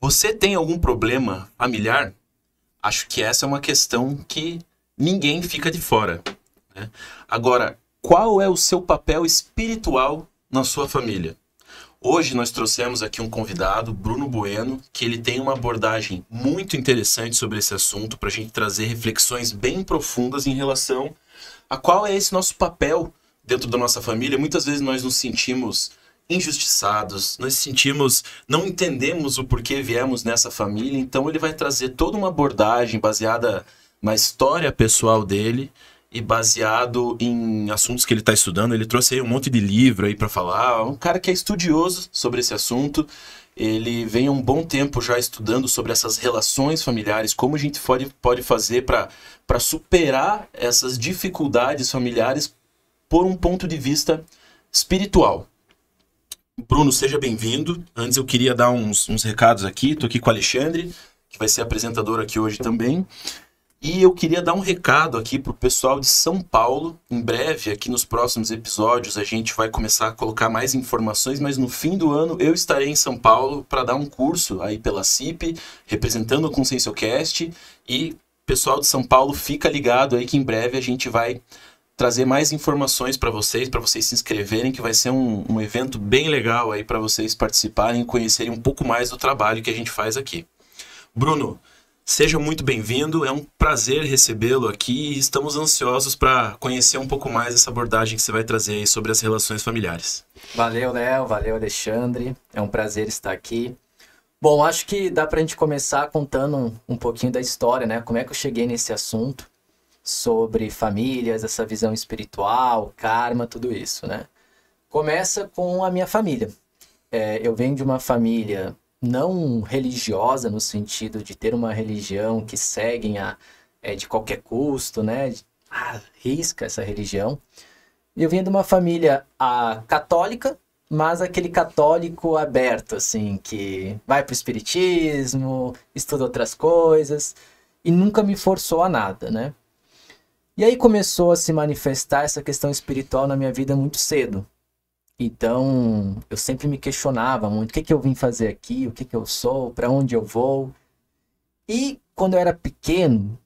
Você tem algum problema familiar? Acho que essa é uma questão que ninguém fica de fora, né? Agora, qual é o seu papel espiritual na sua família? Hoje nós trouxemos aqui um convidado, Bruno Bueno, que ele tem uma abordagem muito interessante sobre esse assunto para a gente trazer reflexões bem profundas em relação a qual é esse nosso papel dentro da nossa família. Muitas vezes nós nos sentimos injustiçados, nós sentimos, não entendemos o porquê viemos nessa família, então ele vai trazer toda uma abordagem baseada na história pessoal dele e baseado em assuntos que ele está estudando. Ele trouxe aí um monte de livro aí para falar, um cara que é estudioso sobre esse assunto. Ele vem há um bom tempo já estudando sobre essas relações familiares, como a gente pode fazer para superar essas dificuldades familiares por um ponto de vista espiritual. Bruno, seja bem-vindo. Antes eu queria dar uns recados aqui. Estou aqui com o Alexandre, que vai ser apresentador aqui hoje também. E eu queria dar um recado aqui para o pessoal de São Paulo. Em breve, aqui nos próximos episódios, a gente vai começar a colocar mais informações, mas no fim do ano eu estarei em São Paulo para dar um curso aí pela CIP, representando o ConsciencioCast. E pessoal de São Paulo, fica ligado aí que em breve a gente vai trazer mais informações para vocês se inscreverem, que vai ser um evento bem legal aí para vocês participarem e conhecerem um pouco mais do trabalho que a gente faz aqui. Bruno, seja muito bem-vindo, é um prazer recebê-lo aqui e estamos ansiosos para conhecer um pouco mais essa abordagem que você vai trazer aí sobre as relações familiares. Valeu, Léo, valeu, Alexandre, é um prazer estar aqui. Bom, acho que dá para a gente começar contando um pouquinho da história, né? Como é que eu cheguei nesse assunto sobre famílias, essa visão espiritual, karma, tudo isso, né? Começa com a minha família. Eu venho de uma família não religiosa, no sentido de ter uma religião que seguem de qualquer custo, né? Risca essa religião. Eu venho de uma família católica, mas aquele católico aberto, assim, que vai pro espiritismo, estuda outras coisas, e nunca me forçou a nada, né? E aí começou a se manifestar essa questão espiritual na minha vida muito cedo. Então, eu sempre me questionava muito, o que eu vim fazer aqui, o que eu sou, para onde eu vou. E quando eu era pequeno,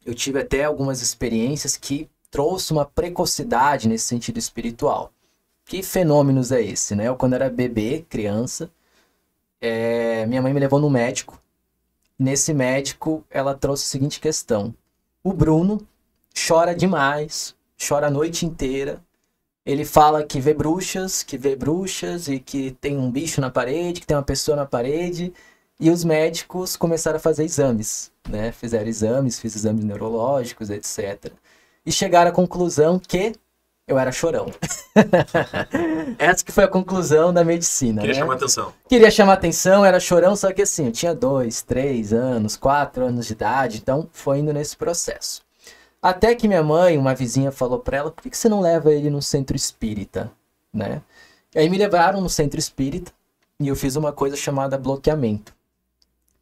eu tive até algumas experiências que trouxe uma precocidade nesse sentido espiritual. Que fenômenos é esse, né? Eu, quando era bebê, criança, minha mãe me levou no médico. Nesse médico, ela trouxe a seguinte questão. O Bruno chora demais, chora a noite inteira. Ele fala que vê bruxas e que tem um bicho na parede, que tem uma pessoa na parede. E os médicos começaram a fazer exames, né? Fizeram exames, fiz exames neurológicos, etc. E chegaram à conclusão que eu era chorão. Essa que foi a conclusão da medicina, Queria né? chamar atenção. Queria chamar atenção, era chorão, só que assim, eu tinha 2, 3 anos, 4 anos de idade, então foi indo nesse processo. Até que minha mãe, uma vizinha, falou pra ela, por que você não leva ele no centro espírita, né? E aí me levaram no centro espírita e eu fiz uma coisa chamada bloqueamento,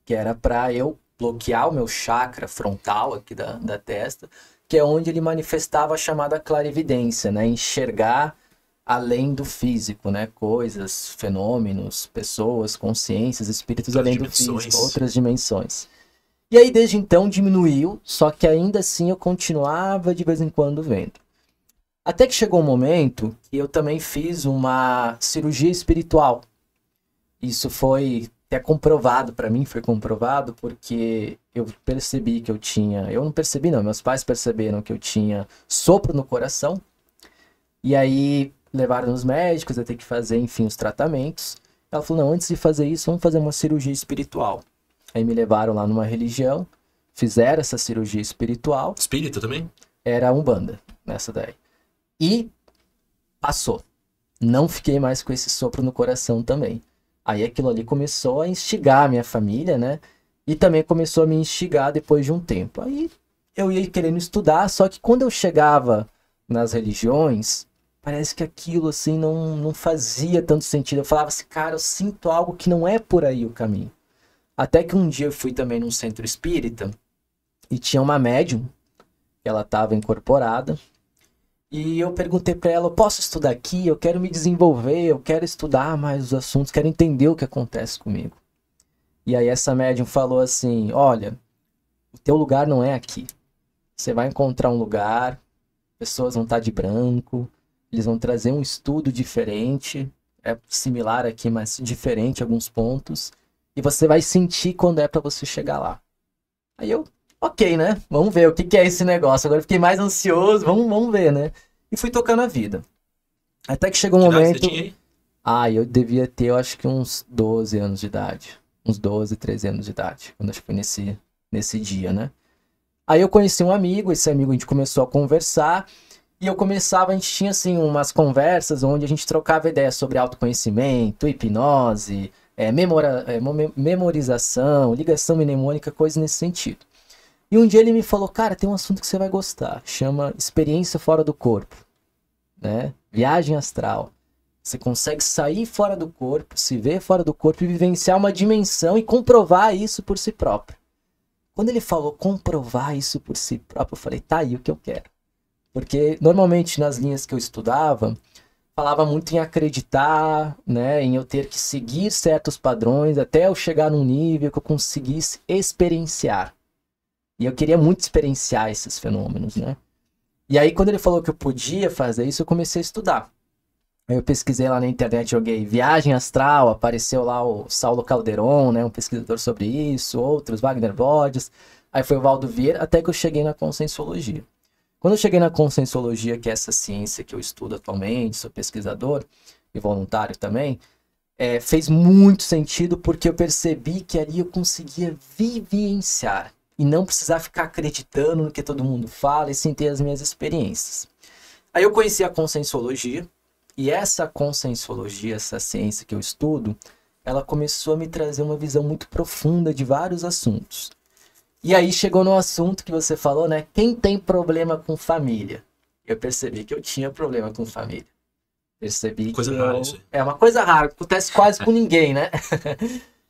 que era pra eu bloquear o meu chakra frontal aqui da testa, que é onde ele manifestava a chamada clarividência, né? Enxergar além do físico, né? Coisas, fenômenos, pessoas, consciências, espíritos além do físico, outras dimensões. E aí, desde então, diminuiu, só que ainda assim eu continuava de vez em quando vendo. Até que chegou um momento que eu também fiz uma cirurgia espiritual. Isso foi até comprovado para mim, foi comprovado porque eu percebi que eu tinha... Eu não percebi não, meus pais perceberam que eu tinha sopro no coração. E aí levaram nos médicos, eu ter que fazer, enfim, os tratamentos. Ela falou, não, antes de fazer isso, vamos fazer uma cirurgia espiritual. Aí me levaram lá numa religião, fizeram essa cirurgia espiritual. Espírita também? Era Umbanda, nessa daí. E passou. Não fiquei mais com esse sopro no coração também. Aí aquilo ali começou a instigar a minha família, né? E também começou a me instigar depois de um tempo. Aí eu ia querendo estudar, só que quando eu chegava nas religiões, parece que aquilo assim não fazia tanto sentido. Eu falava assim, cara, eu sinto algo que não é por aí o caminho. Até que um dia eu fui também num centro espírita e tinha uma médium, ela estava incorporada, e eu perguntei para ela, eu posso estudar aqui? Eu quero me desenvolver, eu quero estudar mais os assuntos, quero entender o que acontece comigo. E aí essa médium falou assim, olha, o teu lugar não é aqui. Você vai encontrar um lugar, pessoas vão estar de branco, eles vão trazer um estudo diferente, é similar aqui, mas diferente em alguns pontos, e você vai sentir quando é para você chegar lá. Aí eu, ok, né? Vamos ver o que é esse negócio. Agora eu fiquei mais ansioso, vamos ver, né? E fui tocando a vida. Até que chegou um Que idade momento... você tinha aí? Eu devia ter, eu acho que uns 12 anos de idade. Uns 12, 13 anos de idade. Quando acho que foi nesse dia, né? Aí eu conheci um amigo, esse amigo a gente começou a conversar. E a gente tinha assim umas conversas onde a gente trocava ideias sobre autoconhecimento, hipnose, memorização, ligação mnemônica, coisas nesse sentido. E um dia ele me falou, cara, tem um assunto que você vai gostar, chama experiência fora do corpo, né? Viagem astral. Você consegue sair fora do corpo, se ver fora do corpo e vivenciar uma dimensão e comprovar isso por si próprio. Quando ele falou comprovar isso por si próprio, eu falei, tá aí o que eu quero. Porque normalmente nas linhas que eu estudava, falava muito em acreditar, né, em eu ter que seguir certos padrões até eu chegar num nível que eu conseguisse experienciar. E eu queria muito experienciar esses fenômenos, né? E aí quando ele falou que eu podia fazer isso, eu comecei a estudar. Aí eu pesquisei lá na internet, joguei Viagem Astral, apareceu lá o Saulo Calderon, né, um pesquisador sobre isso, outros, Wagner Borges, aí foi o Valdo Vieira, até que eu cheguei na Conscienciologia. Quando eu cheguei na Conscienciologia, que é essa ciência que eu estudo atualmente, sou pesquisador e voluntário também, fez muito sentido porque eu percebi que ali eu conseguia vivenciar e não precisar ficar acreditando no que todo mundo fala e sim ter as minhas experiências. Aí eu conheci a Conscienciologia e essa Conscienciologia, essa ciência que eu estudo, ela começou a me trazer uma visão muito profunda de vários assuntos. E aí chegou no assunto que você falou, né? Quem tem problema com família? Eu percebi que eu tinha problema com família. Percebi Coisa que rara isso aí. é uma coisa rara, acontece quase com ninguém, né?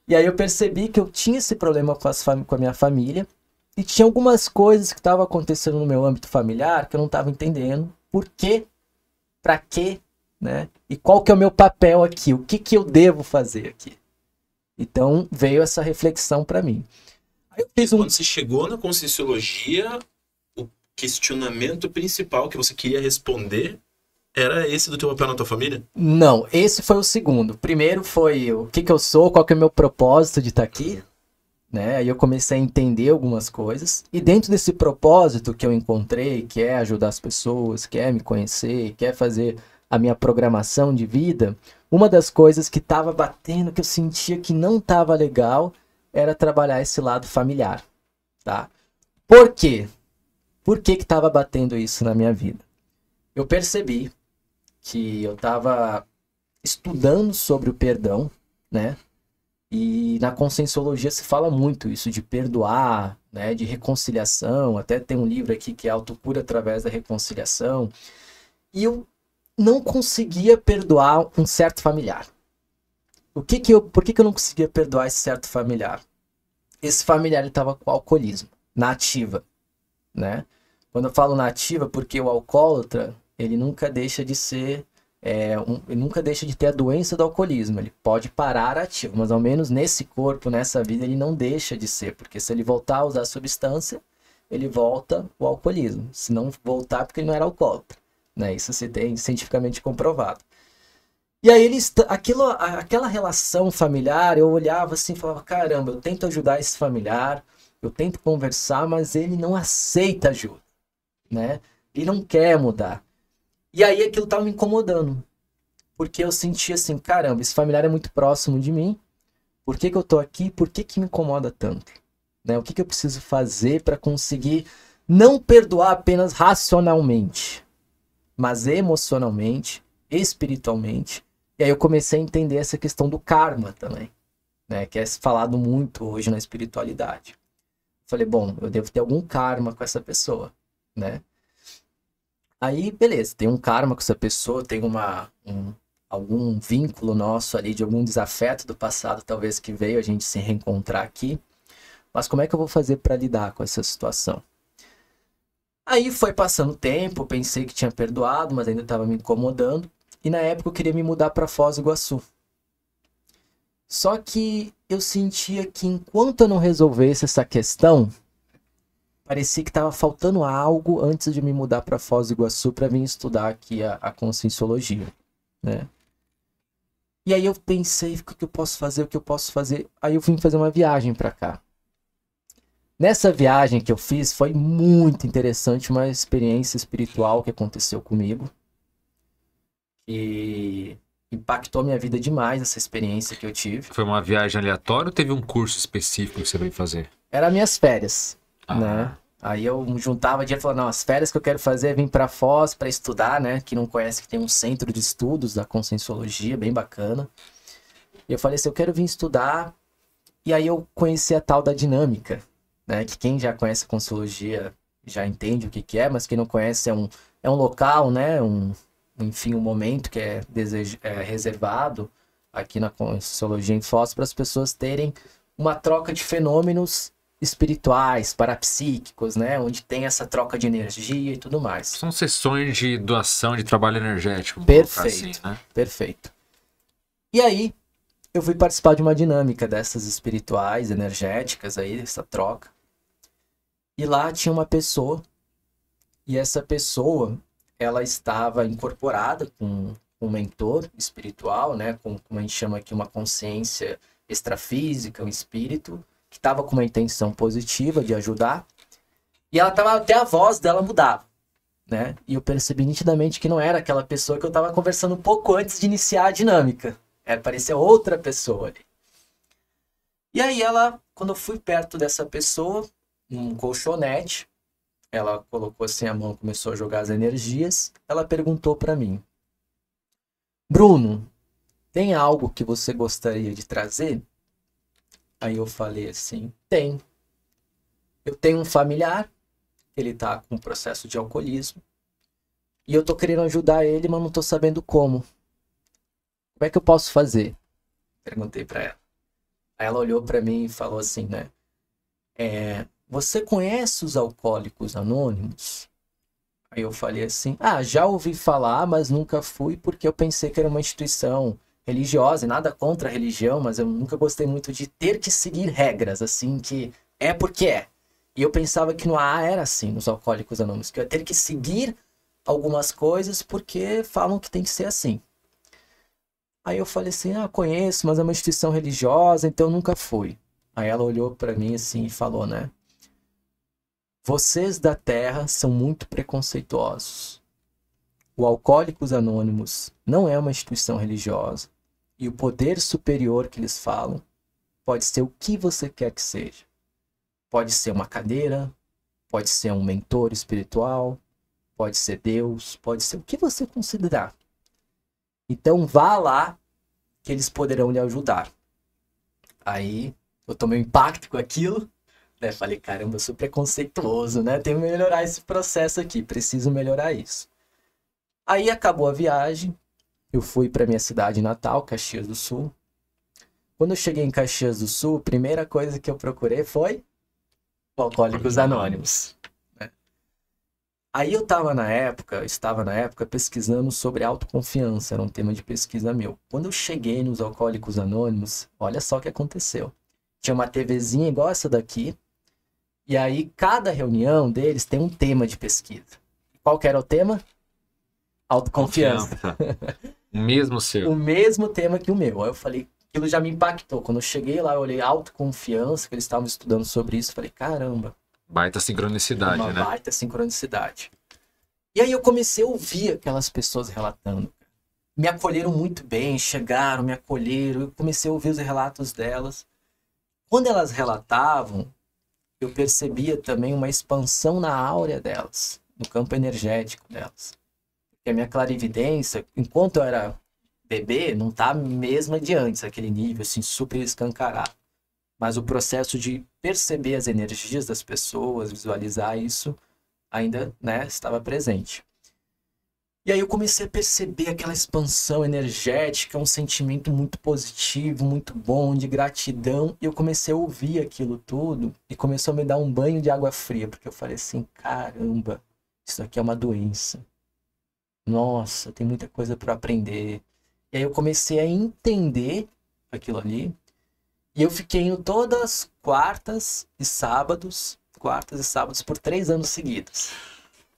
E aí eu percebi que eu tinha esse problema com a minha família e tinha algumas coisas que estavam acontecendo no meu âmbito familiar que eu não estava entendendo. Por quê? Pra quê? Né? E qual que é o meu papel aqui? O que que eu devo fazer aqui? Então veio essa reflexão para mim. Aí eu fiz Quando você chegou na Conscienciologia, o questionamento principal que você queria responder era esse do teu papel na tua família? Não, esse foi o segundo. Primeiro foi o que que eu sou, qual que é o meu propósito de estar aqui, né? Aí eu comecei a entender algumas coisas. E dentro desse propósito que eu encontrei, que é ajudar as pessoas, que é me conhecer, que é fazer a minha programação de vida, uma das coisas que estava batendo, que eu sentia que não estava legal, era trabalhar esse lado familiar, tá? Por quê? Por que que estava batendo isso na minha vida? Eu percebi que eu estava estudando sobre o perdão, né? E na Conscienciologia se fala muito isso de perdoar, né? De reconciliação. Até tem um livro aqui que é Autocura através da reconciliação. E eu não conseguia perdoar um certo familiar. Por que que eu não conseguia perdoar esse certo familiar? Esse familiar estava com alcoolismo, na ativa, né? Quando eu falo na ativa, porque o alcoólatra, ele nunca deixa de ser, ele nunca deixa de ter a doença do alcoolismo. Ele pode parar ativo, mas ao menos nesse corpo, nessa vida, ele não deixa de ser, porque se ele voltar a usar a substância, ele volta o alcoolismo. Se não voltar, porque ele não era alcoólatra, né? Isso se tem cientificamente comprovado. E aí aquela relação familiar, eu olhava assim e falava, caramba, eu tento ajudar esse familiar, eu tento conversar, mas ele não aceita ajuda, né? Ele não quer mudar. E aí aquilo estava me incomodando, porque eu sentia assim, caramba, esse familiar é muito próximo de mim, por que que eu tô aqui? Por que que me incomoda tanto? Né? O que que eu preciso fazer para conseguir não perdoar apenas racionalmente, mas emocionalmente, espiritualmente? E aí eu comecei a entender essa questão do karma também, né? Que é falado muito hoje na espiritualidade. Falei, bom, eu devo ter algum karma com essa pessoa, né? Aí, beleza, tem um karma com essa pessoa, tem algum vínculo nosso ali, de algum desafeto do passado, talvez que veio a gente se reencontrar aqui. Mas como é que eu vou fazer para lidar com essa situação? Aí foi passando o tempo, pensei que tinha perdoado, mas ainda estava me incomodando. E na época eu queria me mudar para Foz do Iguaçu. Só que eu sentia que enquanto eu não resolvesse essa questão, parecia que estava faltando algo antes de me mudar para Foz do Iguaçu para vir estudar aqui a Conscienciologia, né? E aí eu pensei, o que eu posso fazer, o que eu posso fazer? Aí eu vim fazer uma viagem para cá. Nessa viagem que eu fiz, foi muito interessante, uma experiência espiritual que aconteceu comigo. E impactou minha vida demais essa experiência que eu tive. Foi uma viagem aleatória ou teve um curso específico que você veio fazer? Era minhas férias, né? Aí eu juntava dia e falava, não, as férias que eu quero fazer é vir para Foz para estudar, né? Que não conhece, que tem um centro de estudos da Conscienciologia, bem bacana. E eu falei assim, eu quero vir estudar. E aí eu conheci a tal da dinâmica, né? Que quem já conhece a Conscienciologia já entende o que é, mas quem não conhece é um local, né? Enfim, um momento que é reservado aqui na Conscienciologia em Foz para as pessoas terem uma troca de fenômenos espirituais, parapsíquicos, né? Onde tem essa troca de energia e tudo mais. São sessões de doação de trabalho energético. Perfeito, assim, né? Perfeito. E aí, eu fui participar de uma dinâmica dessas espirituais, energéticas aí, essa troca. E lá tinha uma pessoa, e essa pessoa, ela estava incorporada com um mentor espiritual, né? Com, como a gente chama aqui, uma consciência extrafísica, um espírito, que estava com uma intenção positiva de ajudar, e ela tava, até a voz dela mudava, né? E eu percebi nitidamente que não era aquela pessoa que eu estava conversando um pouco antes de iniciar a dinâmica. Parecia outra pessoa ali. E aí ela, quando eu fui perto dessa pessoa, num colchonete, ela colocou assim a mão, começou a jogar as energias, ela perguntou para mim, Bruno, tem algo que você gostaria de trazer? Aí eu falei assim, tem. Eu tenho um familiar, ele tá com um processo de alcoolismo, e eu tô querendo ajudar ele, mas não tô sabendo como. Como é que eu posso fazer? Perguntei pra ela. Aí ela olhou pra mim e falou assim, né? Você conhece os Alcoólicos Anônimos? Aí eu falei assim, já ouvi falar, mas nunca fui porque eu pensei que era uma instituição religiosa, e nada contra a religião, mas eu nunca gostei muito de ter que seguir regras, assim, que é porque é. E eu pensava que no AA era assim, nos Alcoólicos Anônimos, que eu ia ter que seguir algumas coisas porque falam que tem que ser assim. Aí eu falei assim, conheço, mas é uma instituição religiosa, então eu nunca fui. Aí ela olhou pra mim assim e falou, né? Vocês da Terra são muito preconceituosos. O Alcoólicos Anônimos não é uma instituição religiosa. E o poder superior que eles falam pode ser o que você quer que seja. Pode ser uma cadeira, pode ser um mentor espiritual, pode ser Deus, pode ser o que você considerar. Então vá lá que eles poderão lhe ajudar. Aí eu tomei um impacto com aquilo, né? Falei, caramba, eu sou preconceituoso, né? Tenho que melhorar esse processo aqui, preciso melhorar isso. Aí acabou a viagem, eu fui para minha cidade natal, Caxias do Sul. Quando eu cheguei em Caxias do Sul, a primeira coisa que eu procurei foi Alcoólicos Anônimos. Aí eu estava na época pesquisando sobre autoconfiança, era um tema de pesquisa meu. Quando eu cheguei nos Alcoólicos Anônimos, olha só o que aconteceu. Tinha uma TVzinha igual essa daqui, e aí cada reunião deles tem um tema de pesquisa. Qual que era o tema? Autoconfiança. O mesmo seu. O mesmo tema que o meu. Aí eu falei, aquilo já me impactou. Quando eu cheguei lá, eu olhei autoconfiança, que eles estavam estudando sobre isso, falei, caramba. Baita sincronicidade, uma né? baita sincronicidade. E aí eu comecei a ouvir aquelas pessoas relatando. Me acolheram muito bem, chegaram, me acolheram, eu comecei a ouvir os relatos delas. Quando elas relatavam, eu percebia também uma expansão na áurea delas, no campo energético delas. Porque a minha clarividência, enquanto eu era bebê, não tá mesmo de antes, aquele nível assim, super escancarado. Mas o processo de perceber as energias das pessoas, visualizar isso, ainda, né, estava presente. E aí eu comecei a perceber aquela expansão energética, um sentimento muito positivo, muito bom, de gratidão. E eu comecei a ouvir aquilo tudo e começou a me dar um banho de água fria, porque eu falei assim, caramba, isso aqui é uma doença. Nossa, tem muita coisa para aprender. E aí eu comecei a entender aquilo ali. E eu fiquei indo todas quartas e sábados por 3 anos seguidos.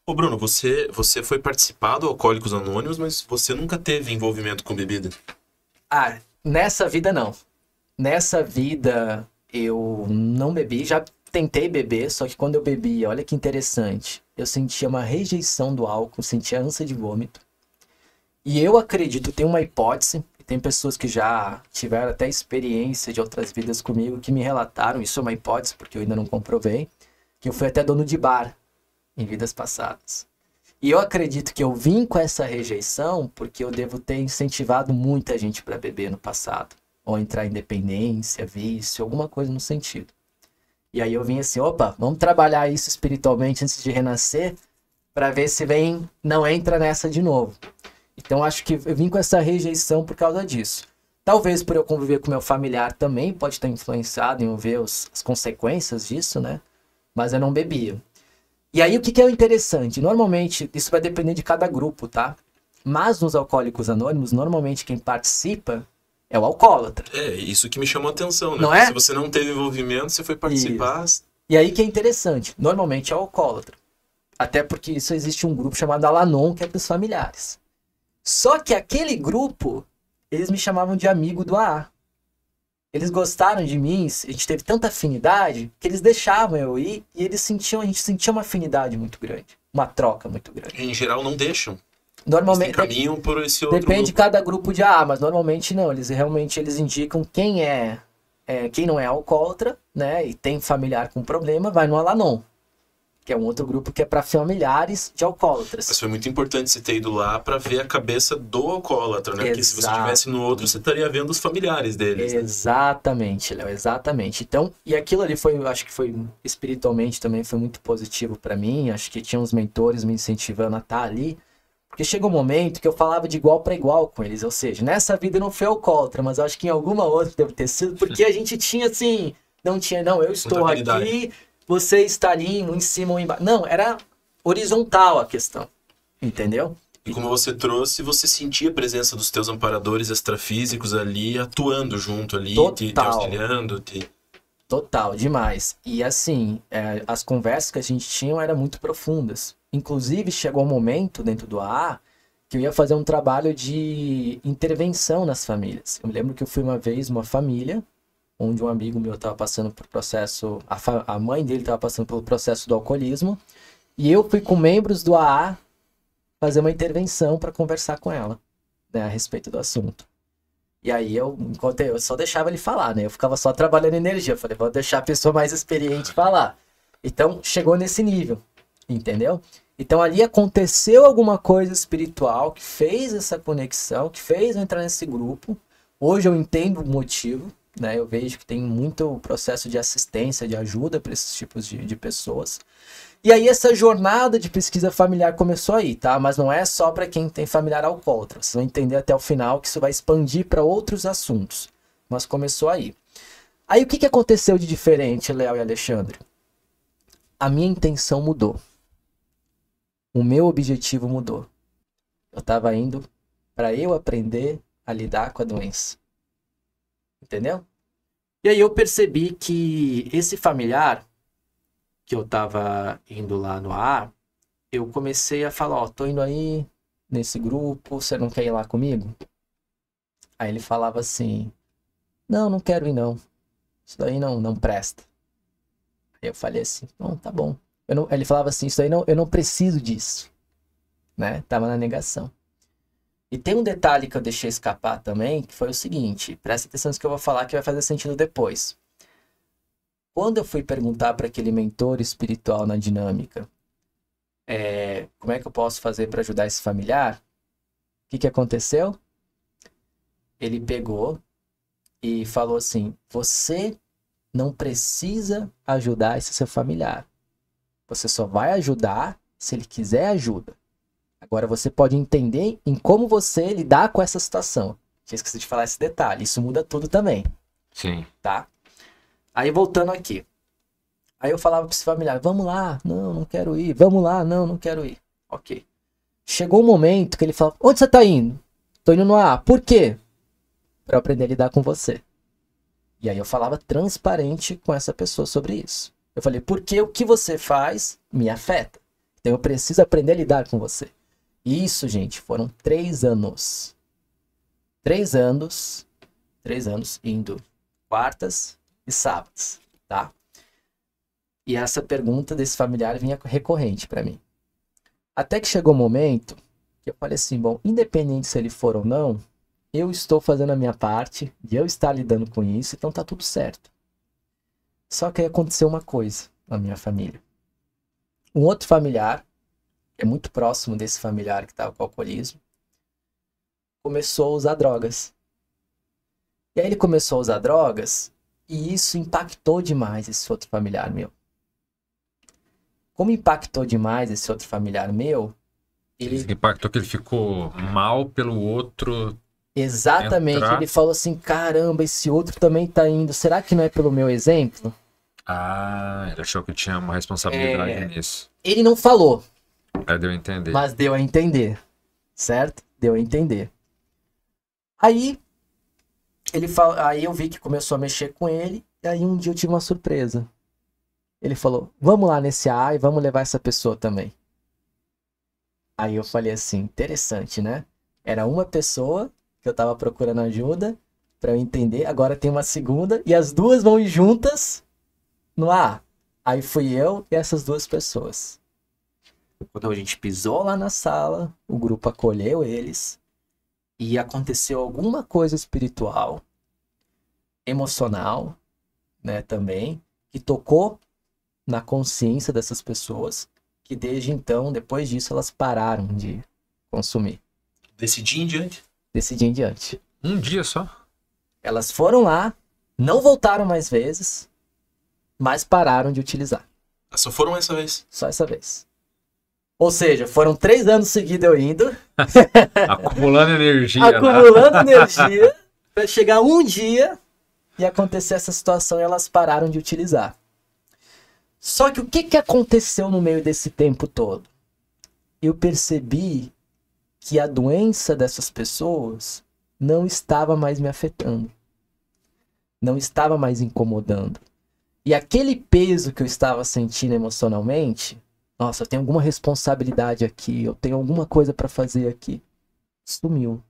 Ô Bruno, você foi participar do Alcoólicos Anônimos, mas você nunca teve envolvimento com bebida. Ah, nessa vida não. Nessa vida eu não bebi, já tentei beber, só que quando eu bebi, olha que interessante, eu sentia uma rejeição do álcool, sentia ânsia de vômito. E eu acredito, tem uma hipótese, e tem pessoas que já tiveram até experiência de outras vidas comigo que me relataram, isso é uma hipótese porque eu ainda não comprovei, que eu fui até dono de bar em vidas passadas. E eu acredito que eu vim com essa rejeição porque eu devo ter incentivado muita gente para beber no passado. Ou entrar em dependência, vício, alguma coisa no sentido. E aí eu vim assim, opa, vamos trabalhar isso espiritualmente antes de renascer para ver se não entra nessa de novo. Então acho que eu vim com essa rejeição por causa disso. Talvez por eu conviver com meu familiar também, pode estar influenciado em eu ver as consequências disso, né? Mas eu não bebia. E aí o que é o interessante? Normalmente, isso vai depender de cada grupo, tá? Mas nos Alcoólicos Anônimos, normalmente quem participa é o alcoólatra. É, isso que me chamou a atenção, né? Não é? Se você não teve envolvimento, você foi participar... E aí que é interessante, normalmente é o alcoólatra. Até porque isso existe um grupo chamado Al-Anon, que é para os familiares. Só que aquele grupo, eles me chamavam de amigo do AA. Eles gostaram de mim, a gente teve tanta afinidade, que eles deixavam eu ir e a gente sentia uma afinidade muito grande. Uma troca muito grande. Em geral, não deixam. Normalmente, Eles caminham por esse outro depende de grupo. cada grupo de AA, mas normalmente não. Eles indicam quem quem não é alcoólatra, né, e tem familiar com problema, vai no Al-Anon, que é um outro grupo que é para familiares de alcoólatras. Mas foi muito importante você ter ido lá para ver a cabeça do alcoólatra, né? Porque se você estivesse no outro, você estaria vendo os familiares deles. Exatamente, Léo, exatamente. Então, e aquilo ali acho que foi espiritualmente também foi muito positivo para mim. Acho que tinha uns mentores me incentivando a estar ali. Porque chegou um momento que eu falava de igual para igual com eles. Ou seja, nessa vida eu não fui alcoólatra, mas eu acho que em alguma outra deve ter sido. Porque a gente tinha assim, não, eu estou aqui, você está ali, um em cima, um embaixo. Não, era horizontal a questão, entendeu? E como você trouxe, você sentia a presença dos teus amparadores extrafísicos ali, atuando junto ali, te auxiliando. Total, demais. E assim, as conversas que a gente tinha eram muito profundas. Inclusive, chegou um momento dentro do AA que eu ia fazer um trabalho de intervenção nas famílias. Eu me lembro que eu fui uma vez numa família onde um amigo meu estava passando por processo, a mãe dele estava passando pelo processo do alcoolismo, e eu fui com membros do AA fazer uma intervenção para conversar com ela, né, a respeito do assunto. E aí enquanto eu só deixava ele falar, né? Eu ficava só trabalhando energia. Eu falei, vou deixar a pessoa mais experiente falar. Então, chegou nesse nível, entendeu? Então, ali aconteceu alguma coisa espiritual que fez essa conexão, que fez eu entrar nesse grupo. Hoje eu entendo o motivo, né? Eu vejo que tem muito processo de assistência, de ajuda para esses tipos de pessoas. E aí essa jornada de pesquisa familiar começou aí, tá? Mas não é só para quem tem familiar alcoólatra. Vocês vão entender até o final que isso vai expandir para outros assuntos. Mas começou aí. Aí o que aconteceu de diferente, Léo e Alexandre? A minha intenção mudou. O meu objetivo mudou. Eu estava indo para eu aprender a lidar com a doença. Entendeu? E aí eu percebi que esse familiar que eu tava indo lá no AA, eu comecei a falar, tô indo aí nesse grupo, você não quer ir lá comigo? Aí ele falava assim, não quero ir não, isso daí não presta. Aí eu falei assim, tá bom. Ele falava assim, isso daí eu não preciso disso, né? Tava na negação. E tem um detalhe que eu deixei escapar também, que foi o seguinte, presta atenção no que eu vou falar que vai fazer sentido depois. Quando eu fui perguntar para aquele mentor espiritual na dinâmica, como é que eu posso fazer para ajudar esse familiar? O que aconteceu? Ele pegou e falou assim, você não precisa ajudar esse seu familiar. Você só vai ajudar se ele quiser ajuda. Agora você pode entender em como você lidar com essa situação. Tinha esquecido de falar esse detalhe, isso muda tudo também. Sim. Tá? Aí voltando aqui. Aí eu falava para esse familiar, vamos lá, não quero ir. Vamos lá, não quero ir. Ok. Chegou um momento que ele falou, onde você tá indo? Tô indo no AA. Por quê? Para eu aprender a lidar com você. E aí eu falava transparente com essa pessoa sobre isso. Eu falei, porque o que você faz me afeta. Então eu preciso aprender a lidar com você. E isso, gente, foram 3 anos. 3 anos indo quartas e sábados, tá? E essa pergunta desse familiar vinha recorrente para mim. Até que chegou o momento que eu falei assim, bom, independente se ele for ou não, eu estou fazendo a minha parte, e eu estar lidando com isso, então tá tudo certo. Só que aí aconteceu uma coisa na minha família. Um outro familiar, que é muito próximo desse familiar que estava com alcoolismo, começou a usar drogas. E aí ele começou a usar drogas, e isso impactou demais esse outro familiar meu. Como impactou demais esse outro familiar meu, ele... Impactou que ele ficou mal pelo outro. Exatamente, entrar. ele falou assim, caramba, esse outro também tá indo, será que não é pelo meu exemplo? Ah, ele achou que tinha uma responsabilidade nisso. Ele não falou, Aí deu a entender. mas deu a entender, certo? Deu a entender. Aí, aí eu vi que começou a mexer com ele, e aí um dia eu tive uma surpresa. Ele falou, vamos lá nesse AA e vamos levar essa pessoa também. Aí eu falei assim, interessante, né? Era uma pessoa que eu tava procurando ajuda pra eu entender, agora tem uma segunda, e as duas vão ir juntas no AA. Aí fui eu e essas 2 pessoas. Quando a gente pisou lá na sala, o grupo acolheu eles, e aconteceu alguma coisa espiritual, emocional, né, também, que tocou na consciência dessas pessoas, que desde então, depois disso, elas pararam de consumir. Desse dia em diante? Desse dia em diante. Um dia só? Elas foram lá, não voltaram mais vezes, mas pararam de utilizar. Só foram essa vez. Só essa vez. Ou seja, foram 3 anos seguidos eu indo, Acumulando energia. acumulando energia, para chegar um dia e acontecer essa situação e elas pararam de utilizar. Só que o que aconteceu no meio desse tempo todo? Eu percebi que a doença dessas pessoas não estava mais me afetando. Não estava mais incomodando. E aquele peso que eu estava sentindo emocionalmente, nossa, eu tenho alguma responsabilidade aqui, eu tenho alguma coisa para fazer aqui, sumiu.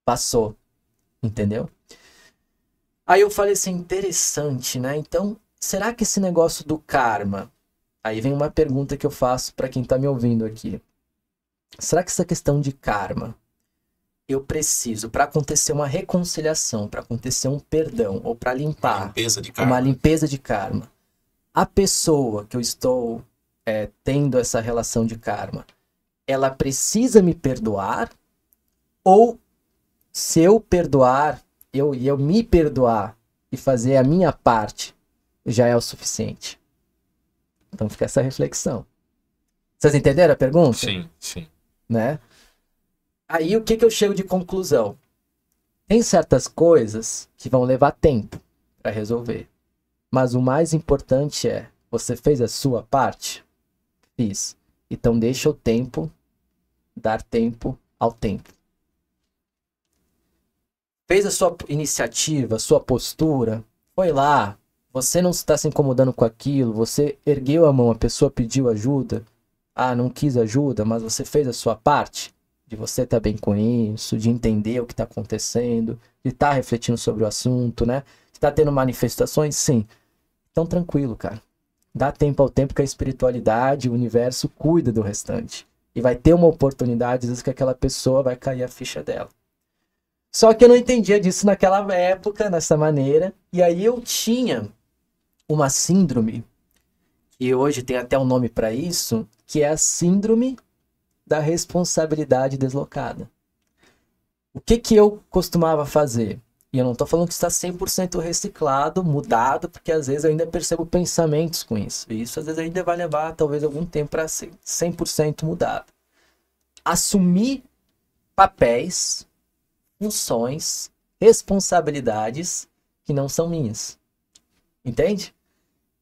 Passou. Entendeu? Aí eu falei assim, interessante, né? Então, será que esse negócio do karma... Aí vem uma pergunta que eu faço para quem tá me ouvindo aqui. Será que essa questão de karma, eu preciso, para acontecer uma reconciliação, para acontecer um perdão, ou para limpar uma limpeza de karma, a pessoa que eu estou tendo essa relação de karma, ela precisa me perdoar? Ou se eu perdoar, eu me perdoar e fazer a minha parte, já é o suficiente? Então fica essa reflexão. Vocês entenderam a pergunta? Sim, sim. Né? Aí o que eu chego de conclusão? Tem certas coisas que vão levar tempo para resolver. Mas o mais importante é, você fez a sua parte? Fiz. Então deixa o tempo dar tempo ao tempo. Fez a sua iniciativa, a sua postura, foi lá, você não está se incomodando com aquilo, você ergueu a mão, a pessoa pediu ajuda, não quis ajuda, mas você fez a sua parte, de você estar bem com isso, de entender o que está acontecendo, de estar refletindo sobre o assunto, né? De estar tendo manifestações, sim. Então tranquilo, cara. Dá tempo ao tempo que a espiritualidade, o universo cuida do restante. E vai ter uma oportunidade, às vezes, que aquela pessoa vai cair a ficha dela. Só que eu não entendia disso naquela época, dessa maneira. E aí eu tinha uma síndrome, e hoje tem até um nome para isso, que é a síndrome da responsabilidade deslocada. O que eu costumava fazer? E eu não estou falando que está 100% reciclado, mudado, porque às vezes eu ainda percebo pensamentos com isso. E isso às vezes ainda vai levar talvez algum tempo para ser 100% mudado. Assumir papéis, funções, responsabilidades que não são minhas. Entende?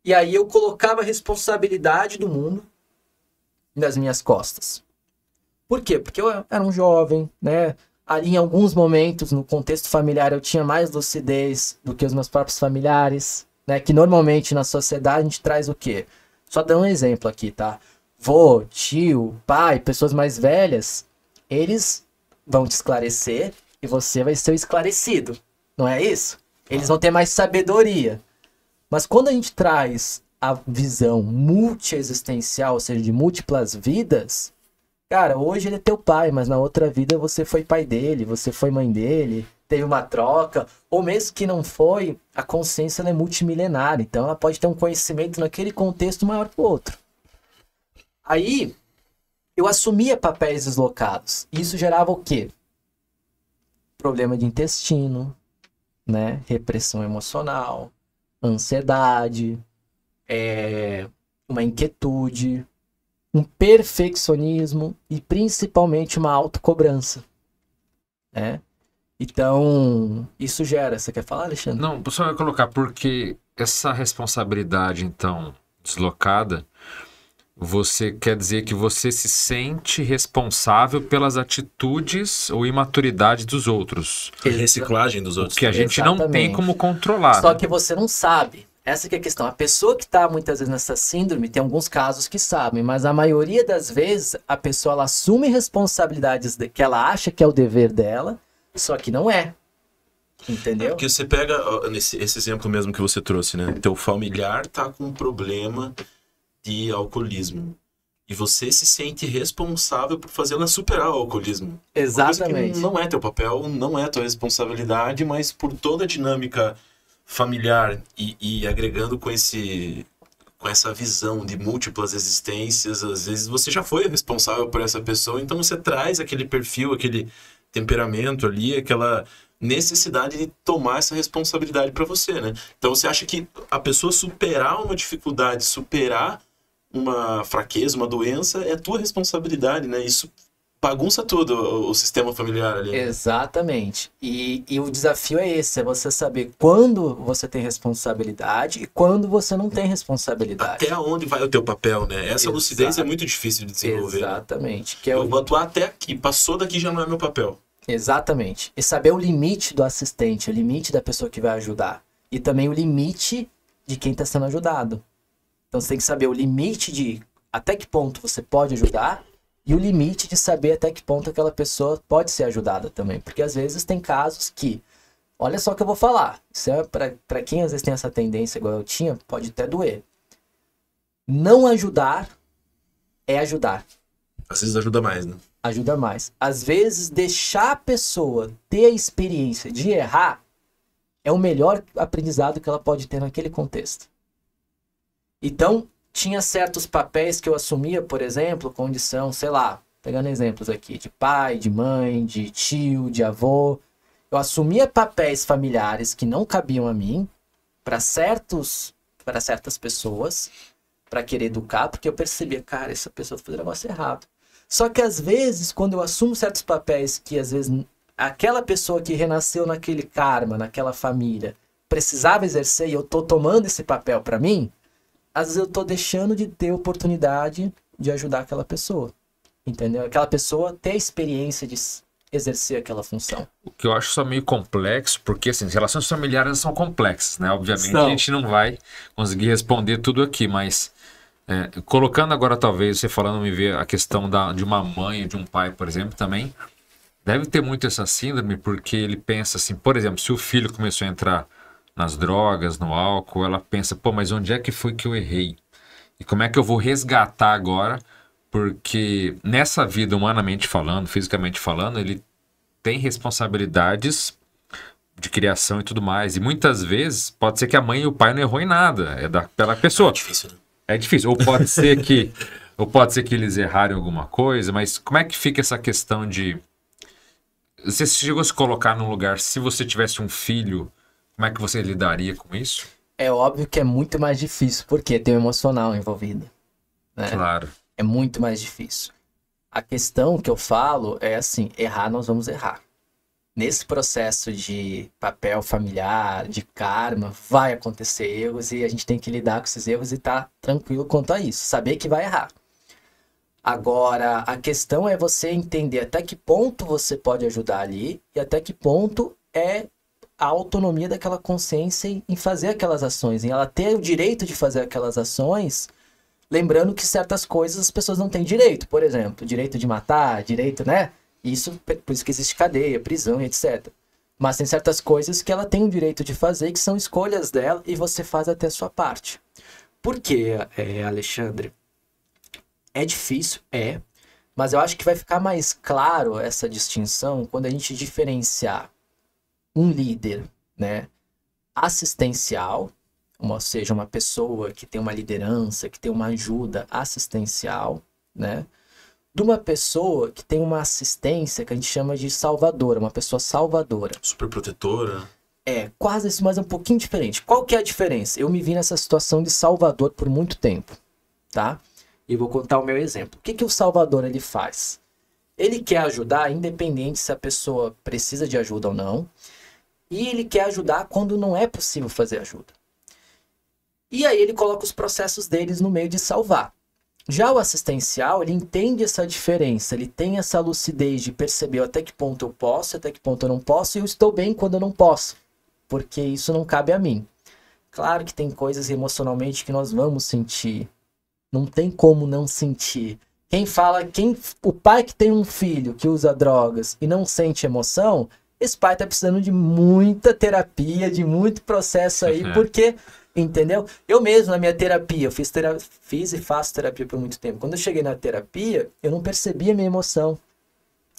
E aí eu colocava a responsabilidade do mundo nas minhas costas. Por quê? Porque eu era um jovem, né? Ali em alguns momentos, no contexto familiar, eu tinha mais lucidez do que os meus próprios familiares, né? Que normalmente na sociedade a gente traz o quê? Só dando um exemplo aqui, tá? Vô, tio, pai, pessoas mais velhas, eles vão te esclarecer e você vai ser o esclarecido, não é isso? Eles vão ter mais sabedoria. Mas quando a gente traz a visão multiexistencial, ou seja, de múltiplas vidas, cara, hoje ele é teu pai, mas na outra vida você foi pai dele, você foi mãe dele, teve uma troca, ou mesmo que não foi, a consciência ela é multimilenar, então ela pode ter um conhecimento naquele contexto maior que o outro. Aí, eu assumia papéis deslocados. Isso gerava o quê? Problema de intestino, né? Repressão emocional, ansiedade, uma inquietude, um perfeccionismo e principalmente uma autocobrança, né? Então, isso gera. Você quer falar, Alexandre? Não, só ia colocar, porque essa responsabilidade, então, deslocada, você quer dizer que você se sente responsável pelas atitudes ou imaturidade dos outros. E reciclagem dos outros. Que a gente não tem Exatamente. como controlar. Só né? que você não sabe. Essa que é a questão. A pessoa que está muitas vezes nessa síndrome, tem alguns casos que sabem, mas a maioria das vezes a pessoa ela assume responsabilidades que ela acha que é o dever dela, só que não é. Entendeu? Porque você pega esse exemplo mesmo que você trouxe, né? Teu familiar tá com um problema de alcoolismo. E você se sente responsável por fazê-la superar o alcoolismo. Uma coisa Exatamente. que não é teu papel, não é tua responsabilidade, mas por toda a dinâmica familiar e agregando com essa visão de múltiplas existências, às vezes você já foi responsável por essa pessoa, então você traz aquele perfil, aquele temperamento ali, aquela necessidade de tomar essa responsabilidade para você, né? Então você acha que a pessoa superar uma dificuldade, superar uma fraqueza, uma doença, é tua responsabilidade, né? Isso bagunça todo o sistema familiar ali. Exatamente. E o desafio é esse, é você saber quando você tem responsabilidade e quando você não tem responsabilidade. Até onde vai o teu papel, né? Essa Exato. lucidez é muito difícil de desenvolver. Né? Exatamente. Que é Eu vou atuar até aqui, passou daqui já não é meu papel. Exatamente. E saber o limite do assistente, o limite da pessoa que vai ajudar. E também o limite de quem está sendo ajudado. Então você tem que saber o limite de até que ponto você pode ajudar e o limite de saber até que ponto aquela pessoa pode ser ajudada também. Porque às vezes tem casos que, olha só o que eu vou falar, isso é para quem às vezes tem essa tendência igual eu tinha, pode até doer. Não ajudar é ajudar. Às vezes ajuda mais, né? Ajuda mais. Às vezes deixar a pessoa ter a experiência de errar é o melhor aprendizado que ela pode ter naquele contexto. Então, tinha certos papéis que eu assumia, por exemplo, condição, sei lá, pegando exemplos aqui, de pai, de mãe, de tio, de avô. Eu assumia papéis familiares que não cabiam a mim, para certas pessoas, para querer educar, porque eu percebia, cara, essa pessoa fez um negócio errado. Só que às vezes, quando eu assumo certos papéis que às vezes aquela pessoa que renasceu naquele karma, naquela família, precisava exercer e eu tô tomando esse papel para mim, às vezes eu tô deixando de ter oportunidade de ajudar aquela pessoa. Entendeu? Aquela pessoa ter a experiência de exercer aquela função. O que eu acho só meio complexo, porque assim, as relações familiares são complexas, né? Obviamente São. a gente não vai conseguir responder tudo aqui, mas colocando agora talvez, você falando, me ver a questão de uma mãe, de um pai, por exemplo, também, deve ter muito essa síndrome, porque ele pensa assim, por exemplo, se o filho começou a entrar nas drogas, no álcool, ela pensa, pô, mas onde é que foi que eu errei? E como é que eu vou resgatar agora? Porque nessa vida, humanamente falando, fisicamente falando, ele tem responsabilidades de criação e tudo mais. E muitas vezes, pode ser que a mãe e o pai não errou em nada, é daquela pessoa. É difícil, né? É difícil. Ou pode ser que eles erraram em alguma coisa, mas como é que fica essa questão de... Você chegou a se colocar num lugar, se você tivesse um filho, como é que você lidaria com isso? É óbvio que é muito mais difícil, porque tem o emocional envolvido. Né? Claro. É muito mais difícil. A questão que eu falo é assim, errar nós vamos errar. Nesse processo de papel familiar, de karma, vai acontecer erros e a gente tem que lidar com esses erros e estar tranquilo quanto a isso. Saber que vai errar. Agora, a questão é você entender até que ponto você pode ajudar ali e até que ponto é a autonomia daquela consciência em fazer aquelas ações, em ela ter o direito de fazer aquelas ações, lembrando que certas coisas as pessoas não têm direito. Por exemplo, direito de matar, direito, né? Isso, por isso que existe cadeia, prisão e etc. Mas tem certas coisas que ela tem o direito de fazer, que são escolhas dela, e você faz até a sua parte. Por quê, Alexandre? É difícil, mas eu acho que vai ficar mais claro essa distinção quando a gente diferenciar um líder, né, assistencial, ou seja, uma pessoa que tem uma liderança, que tem uma ajuda assistencial, né, de uma pessoa que tem uma assistência que a gente chama de salvadora, uma pessoa salvadora. Super protetora. Quase isso, mas é um pouquinho diferente. Qual que é a diferença? Eu me vi nessa situação de salvador por muito tempo, tá? E vou contar o meu exemplo. O que que o salvador ele faz? Ele quer ajudar, independente se a pessoa precisa de ajuda ou não, e ele quer ajudar quando não é possível fazer ajuda. E aí ele coloca os processos deles no meio de salvar. Já o assistencial, ele entende essa diferença, ele tem essa lucidez de perceber até que ponto eu posso, até que ponto eu não posso, e eu estou bem quando eu não posso, porque isso não cabe a mim. Claro que tem coisas emocionalmente que nós vamos sentir, não tem como não sentir. O pai que tem um filho que usa drogas e não sente emoção, esse pai tá precisando de muita terapia, de muito processo aí, porque... Entendeu? Eu mesmo, na minha terapia, eu fiz e faço terapia por muito tempo. Quando eu cheguei na terapia, eu não percebia minha emoção.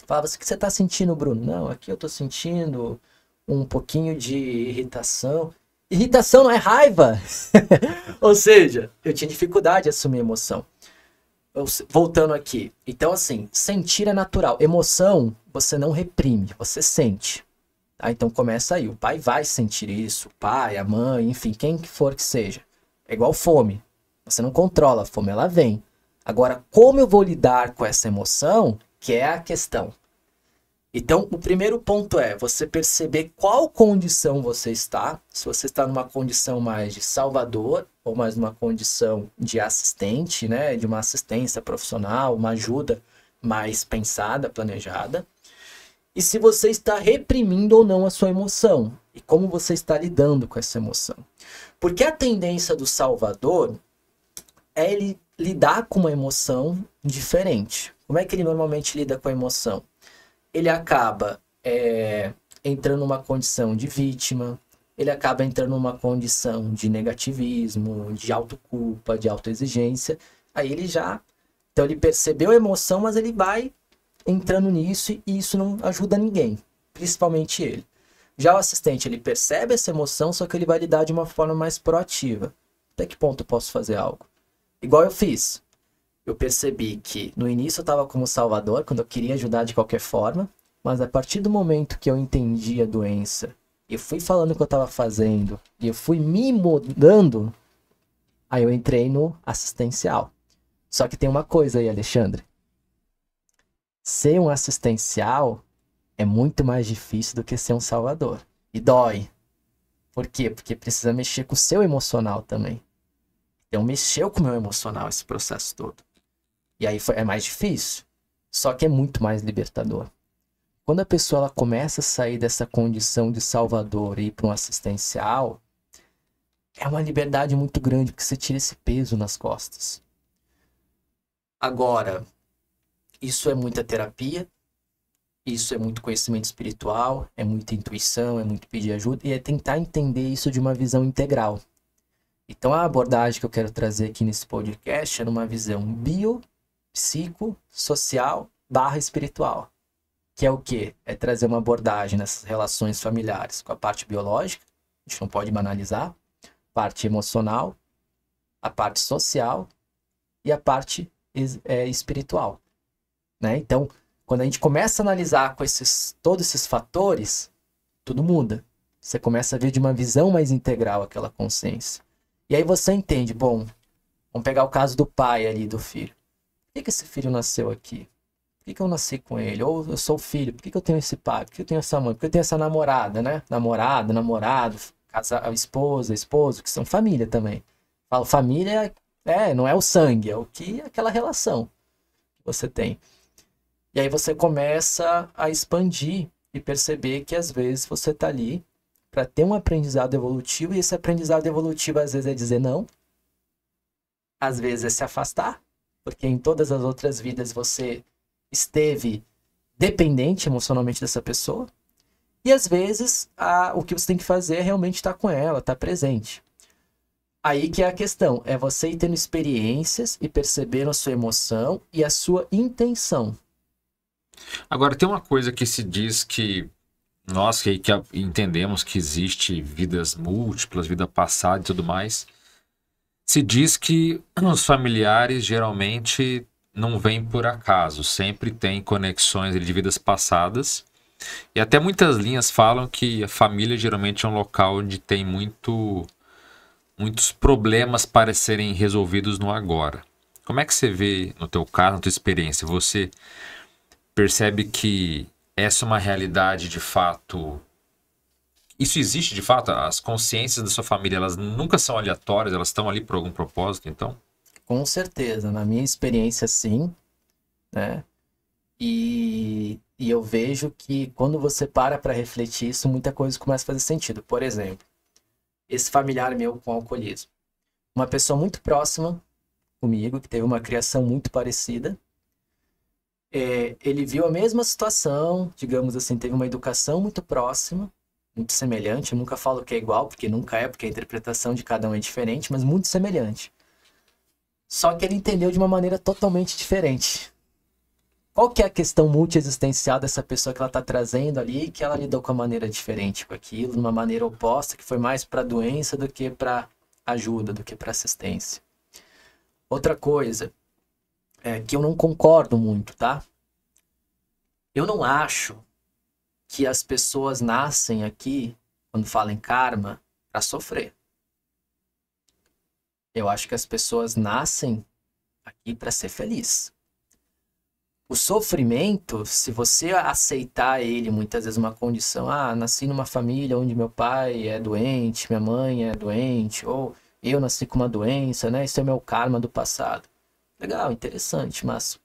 Falava, o que você tá sentindo, Bruno? Não, aqui eu tô sentindo um pouquinho de irritação. Irritação não é raiva! Ou seja, eu tinha dificuldade de assumir emoção. Voltando aqui. Então, assim, sentir é natural. Emoção, você não reprime, você sente. Então começa aí, o pai vai sentir isso, o pai, a mãe, enfim, quem que for que seja. É igual fome, você não controla a fome, ela vem. Agora, como eu vou lidar com essa emoção, que é a questão. Então, o primeiro ponto é você perceber qual condição você está, se você está numa condição mais de salvador, ou mais numa condição de assistente, né, de uma assistência profissional, uma ajuda mais pensada, planejada. E se você está reprimindo ou não a sua emoção. E como você está lidando com essa emoção. Porque a tendência do salvador é ele lidar com uma emoção diferente. Como é que ele normalmente lida com a emoção? Ele acaba entrando numa condição de vítima. Ele acaba entrando numa condição de negativismo, de autoculpa, de autoexigência. Aí ele já... Então ele percebeu a emoção, mas ele vai... entrando nisso e isso não ajuda ninguém, principalmente ele. Já o assistente, ele percebe essa emoção, só que ele vai lidar de uma forma mais proativa. Até que ponto eu posso fazer algo? Igual eu fiz. Eu percebi que no início eu estava como salvador, quando eu queria ajudar de qualquer forma, mas a partir do momento que eu entendi a doença, eu fui falando o que eu estava fazendo, e eu fui me mudando, aí eu entrei no assistencial. Só que tem uma coisa aí, Alexandre. Ser um assistencial é muito mais difícil do que ser um salvador. E dói. Por quê? Porque precisa mexer com o seu emocional também. Então mexeu com o meu emocional esse processo todo. E aí é mais difícil. Só que é muito mais libertador. Quando a pessoa ela começa a sair dessa condição de salvador e ir para um assistencial, é uma liberdade muito grande, porque você tira esse peso nas costas. Agora... isso é muita terapia, isso é muito conhecimento espiritual, é muita intuição, é muito pedir ajuda, e é tentar entender isso de uma visão integral. Então a abordagem que eu quero trazer aqui nesse podcast é numa visão biopsicossocial / espiritual. Que é o quê? É trazer uma abordagem nessas relações familiares com a parte biológica, a gente não pode banalizar, parte emocional, a parte social e a parte espiritual. Né? Então, quando a gente começa a analisar com todos esses fatores, tudo muda. Você começa a ver de uma visão mais integral aquela consciência. E aí você entende, bom, vamos pegar o caso do pai ali, do filho. Por que esse filho nasceu aqui? Por que eu nasci com ele? Ou eu sou filho, por que eu tenho esse pai? Por que eu tenho essa mãe? Por que eu tenho essa namorada, né? Namorado, esposa, esposo, que são família também. Falo, família não é o sangue, é aquela relação. você tem. E aí você começa a expandir e perceber que às vezes você está ali para ter um aprendizado evolutivo, e esse aprendizado evolutivo às vezes é dizer não, às vezes é se afastar, porque em todas as outras vidas você esteve dependente emocionalmente dessa pessoa, e às vezes o que você tem que fazer é realmente estar com ela, estar presente. Aí que é a questão, é você ir tendo experiências e percebendo a sua emoção e a sua intenção. Agora, tem uma coisa que se diz que nós que entendemos que existe vidas múltiplas, vida passada e tudo mais, se diz que os familiares geralmente não vêm por acaso, sempre tem conexões de vidas passadas, e até muitas linhas falam que a família geralmente é um local onde tem muitos problemas para serem resolvidos no agora. Como é que você vê, no teu caso, na tua experiência, você percebe que essa é uma realidade de fato? Isso existe de fato? As consciências da sua família, elas nunca são aleatórias, elas estão ali por algum propósito, então? Com certeza, na minha experiência sim, né? E eu vejo que quando você para refletir isso, muita coisa começa a fazer sentido. Por exemplo, esse familiar meu com alcoolismo. Uma pessoa muito próxima comigo, que teve uma criação muito parecida, ele viu a mesma situação, digamos assim, teve uma educação muito próxima, muito semelhante. Eu nunca falo que é igual, porque nunca é, porque a interpretação de cada um é diferente, mas muito semelhante. Só que ele entendeu de uma maneira totalmente diferente. Qual que é a questão multiexistencial dessa pessoa que ela está trazendo ali, que ela lidou com uma maneira diferente com aquilo, de uma maneira oposta, que foi mais para doença do que para ajuda, do que para assistência. Outra coisa, que eu não concordo muito, tá? Eu não acho que as pessoas nascem aqui, quando falam em karma, para sofrer. Eu acho que as pessoas nascem aqui para ser feliz. O sofrimento, se você aceitar ele, muitas vezes uma condição, nasci numa família onde meu pai é doente, minha mãe é doente, ou eu nasci com uma doença, né? Isso é meu karma do passado. Legal, interessante, mas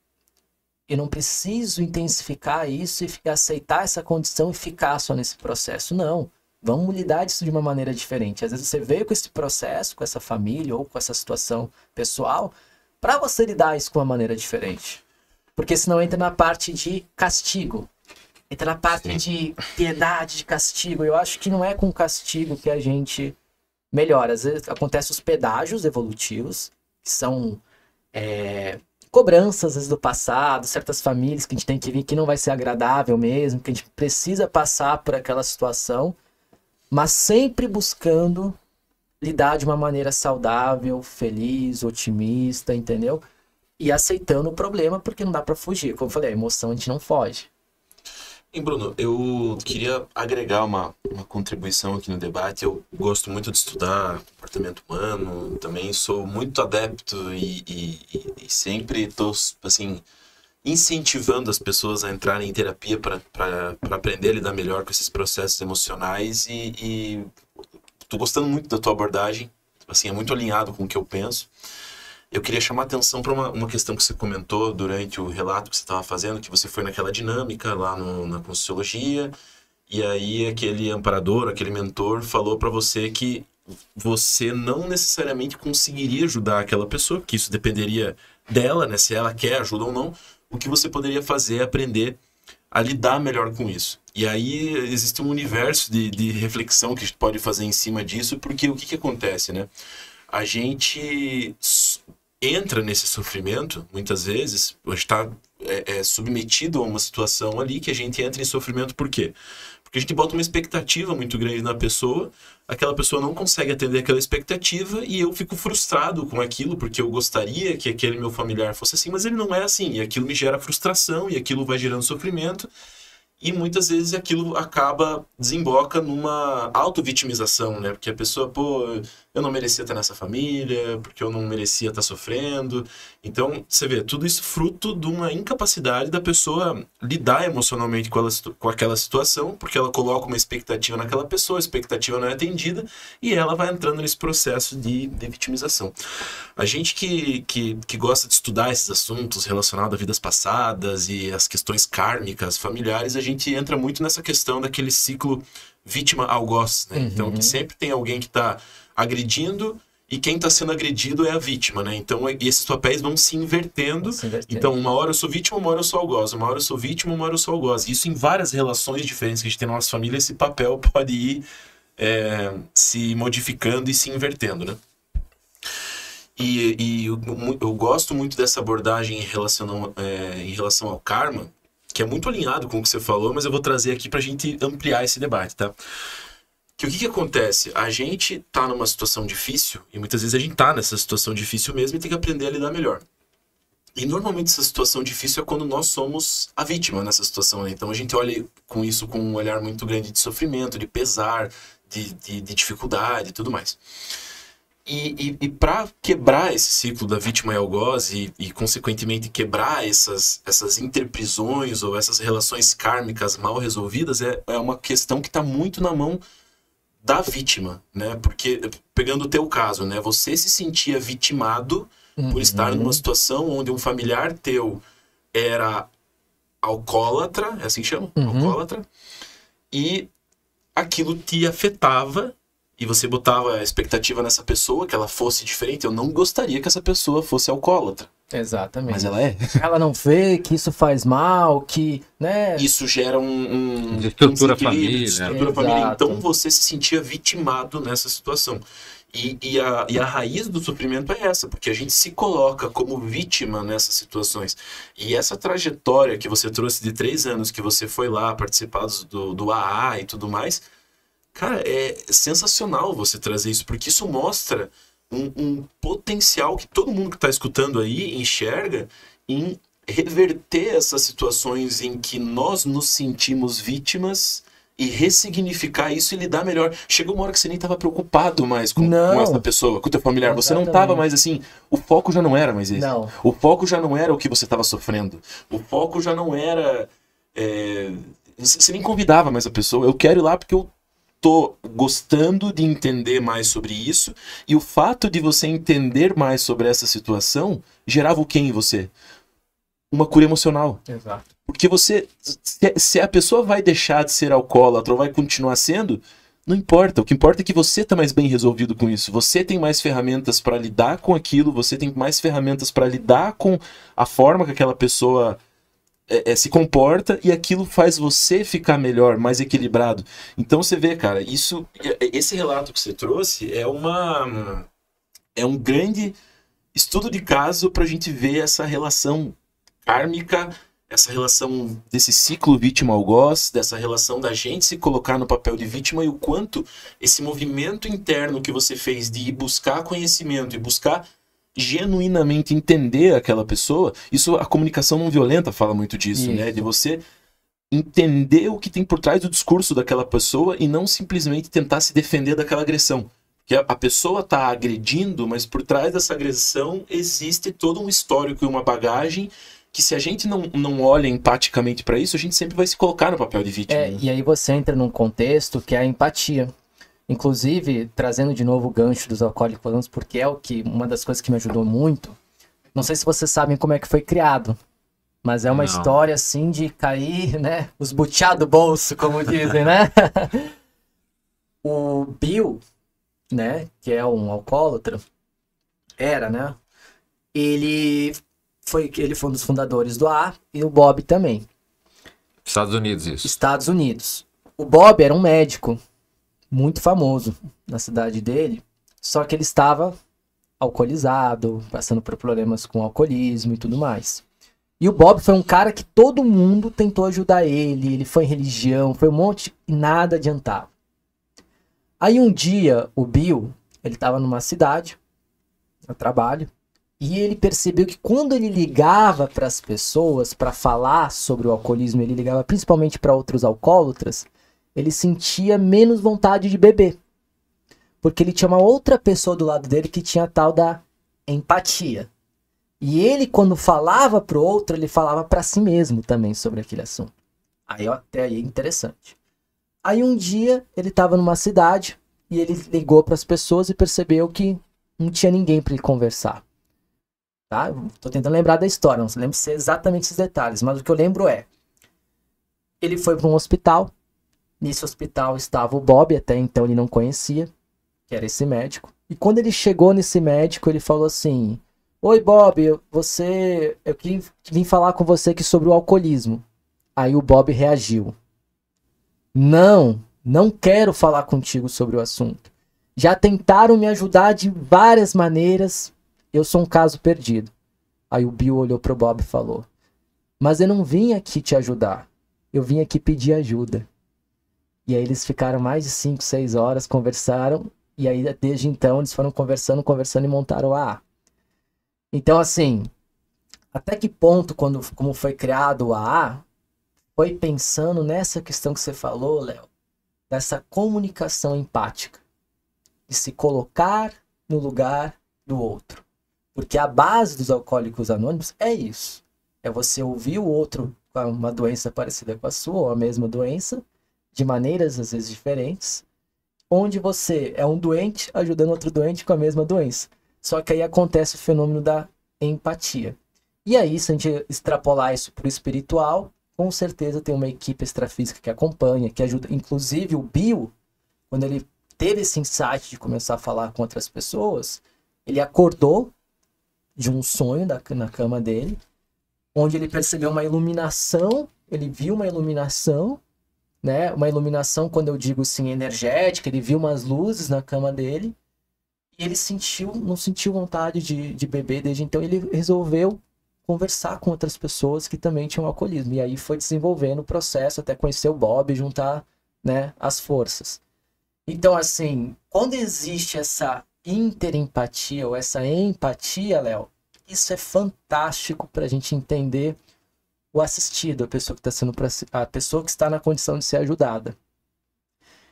eu não preciso intensificar isso e aceitar essa condição e ficar só nesse processo. Não, vamos lidar disso de uma maneira diferente. Às vezes você veio com esse processo, com essa família ou com essa situação pessoal, para você lidar isso de uma maneira diferente. Porque senão entra na parte de castigo. Entra na parte de piedade, de castigo. Eu acho que não é com castigo que a gente melhora. Às vezes acontecem os pedágios evolutivos, que são cobranças às vezes, do passado, certas famílias que a gente tem que vir, que não vai ser agradável mesmo, que a gente precisa passar por aquela situação, mas sempre buscando lidar de uma maneira saudável, feliz, otimista, entendeu? E aceitando o problema, porque não dá pra fugir. Como eu falei, a emoção a gente não foge. E Bruno, eu queria agregar uma contribuição aqui no debate. Eu gosto muito de estudar comportamento humano, também sou muito adepto e sempre estou assim, incentivando as pessoas a entrarem em terapia para aprender a lidar melhor com esses processos emocionais e estou gostando muito da tua abordagem, assim, é muito alinhado com o que eu penso. Eu queria chamar a atenção para uma questão que você comentou durante o relato que você estava fazendo, que você foi naquela dinâmica lá na Conscienciologia, e aí aquele amparador, aquele mentor falou para você que você não necessariamente conseguiria ajudar aquela pessoa, que isso dependeria dela, né, se ela quer ajuda ou não. O que você poderia fazer é aprender a lidar melhor com isso. E aí existe um universo de reflexão que a gente pode fazer em cima disso, porque o que acontece, né? A gente entra nesse sofrimento, muitas vezes, a gente está submetido a uma situação ali que a gente entra em sofrimento. Por quê? Porque a gente bota uma expectativa muito grande na pessoa, aquela pessoa não consegue atender aquela expectativa e eu fico frustrado com aquilo, porque eu gostaria que aquele meu familiar fosse assim, mas ele não é assim, e aquilo me gera frustração, e aquilo vai gerando sofrimento, E muitas vezes aquilo desemboca numa auto-vitimização, né? Porque a pessoa, pô, eu não merecia estar nessa família, porque eu não merecia estar sofrendo. Então, você vê, tudo isso fruto de uma incapacidade da pessoa lidar emocionalmente com aquela situação, porque ela coloca uma expectativa naquela pessoa, a expectativa não é atendida, e ela vai entrando nesse processo de vitimização. A gente que gosta de estudar esses assuntos relacionados a vidas passadas e as questões kármicas, familiares, a gente entra muito nessa questão daquele ciclo vítima-algoz, né? Então, que sempre tem alguém que está agredindo e quem está sendo agredido é a vítima, né? Então, esses papéis vão se invertendo. Então, uma hora eu sou vítima, uma hora eu sou algoz. Uma hora eu sou vítima, uma hora eu sou algoz. Isso em várias relações diferentes que a gente tem na nossa família, esse papel pode ir se modificando e se invertendo, né? E eu gosto muito dessa abordagem em relação ao karma, que é muito alinhado com o que você falou, mas eu vou trazer aqui pra gente ampliar esse debate, tá? Que o que acontece? A gente tá numa situação difícil, e muitas vezes a gente tá nessa situação difícil mesmo e tem que aprender a lidar melhor. E normalmente essa situação difícil é quando nós somos a vítima nessa situação, né? Então a gente olha com isso com um olhar muito grande de sofrimento, de pesar, de dificuldade e tudo mais. E para quebrar esse ciclo da vítima e algoz e consequentemente quebrar essas interprisões ou essas relações kármicas mal resolvidas é uma questão que está muito na mão da vítima, né? Porque, pegando o teu caso, né? Você se sentia vitimado por estar numa situação onde um familiar teu era alcoólatra, é assim que chama? Alcoólatra, e aquilo te afetava. E você botava a expectativa nessa pessoa, que ela fosse diferente. Eu não gostaria que essa pessoa fosse alcoólatra. Exatamente. Mas ela é. Ela não vê que isso faz mal, que, né? Isso gera estrutura família. Estrutura família. Então você se sentia vitimado nessa situação. E a raiz do sofrimento é essa, porque a gente se coloca como vítima nessas situações. E essa trajetória que você trouxe de 3 anos, que você foi lá participar do AA e tudo mais... Cara, é sensacional você trazer isso, porque isso mostra um potencial que todo mundo que está escutando aí enxerga em reverter essas situações em que nós nos sentimos vítimas e ressignificar isso e lidar melhor. Chegou uma hora que você nem estava preocupado mais com essa pessoa, com o teu familiar. Exatamente. Você não estava mais assim, o foco já não era mais esse. Não. O foco já não era o que você estava sofrendo. O foco já não era... Você nem convidava mais a pessoa. Eu quero ir lá porque eu tô gostando de entender mais sobre isso, e o fato de você entender mais sobre essa situação gerava o que em você? Uma cura emocional. Exato. Porque se a pessoa vai deixar de ser alcoólatra ou vai continuar sendo, não importa. O que importa é que você tá mais bem resolvido com isso. Você tem mais ferramentas para lidar com aquilo, você tem mais ferramentas para lidar com a forma que aquela pessoa se comporta, e aquilo faz você ficar melhor, mais equilibrado. Então você vê, cara, esse relato que você trouxe é um grande estudo de caso pra gente ver essa relação kármica, essa relação desse ciclo vítima-algoz, dessa relação da gente se colocar no papel de vítima, e o quanto esse movimento interno que você fez de ir buscar conhecimento e buscar genuinamente entender aquela pessoa, isso a comunicação não violenta fala muito disso, né? De você entender o que tem por trás do discurso daquela pessoa e não simplesmente tentar se defender daquela agressão. Porque a pessoa está agredindo, mas por trás dessa agressão existe todo um histórico e uma bagagem que, se a gente não olha empaticamente para isso, a gente sempre vai se colocar no papel de vítima. E aí você entra num contexto que é a empatia. Inclusive, trazendo de novo o gancho dos Alcoólicos Anônimos, porque uma das coisas que me ajudou muito. Não sei se vocês sabem como é que foi criado, mas é uma história assim de cair, né? Os butiá do bolso, como dizem, né? O Bill, né? Que é um alcoólatra, né? Ele foi um dos fundadores do AA, e o Bob também. Estados Unidos, isso. Estados Unidos. O Bob era um médico muito famoso na cidade dele, só que ele estava alcoolizado, passando por problemas com alcoolismo e tudo mais. E o Bob foi um cara que todo mundo tentou ajudar ele foi em religião, foi um monte, e nada adiantava. Aí um dia, o Bill, ele estava numa cidade, a trabalho, E ele percebeu que quando ele ligava para as pessoas para falar sobre o alcoolismo, ele ligava principalmente para outros alcoólatras, ele sentia menos vontade de beber. Porque ele tinha uma outra pessoa do lado dele que tinha a tal da empatia. E ele, quando falava pro outro, ele falava para si mesmo também sobre aquele assunto. Aí, ó, até aí é interessante. Aí um dia ele estava numa cidade e ele ligou para as pessoas e percebeu que não tinha ninguém para ele conversar. Tá? Tô tentando lembrar da história, não lembro exatamente esses detalhes, mas o que eu lembro é: ele foi para um hospital. Nesse hospital estava o Bob, até então ele não conhecia, que era esse médico. E quando ele chegou nesse médico, ele falou assim: oi, Bob, eu vim falar com você aqui sobre o alcoolismo. Aí o Bob reagiu: não quero falar contigo sobre o assunto. Já tentaram me ajudar de várias maneiras, eu sou um caso perdido. Aí o Bill olhou pro Bob e falou: mas eu não vim aqui te ajudar, eu vim aqui pedir ajuda. E aí eles ficaram mais de 5, 6 horas, conversaram, e aí desde então eles foram conversando e montaram a AA. Então assim, até que ponto, como foi criado o AA, foi pensando nessa questão que você falou, Léo, dessa comunicação empática, de se colocar no lugar do outro. Porque a base dos Alcoólicos Anônimos é isso. É você ouvir o outro com uma doença parecida com a sua, ou a mesma doença, de maneiras às vezes diferentes, onde você é um doente ajudando outro doente com a mesma doença. Só que aí acontece o fenômeno da empatia. E aí, se a gente extrapolar isso para o espiritual, com certeza tem uma equipe extrafísica que acompanha, que ajuda. Inclusive o Bill, quando ele teve esse insight de começar a falar com outras pessoas, ele acordou de um sonho na cama dele, onde ele percebeu uma iluminação, ele viu uma iluminação, né? Uma iluminação, quando eu digo assim, energética, ele viu umas luzes na cama dele, e ele não sentiu vontade de beber desde então. Ele resolveu conversar com outras pessoas que também tinham alcoolismo, e aí foi desenvolvendo o processo até conhecer o Bob e juntar, né, as forças. Então assim, quando existe essa interempatia ou essa empatia, Léo, isso é fantástico para a gente entender o assistido, a pessoa que está na condição de ser ajudada.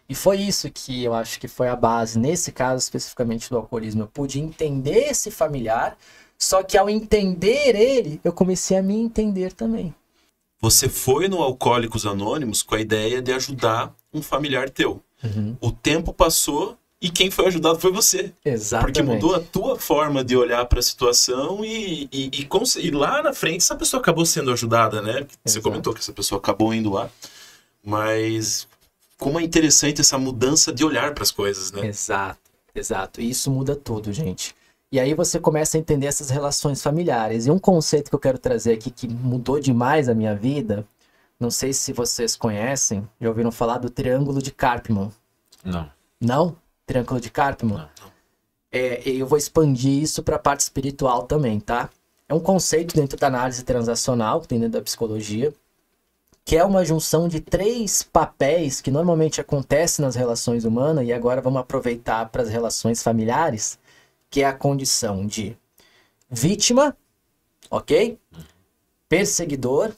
E foi isso que eu acho que foi a base, nesse caso especificamente do alcoolismo. Eu pude entender esse familiar, só que ao entender ele, eu comecei a me entender também. Você foi no Alcoólicos Anônimos com a ideia de ajudar um familiar teu. Uhum. O tempo passou e quem foi ajudado foi você. Exatamente. Porque mudou a tua forma de olhar para a situação e lá na frente essa pessoa acabou sendo ajudada, né? Você comentou que essa pessoa acabou indo lá. Mas como é interessante essa mudança de olhar para as coisas, né? Exato. E isso muda tudo, gente. E aí você começa a entender essas relações familiares. E um conceito que eu quero trazer aqui que mudou demais a minha vida, não sei se vocês conhecem, já ouviram falar do Triângulo de Karpman? Não. Não? Triângulo de Karpman? Não. Eu vou expandir isso para a parte espiritual também, tá? É um conceito dentro da análise transacional, que tem dentro da psicologia, que é uma junção de 3 papéis que normalmente acontecem nas relações humanas, e agora vamos aproveitar para as relações familiares, que é a condição de vítima, ok? Perseguidor,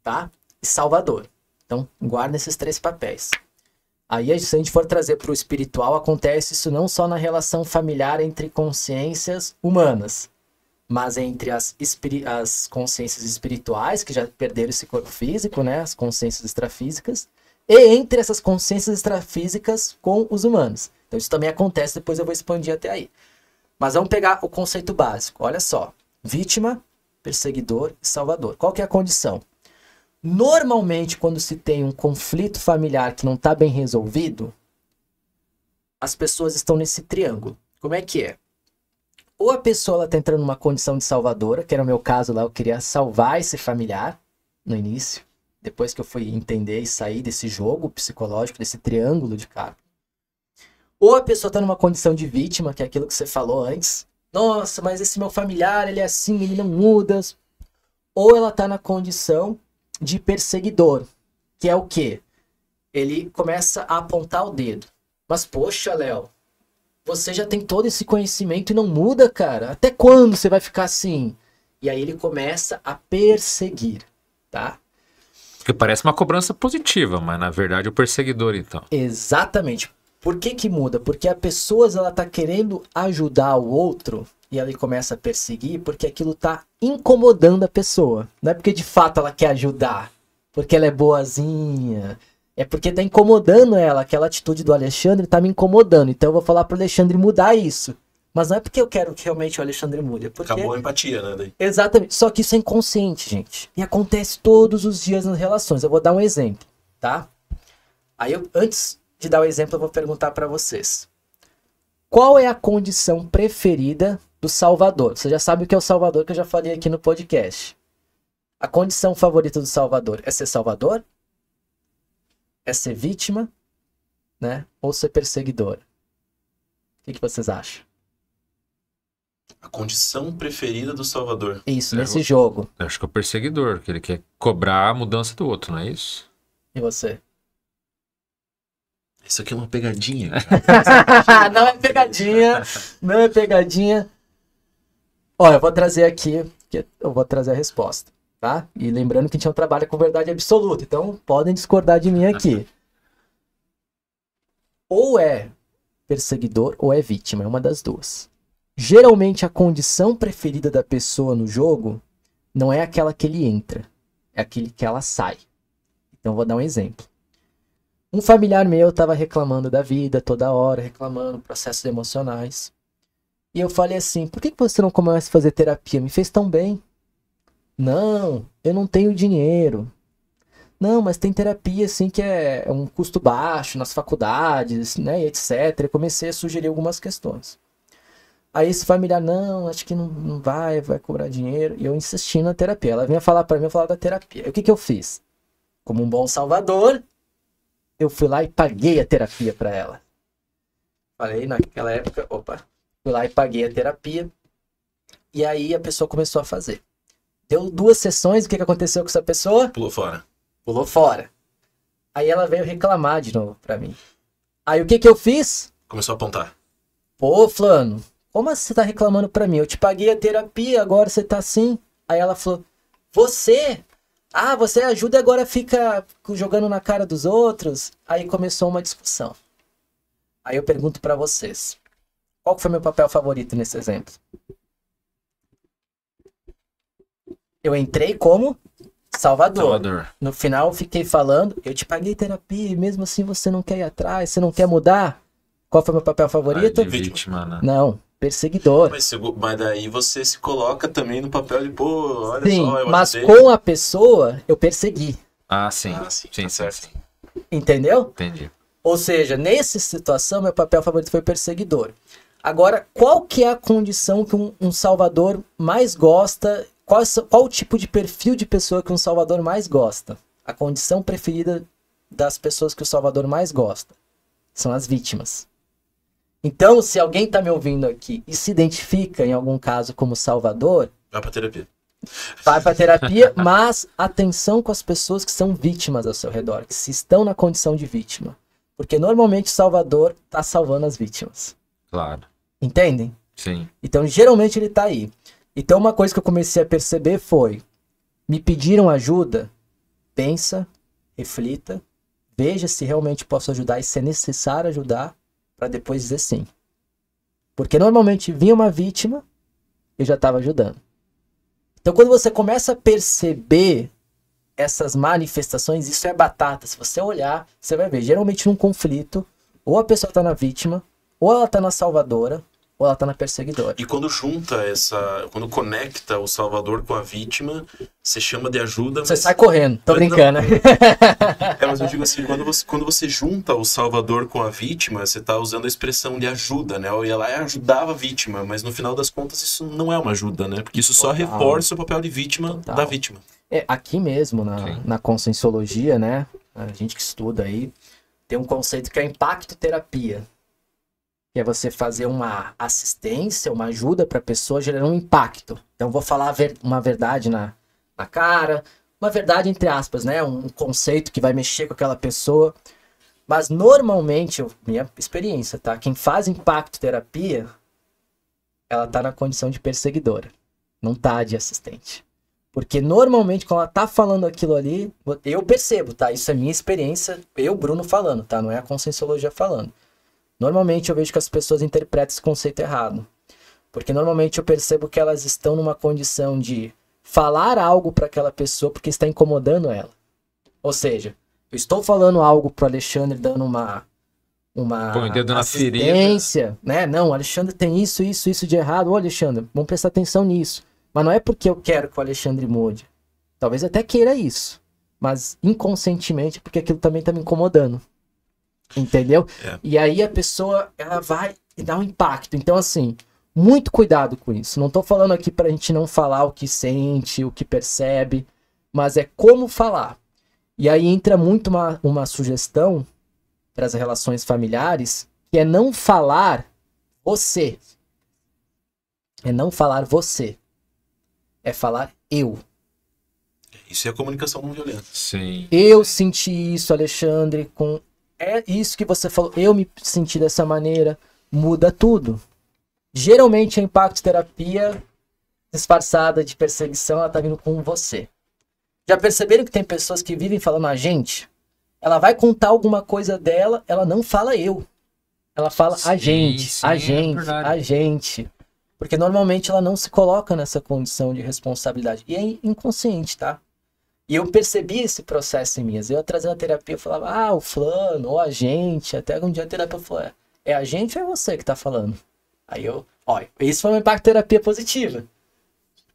tá? E salvador. Então, guarda esses 3 papéis. Aí, se a gente for trazer para o espiritual, acontece isso não só na relação familiar entre consciências humanas, mas entre as consciências espirituais, que já perderam esse corpo físico, né? As consciências extrafísicas, e entre essas consciências extrafísicas com os humanos. Então isso também acontece, depois eu vou expandir até aí. Mas vamos pegar o conceito básico. Olha só, vítima, perseguidor e salvador. Qual que é a condição? Normalmente, quando se tem um conflito familiar que não está bem resolvido, as pessoas estão nesse triângulo. Como é que é? Ou a pessoa está entrando numa condição de salvadora, que era o meu caso lá, eu queria salvar esse familiar no início, depois que eu fui entender e sair desse jogo psicológico, desse triângulo de Karpman. Ou a pessoa está numa condição de vítima, que é aquilo que você falou antes. Nossa, mas esse meu familiar, ele é assim, ele não muda. Ou ela está na condição de perseguidor, que é o quê? Ele começa a apontar o dedo. Mas poxa, Léo, você já tem todo esse conhecimento e não muda, cara. Até quando você vai ficar assim? E aí ele começa a perseguir, tá? Porque parece uma cobrança positiva, mas na verdade é o perseguidor, então. Exatamente. Por que que muda? Porque a pessoa, ela tá querendo ajudar o outro e ela começa a perseguir porque aquilo tá incomodando a pessoa. Não é porque de fato ela quer ajudar, porque ela é boazinha. É porque tá incomodando ela. Aquela atitude do Alexandre tá me incomodando. Então eu vou falar pro Alexandre mudar isso. Mas não é porque eu quero que realmente o Alexandre mude. É porque... Acabou a empatia, né? Daí. Exatamente. Só que isso é inconsciente, gente. E acontece todos os dias nas relações. Eu vou dar um exemplo, tá? Aí, antes de dar o exemplo, eu vou perguntar pra vocês. Qual é a condição preferida do Salvador? Você já sabe o que é o Salvador, que eu já falei aqui no podcast. A condição favorita do Salvador é ser Salvador? É ser vítima? Né? Ou ser perseguidor? O que vocês acham? A condição preferida do Salvador. Isso, nesse jogo. Eu acho que é o perseguidor, que ele quer cobrar a mudança do outro, não é isso? E você? Isso aqui é uma pegadinha. Não é pegadinha. Não é pegadinha. Ó, eu vou trazer aqui, eu vou trazer a resposta, tá? E lembrando que a gente não trabalha com verdade absoluta, então podem discordar de mim aqui. Ou é perseguidor ou é vítima, é uma das duas. Geralmente a condição preferida da pessoa no jogo não é aquela que ele entra, é aquele que ela sai. Então eu vou dar um exemplo. Um familiar meu estava reclamando da vida toda hora, reclamando processos emocionais. E eu falei assim, por que você não começa a fazer terapia? Me fez tão bem. Não, eu não tenho dinheiro. Não, mas tem terapia assim que é um custo baixo nas faculdades, né, e etc. Eu comecei a sugerir algumas questões. Aí esse familiar, não, acho que não vai cobrar dinheiro. E eu insisti na terapia. Ela vinha falar para mim, eu falava da terapia. E o que que eu fiz? Como um bom salvador, eu fui lá e paguei a terapia para ela. Falei naquela época, fui lá e paguei a terapia. E aí a pessoa começou a fazer. Deu 2 sessões, o que que aconteceu com essa pessoa? Pulou fora. Pulou fora. Aí ela veio reclamar de novo pra mim. Aí o que que eu fiz? Começou a apontar. Pô, fulano, como assim você tá reclamando pra mim? Eu te paguei a terapia, agora você tá assim? Aí ela falou, você ajuda e agora fica jogando na cara dos outros? Aí começou uma discussão. Aí eu pergunto pra vocês, qual que foi meu papel favorito nesse exemplo? Eu entrei como Salvador. No final eu fiquei falando, eu te paguei terapia e mesmo assim você não quer ir atrás, você não quer mudar? Qual foi meu papel favorito? Vítima, né? Não, perseguidor. Mas daí você se coloca também no papel de, pô, olha Sim, só, eu mas ajudei. com a pessoa eu persegui. Ah, sim. Sim, tá certo. Entendeu? Entendi. Ou seja, nessa situação meu papel favorito foi perseguidor. Agora, qual que é a condição que um salvador mais gosta? Qual o tipo de perfil de pessoa que um salvador mais gosta? A condição preferida das pessoas que o salvador mais gosta são as vítimas. Então, se alguém está me ouvindo aqui e se identifica em algum caso como salvador, Vai pra terapia. vai para terapia, mas atenção com as pessoas que são vítimas ao seu redor, que se estão na condição de vítima. Porque normalmente o salvador está salvando as vítimas. Claro. Entendem? Sim. Então, geralmente ele está aí. Então, uma coisa que eu comecei a perceber foi, me pediram ajuda, pensa, reflita, veja se realmente posso ajudar e se é necessário ajudar, para depois dizer sim. Porque normalmente vinha uma vítima, eu já estava ajudando. Então, quando você começa a perceber essas manifestações, isso é batata. Se você olhar, você vai ver, geralmente num conflito, ou a pessoa está na vítima, ou ela está na salvadora, ou ela tá na perseguidora. E quando quando conecta o salvador com a vítima, você chama de ajuda. Você sai correndo, tô brincando. Mas eu digo assim, quando você junta o salvador com a vítima, você tá usando a expressão de ajuda, né? Eu ia lá e ajudava a vítima, mas no final das contas isso não é uma ajuda, né? Porque isso só reforça o papel de vítima da vítima. Aqui mesmo, na conscienciologia, né? A gente que estuda aí, tem um conceito que é impacto terapia. Que é você fazer uma assistência, uma ajuda para a pessoa gerando um impacto. Então, vou falar uma verdade na cara, uma verdade entre aspas, né? Um conceito que vai mexer com aquela pessoa. Mas normalmente, minha experiência, tá? Quem faz impacto terapia, ela tá na condição de perseguidora, não tá de assistente. Porque normalmente quando ela tá falando aquilo ali, eu percebo, tá? Isso é minha experiência, eu, Bruno, falando, tá? Não é a Conscienciologia falando. Normalmente eu vejo que as pessoas interpretam esse conceito errado. Porque normalmente eu percebo que elas estão numa condição de falar algo para aquela pessoa porque está incomodando ela. Ou seja, eu estou falando algo pro Alexandre, dando uma Põe o dedo na assistência, né? Não, o Alexandre tem isso de errado. Ô, Alexandre, vamos prestar atenção nisso. Mas não é porque eu quero que o Alexandre mude. Talvez até queira isso. Mas inconscientemente, porque aquilo também tá me incomodando. Entendeu? E aí a pessoa, ela vai e dá um impacto. Então, assim, muito cuidado com isso. Não tô falando aqui pra gente não falar o que sente, o que percebe, mas é como falar. E aí entra muito uma sugestão para as relações familiares, que é não falar você. É não falar você. É falar eu. Isso é a comunicação não violenta. Sim. Eu senti isso, Alexandre, é isso que você falou, eu me senti dessa maneira, muda tudo. Geralmente a impacto terapia disfarçada de perseguição, ela tá vindo com você. Já perceberam que tem pessoas que vivem falando a gente? Ela vai contar alguma coisa dela, ela não fala eu. Ela fala a gente, a gente, a gente. Porque normalmente ela não se coloca nessa condição de responsabilidade. E é inconsciente, tá? E eu percebi esse processo em mim. Eu trazendo a terapia, eu falava, o fulano, ou a gente. Até um dia a terapia falou, é a gente ou é você que tá falando? Aí isso foi uma impacto terapia positiva.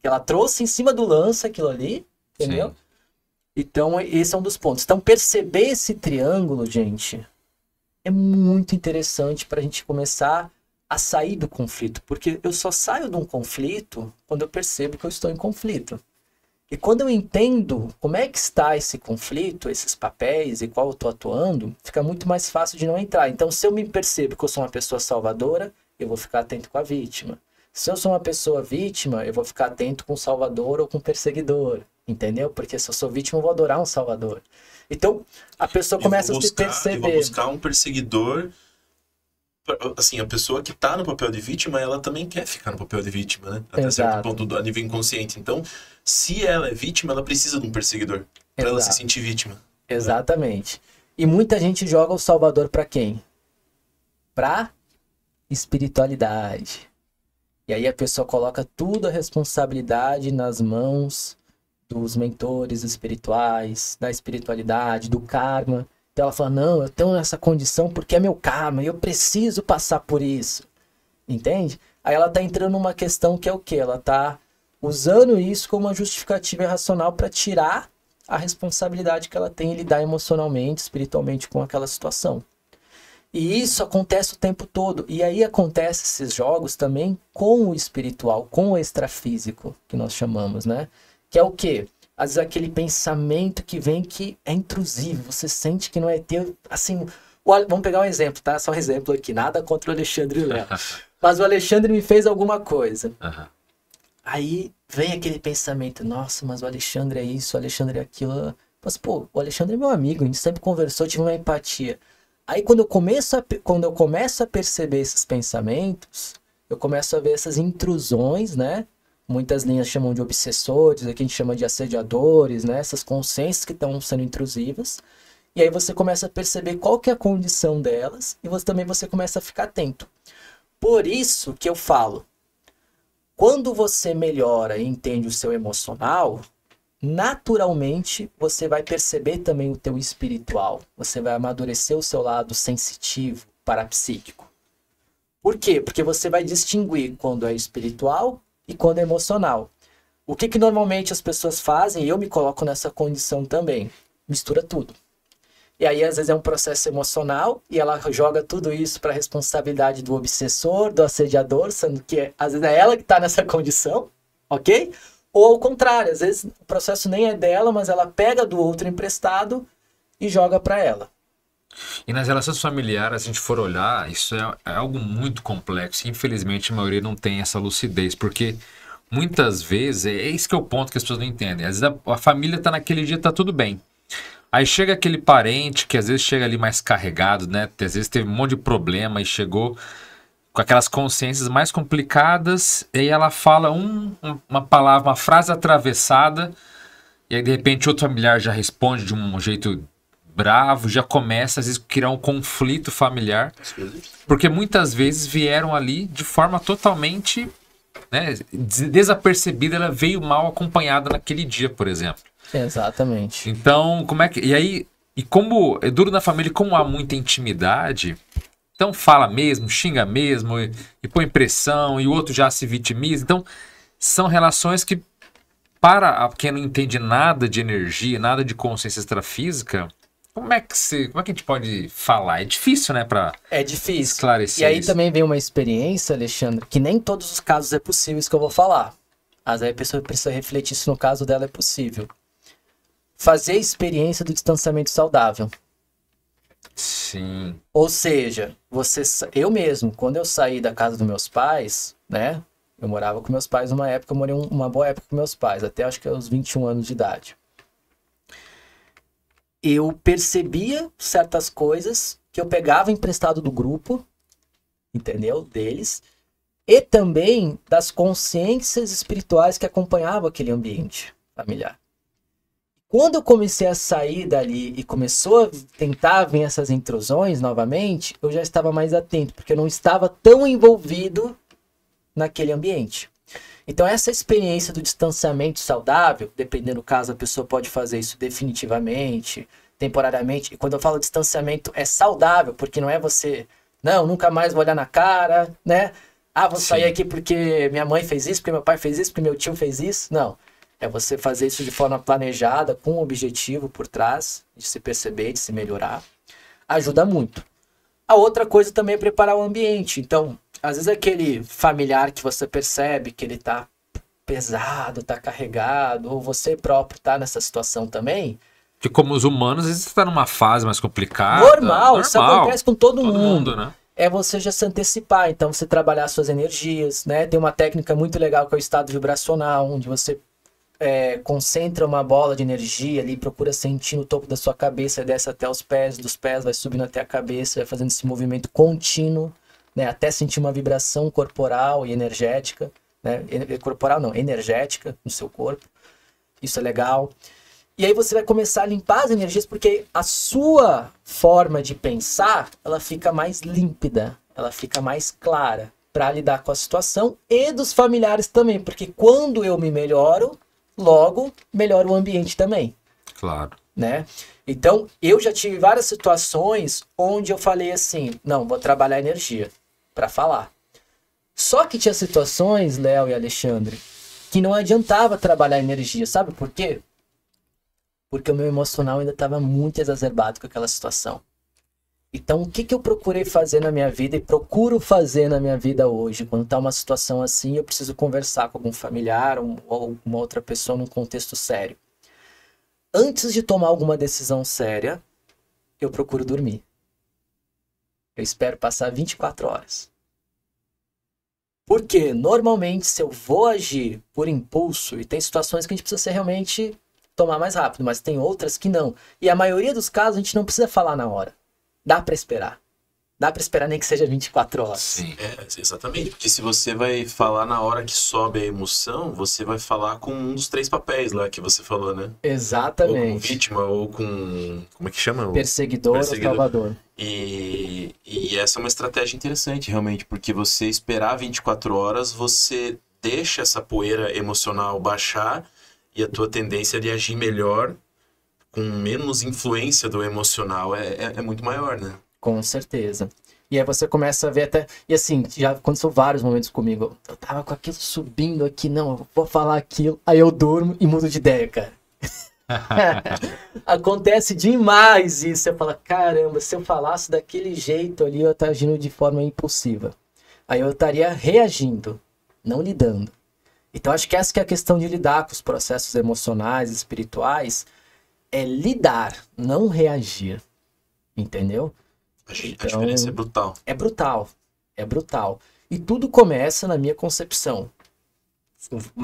Ela trouxe em cima do lance aquilo ali, entendeu? Sim. Então, esse é um dos pontos. Então, perceber esse triângulo, gente, é muito interessante para a gente começar a sair do conflito. Porque eu só saio de um conflito quando eu percebo que eu estou em conflito. E quando eu entendo como é que está esse conflito, esses papéis e qual eu estou atuando, fica muito mais fácil de não entrar. Então, se eu me percebo que eu sou uma pessoa salvadora, eu vou ficar atento com a vítima. Se eu sou uma pessoa vítima, eu vou ficar atento com o salvador ou com o perseguidor. Entendeu? Porque se eu sou vítima, eu vou adorar um salvador. Então, a pessoa começa a se perceber. Eu vou buscar um perseguidor. Assim, a pessoa que tá no papel de vítima, ela também quer ficar no papel de vítima, né? Até certo ponto, a nível inconsciente. Então, se ela é vítima, ela precisa de um perseguidor. Pra ela se sentir vítima. Exatamente. E muita gente joga o salvador pra quem? Pra espiritualidade. E aí a pessoa coloca tudo a responsabilidade nas mãos dos mentores espirituais, da espiritualidade, do karma. Então ela fala, não, eu tenho essa condição porque é meu karma, e eu preciso passar por isso. Entende? Aí ela tá entrando numa questão que é o quê? Ela tá usando isso como uma justificativa racional para tirar a responsabilidade que ela tem em lidar emocionalmente, espiritualmente com aquela situação. E isso acontece o tempo todo. E aí acontece esses jogos também com o espiritual, com o extrafísico, que nós chamamos, né? Que é o quê? Às vezes aquele pensamento que vem que é intrusivo, você sente que não é teu, assim... Vamos pegar um exemplo, tá? Só um exemplo aqui, nada contra o Alexandre e o Léo. Mas o Alexandre me fez alguma coisa. Aí vem aquele pensamento, nossa, mas o Alexandre é isso, o Alexandre é aquilo. Mas, pô, o Alexandre é meu amigo, a gente sempre conversou, tive uma empatia. Aí quando eu começo a perceber esses pensamentos, eu começo a ver essas intrusões, né? Muitas linhas chamam de obsessores, aqui a gente chama de assediadores, né? Essas consciências que estão sendo intrusivas. E aí você começa a perceber qual que é a condição delas e você começa a ficar atento. Por isso que eu falo, quando você melhora e entende o seu emocional, naturalmente você vai perceber também o teu espiritual. Você vai amadurecer o seu lado sensitivo, parapsíquico. Por quê? Porque você vai distinguir quando é espiritual e quando é emocional. O que normalmente as pessoas fazem, e eu me coloco nessa condição também, mistura tudo. E aí às vezes é um processo emocional e ela joga tudo isso para a responsabilidade do obsessor, do assediador, sendo que às vezes é ela que está nessa condição, ok? Ou ao contrário, às vezes o processo nem é dela, mas ela pega do outro emprestado e joga para ela. E nas relações familiares, se a gente for olhar, isso é algo muito complexo. Infelizmente, a maioria não tem essa lucidez, porque muitas vezes, é isso que é o ponto que as pessoas não entendem. Às vezes a família está naquele dia, está tudo bem. Aí chega aquele parente que às vezes chega ali mais carregado, né? Às vezes teve um monte de problema e chegou com aquelas consciências mais complicadas, e aí ela fala uma palavra, uma frase atravessada, e aí de repente outro familiar já responde de um jeito bravo, já começa às vezes a criar um conflito familiar, porque muitas vezes vieram ali de forma totalmente, né, desapercebida, ela veio mal acompanhada naquele dia, por exemplo. Exatamente. Então, como é que... E aí, e como é duro na família, como há muita intimidade, então fala mesmo, xinga mesmo, e põe pressão, e o outro já se vitimiza. Então, são relações que, para quem não entende nada de energia, nada de consciência extrafísica, como é que a gente pode falar? É difícil, né, para difícil. Esclarecer E aí isso. também vem uma experiência, Alexandre, que nem todos os casos é possível isso que eu vou falar. Mas aí a pessoa precisa refletir se no caso dela é possível. Fazer a experiência do distanciamento saudável. Sim. Ou seja, eu mesmo, quando eu saí da casa dos meus pais, né? Eu morava com meus pais uma época, eu morei uma boa época com meus pais, até acho que aos 21 anos de idade. Eu percebia certas coisas que eu pegava emprestado do grupo, entendeu? Deles, e também das consciências espirituais que acompanhavam aquele ambiente familiar. Quando eu comecei a sair dali e começou a tentar vir essas intrusões novamente, eu já estava mais atento, porque eu não estava tão envolvido naquele ambiente. Então essa experiência do distanciamento saudável, dependendo do caso, a pessoa pode fazer isso definitivamente, temporariamente. E quando eu falo distanciamento, é saudável, porque não é você, não, nunca mais vou olhar na cara, né? Ah, vou sair aqui porque minha mãe fez isso, porque meu pai fez isso, porque meu tio fez isso. Não. É você fazer isso de forma planejada, com um objetivo por trás, de se perceber, de se melhorar. Ajuda muito. A outra coisa também é preparar o ambiente. Então, às vezes aquele familiar que você percebe que ele tá pesado, tá carregado, ou você próprio tá nessa situação também. Que como os humanos, às vezes você tá numa fase mais complicada. Normal, isso acontece com todo mundo. Né? É você já se antecipar, então você trabalhar suas energias, né? Tem uma técnica muito legal que é o estado vibracional, onde você concentra uma bola de energia ali, procura sentir no topo da sua cabeça, desce até os pés, dos pés vai subindo até a cabeça, vai fazendo esse movimento contínuo, né, até sentir uma vibração corporal e energética, né, corporal não, energética no seu corpo. Isso é legal. E aí você vai começar a limpar as energias, porque a sua forma de pensar, ela fica mais límpida, ela fica mais clara para lidar com a situação e dos familiares também, porque quando eu me melhoro, logo melhora o ambiente também. Claro. Né? Então, eu já tive várias situações onde eu falei assim, não, vou trabalhar energia para falar. Só que tinha situações, Léo e Alexandre, que não adiantava trabalhar energia. Sabe por quê? Porque o meu emocional ainda estava muito exacerbado com aquela situação. Então, o que eu procurei fazer na minha vida e procuro fazer na minha vida hoje? Quando está uma situação assim, eu preciso conversar com algum familiar ou uma outra pessoa num contexto sério. Antes de tomar alguma decisão séria, eu procuro dormir. Eu espero passar 24 horas. Porque, normalmente, se eu vou agir por impulso, e tem situações que a gente precisa realmente tomar mais rápido, mas tem outras que não. E a maioria dos casos, a gente não precisa falar na hora. Dá pra esperar. Dá pra esperar nem que seja 24 horas. Sim, exatamente. Porque se você vai falar na hora que sobe a emoção, você vai falar com um dos 3 papéis lá que você falou, né? Exatamente. Ou com vítima, ou com... Como é que chama? Perseguidor ou salvador. E essa é uma estratégia interessante, realmente. Porque você esperar 24 horas, você deixa essa poeira emocional baixar e a tua tendência de agir melhor, com menos influência do emocional, é muito maior, né? Com certeza. E aí você começa a ver até... E assim, já aconteceu vários momentos comigo. Eu tava com aquilo subindo aqui, não, eu vou falar aquilo. Aí eu durmo e mudo de ideia, cara. Acontece demais isso. Você fala, caramba, se eu falasse daquele jeito ali, eu estaria agindo de forma impulsiva. Aí eu estaria reagindo, não lidando. Então acho que essa que é a questão de lidar com os processos emocionais, espirituais, é lidar, não reagir. Entendeu? A diferença é brutal. É brutal. É brutal. E tudo começa na minha concepção.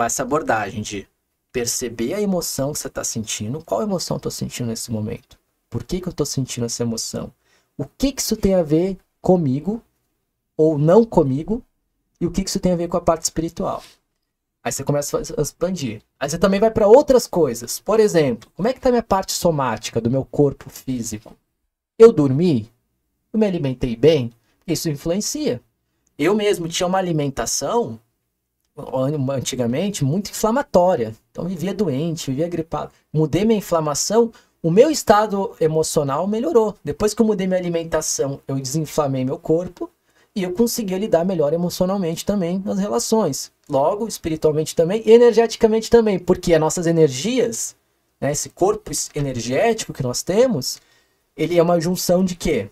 Essa abordagem de perceber a emoção que você está sentindo. Qual emoção eu estou sentindo nesse momento? Por que que eu tô sentindo essa emoção? O que que isso tem a ver comigo ou não comigo? E o que que isso tem a ver com a parte espiritual? Aí você começa a expandir. Aí você também vai para outras coisas. Por exemplo, como é que tá a minha parte somática do meu corpo físico? Eu dormi? Eu me alimentei bem? Isso influencia. Eu mesmo tinha uma alimentação, antigamente, muito inflamatória. Então vivia doente, vivia gripado. Mudei minha inflamação, o meu estado emocional melhorou. Depois que eu mudei minha alimentação, eu desinflamei meu corpo e eu consegui lidar melhor emocionalmente também nas relações. Logo, espiritualmente também e energeticamente também. Porque as nossas energias, né, esse corpo energético que nós temos, ele é uma junção de quê?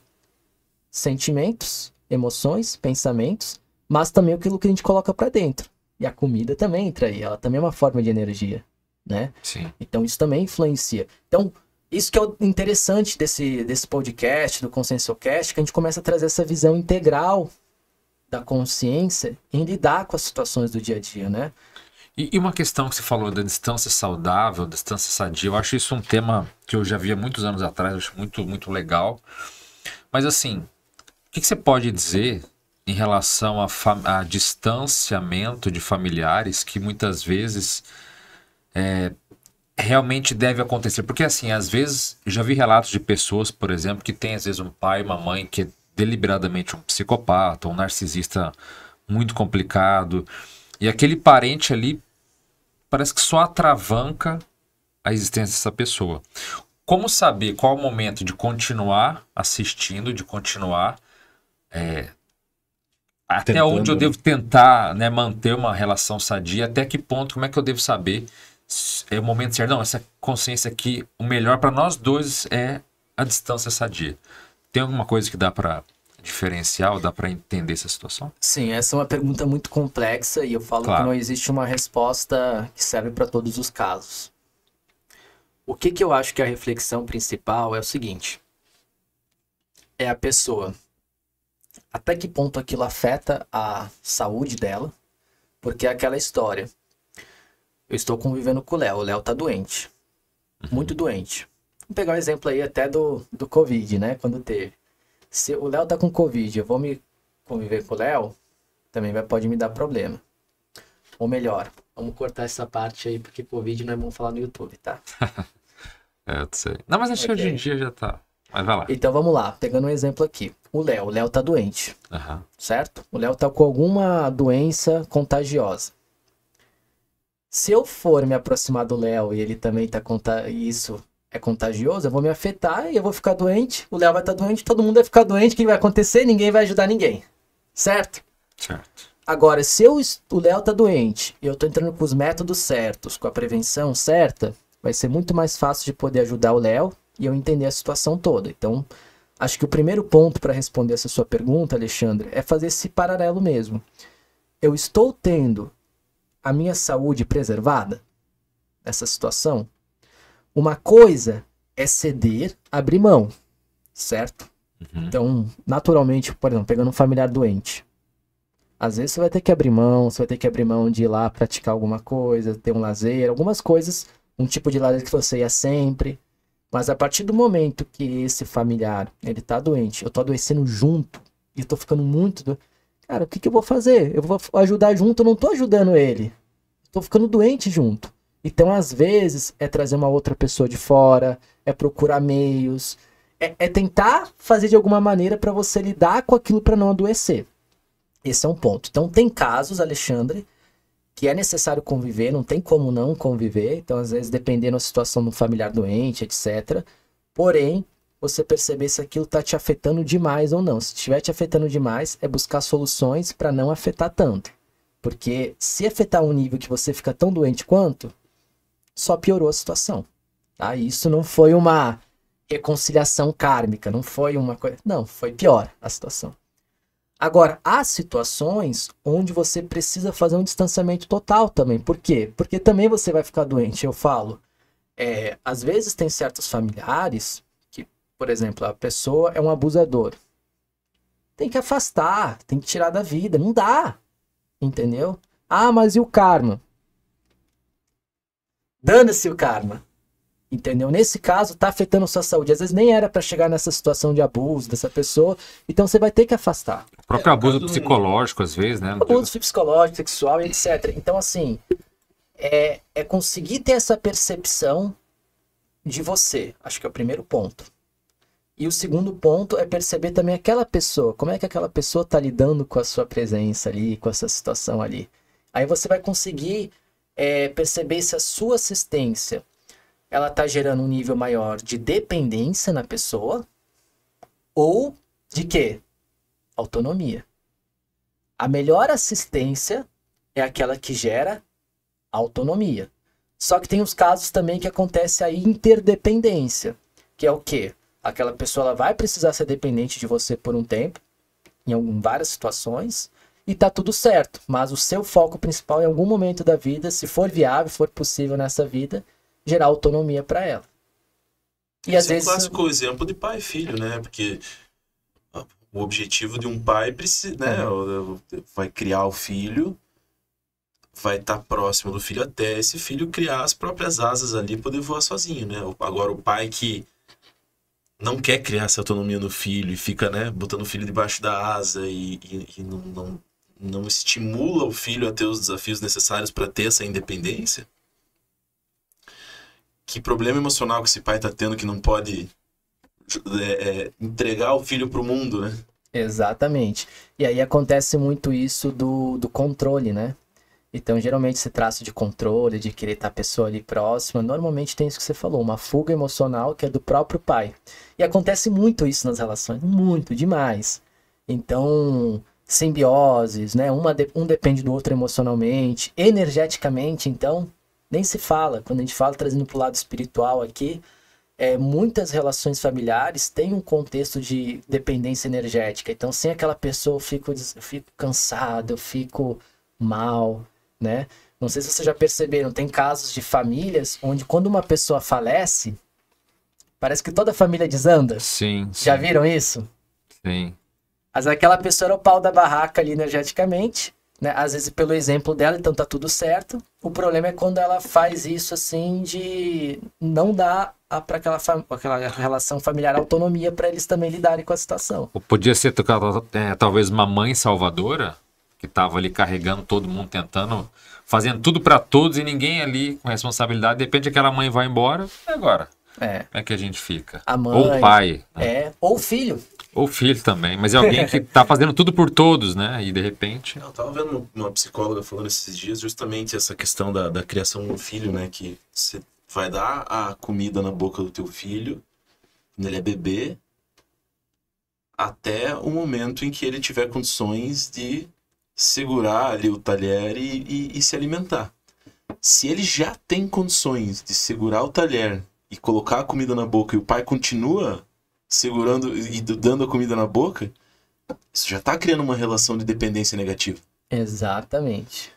Sentimentos, emoções, pensamentos, mas também aquilo que a gente coloca para dentro. E a comida também entra aí, ela também é uma forma de energia, né? Sim. Então isso também influencia. Então, isso que é o interessante desse podcast, do ConsciencioCast, que a gente começa a trazer essa visão integral da consciência em lidar com as situações do dia a dia, né? E uma questão que você falou da distância saudável, distância sadia, eu acho isso um tema que eu já vi há muitos anos atrás, eu acho muito, muito legal. Mas assim, o que você pode dizer em relação a distanciamento de familiares que muitas vezes realmente deve acontecer? Porque assim, às vezes, eu já vi relatos de pessoas, por exemplo, que tem às vezes um pai, uma mãe que é deliberadamente um psicopata, um narcisista muito complicado, e aquele parente ali parece que só atravanca a existência dessa pessoa. Como saber qual o momento de continuar assistindo, de continuar até Tentando, onde eu né? devo tentar, né, manter uma relação sadia, até que ponto, como é que eu devo saber é o momento certo? Não, essa consciência aqui, o melhor para nós dois é a distância sadia. Tem alguma coisa que dá para diferenciar ou dá para entender essa situação? Sim, essa é uma pergunta muito complexa e eu falo Claro. que não existe uma resposta que serve para todos os casos. O que eu acho que a reflexão principal é o seguinte: é a pessoa. Até que ponto aquilo afeta a saúde dela? Porque é aquela história. Eu estou convivendo com o Léo tá doente. Muito doente. Vamos pegar um exemplo aí até do Covid, né? Quando teve. Se o Léo tá com Covid, eu vou me conviver com o Léo, também pode me dar problema. Ou melhor, vamos cortar essa parte aí, porque Covid não é bom falar no YouTube, tá? Eu sei. Não, mas acho que hoje em dia já tá. Mas vai lá. Então vamos lá, pegando um exemplo aqui. O Léo tá doente, Aham. certo? O Léo tá com alguma doença contagiosa. Se eu for me aproximar do Léo e ele também tá e isso é contagioso, eu vou me afetar e eu vou ficar doente, o Léo vai estar doente, todo mundo vai ficar doente, o que vai acontecer? Ninguém vai ajudar ninguém, certo? Certo. Agora, se o Léo tá doente e eu tô entrando com os métodos certos, com a prevenção certa, vai ser muito mais fácil de poder ajudar o Léo e eu entender a situação toda. Então, acho que o primeiro ponto para responder essa sua pergunta, Alexandre, é fazer esse paralelo mesmo. Eu estou tendo a minha saúde preservada nessa situação? Uma coisa é ceder, abrir mão, certo? Então, naturalmente, por exemplo, pegando um familiar doente, às vezes você vai ter que abrir mão, de ir lá praticar alguma coisa, ter um lazer, algumas coisas, um tipo de lazer que você ia sempre. Mas a partir do momento que esse familiar, ele tá doente, eu tô adoecendo junto, e tô ficando muito doente, cara, o que eu vou fazer? Eu vou ajudar junto, eu não tô ajudando ele. Eu tô ficando doente junto. Então, às vezes, é trazer uma outra pessoa de fora, é procurar meios, é tentar fazer de alguma maneira para você lidar com aquilo para não adoecer. Esse é um ponto. Então, tem casos, Alexandre, que é necessário conviver, não tem como não conviver. Então, às vezes, dependendo da situação do familiar doente, etc. Porém, você perceber se aquilo está te afetando demais ou não. Se estiver te afetando demais, é buscar soluções para não afetar tanto. Porque se afetar um nível que você fica tão doente quanto, só piorou a situação. Tá? Isso não foi uma reconciliação kármica, não foi uma coisa... Não, foi pior a situação. Agora, há situações onde você precisa fazer um distanciamento total também. Por quê? Porque também você vai ficar doente. Eu falo, às vezes tem certos familiares que, por exemplo, a pessoa é um abusador. Tem que afastar, tem que tirar da vida. Não dá. Entendeu? Ah, mas e o karma? Dane-se o karma. Entendeu? Nesse caso, tá afetando a sua saúde. Às vezes nem era para chegar nessa situação de abuso dessa pessoa, então você vai ter que afastar. O próprio abuso psicológico, às vezes, né? Abuso psicológico, sexual, etc. Então, assim, é conseguir ter essa percepção de você. Acho que é o primeiro ponto. E o segundo ponto é perceber também aquela pessoa. Como é que aquela pessoa tá lidando com a sua presença ali, com essa situação ali. Aí você vai conseguir perceber se a sua assistência ela tá gerando um nível maior de dependência na pessoa ou de quê? Autonomia. A melhor assistência é aquela que gera autonomia. Só que tem os casos também que acontece a interdependência, que é o quê? Aquela pessoa ela vai precisar ser dependente de você por um tempo, em várias situações, e tá tudo certo, mas o seu foco principal em algum momento da vida, se for viável, for possível nessa vida, gerar autonomia para ela. E às vezes é um clássico exemplo de pai e filho, né? Porque o objetivo de um pai precisa, né? Vai criar o filho, vai estar próximo do filho até esse filho criar as próprias asas ali e poder voar sozinho, né? Agora o pai que não quer criar essa autonomia no filho e fica, né, botando o filho debaixo da asa e não estimula o filho a ter os desafios necessários para ter essa independência. Que problema emocional que esse pai tá tendo que não pode entregar o filho pro mundo, né? Exatamente. E aí acontece muito isso do controle, né? Então, geralmente, esse traço de controle, de querer estar a pessoa ali próxima, normalmente tem isso que você falou, uma fuga emocional que é do próprio pai. E acontece muito isso nas relações, muito, demais. Então, simbioses, né? Um depende do outro emocionalmente, energeticamente, então, nem se fala. Quando a gente fala, trazendo para o lado espiritual aqui, muitas relações familiares têm um contexto de dependência energética. Então, sem aquela pessoa, eu fico cansado, eu fico mal, né? Não sei se vocês já perceberam, tem casos de famílias onde quando uma pessoa falece, parece que toda a família desanda. Sim. Já viram isso? Sim. Mas aquela pessoa era o pau da barraca ali energeticamente, né? Às vezes pelo exemplo dela, então tá tudo certo. O problema é quando ela faz isso assim de não dar para aquela relação familiar autonomia para eles também lidarem com a situação. Ou podia ser talvez uma mãe salvadora que estava ali carregando todo mundo, tentando, fazendo tudo para todos e ninguém ali com responsabilidade. De repente aquela mãe vai embora, e agora? Como é que a gente fica? A mãe, ou o pai. Né? Ou o filho. Ou o filho também, mas é alguém que tá fazendo tudo por todos, né? E de repente... Eu tava vendo uma psicóloga falando esses dias justamente essa questão da criação do filho, né? Que você vai dar a comida na boca do teu filho quando ele é bebê até o momento em que ele tiver condições de segurar ali o talher e se alimentar. Se ele já tem condições de segurar o talher e colocar a comida na boca e o pai continua segurando e dando a comida na boca, isso já está criando uma relação de dependência negativa. Exatamente.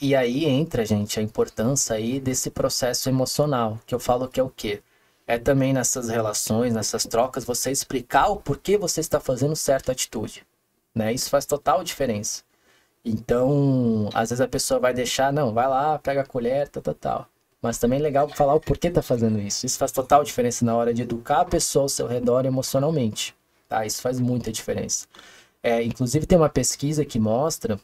E aí entra, gente, a importância aí desse processo emocional, que eu falo que é o quê? É também nessas relações, nessas trocas, você explicar o porquê você está fazendo certa atitude, né? Isso faz total diferença. Então, às vezes a pessoa vai deixar, não, vai lá, pega a colher, tal. Mas também é legal falar o porquê tá fazendo isso. Isso faz total diferença na hora de educar a pessoa ao seu redor emocionalmente, tá? Isso faz muita diferença. Inclusive tem uma pesquisa que mostra,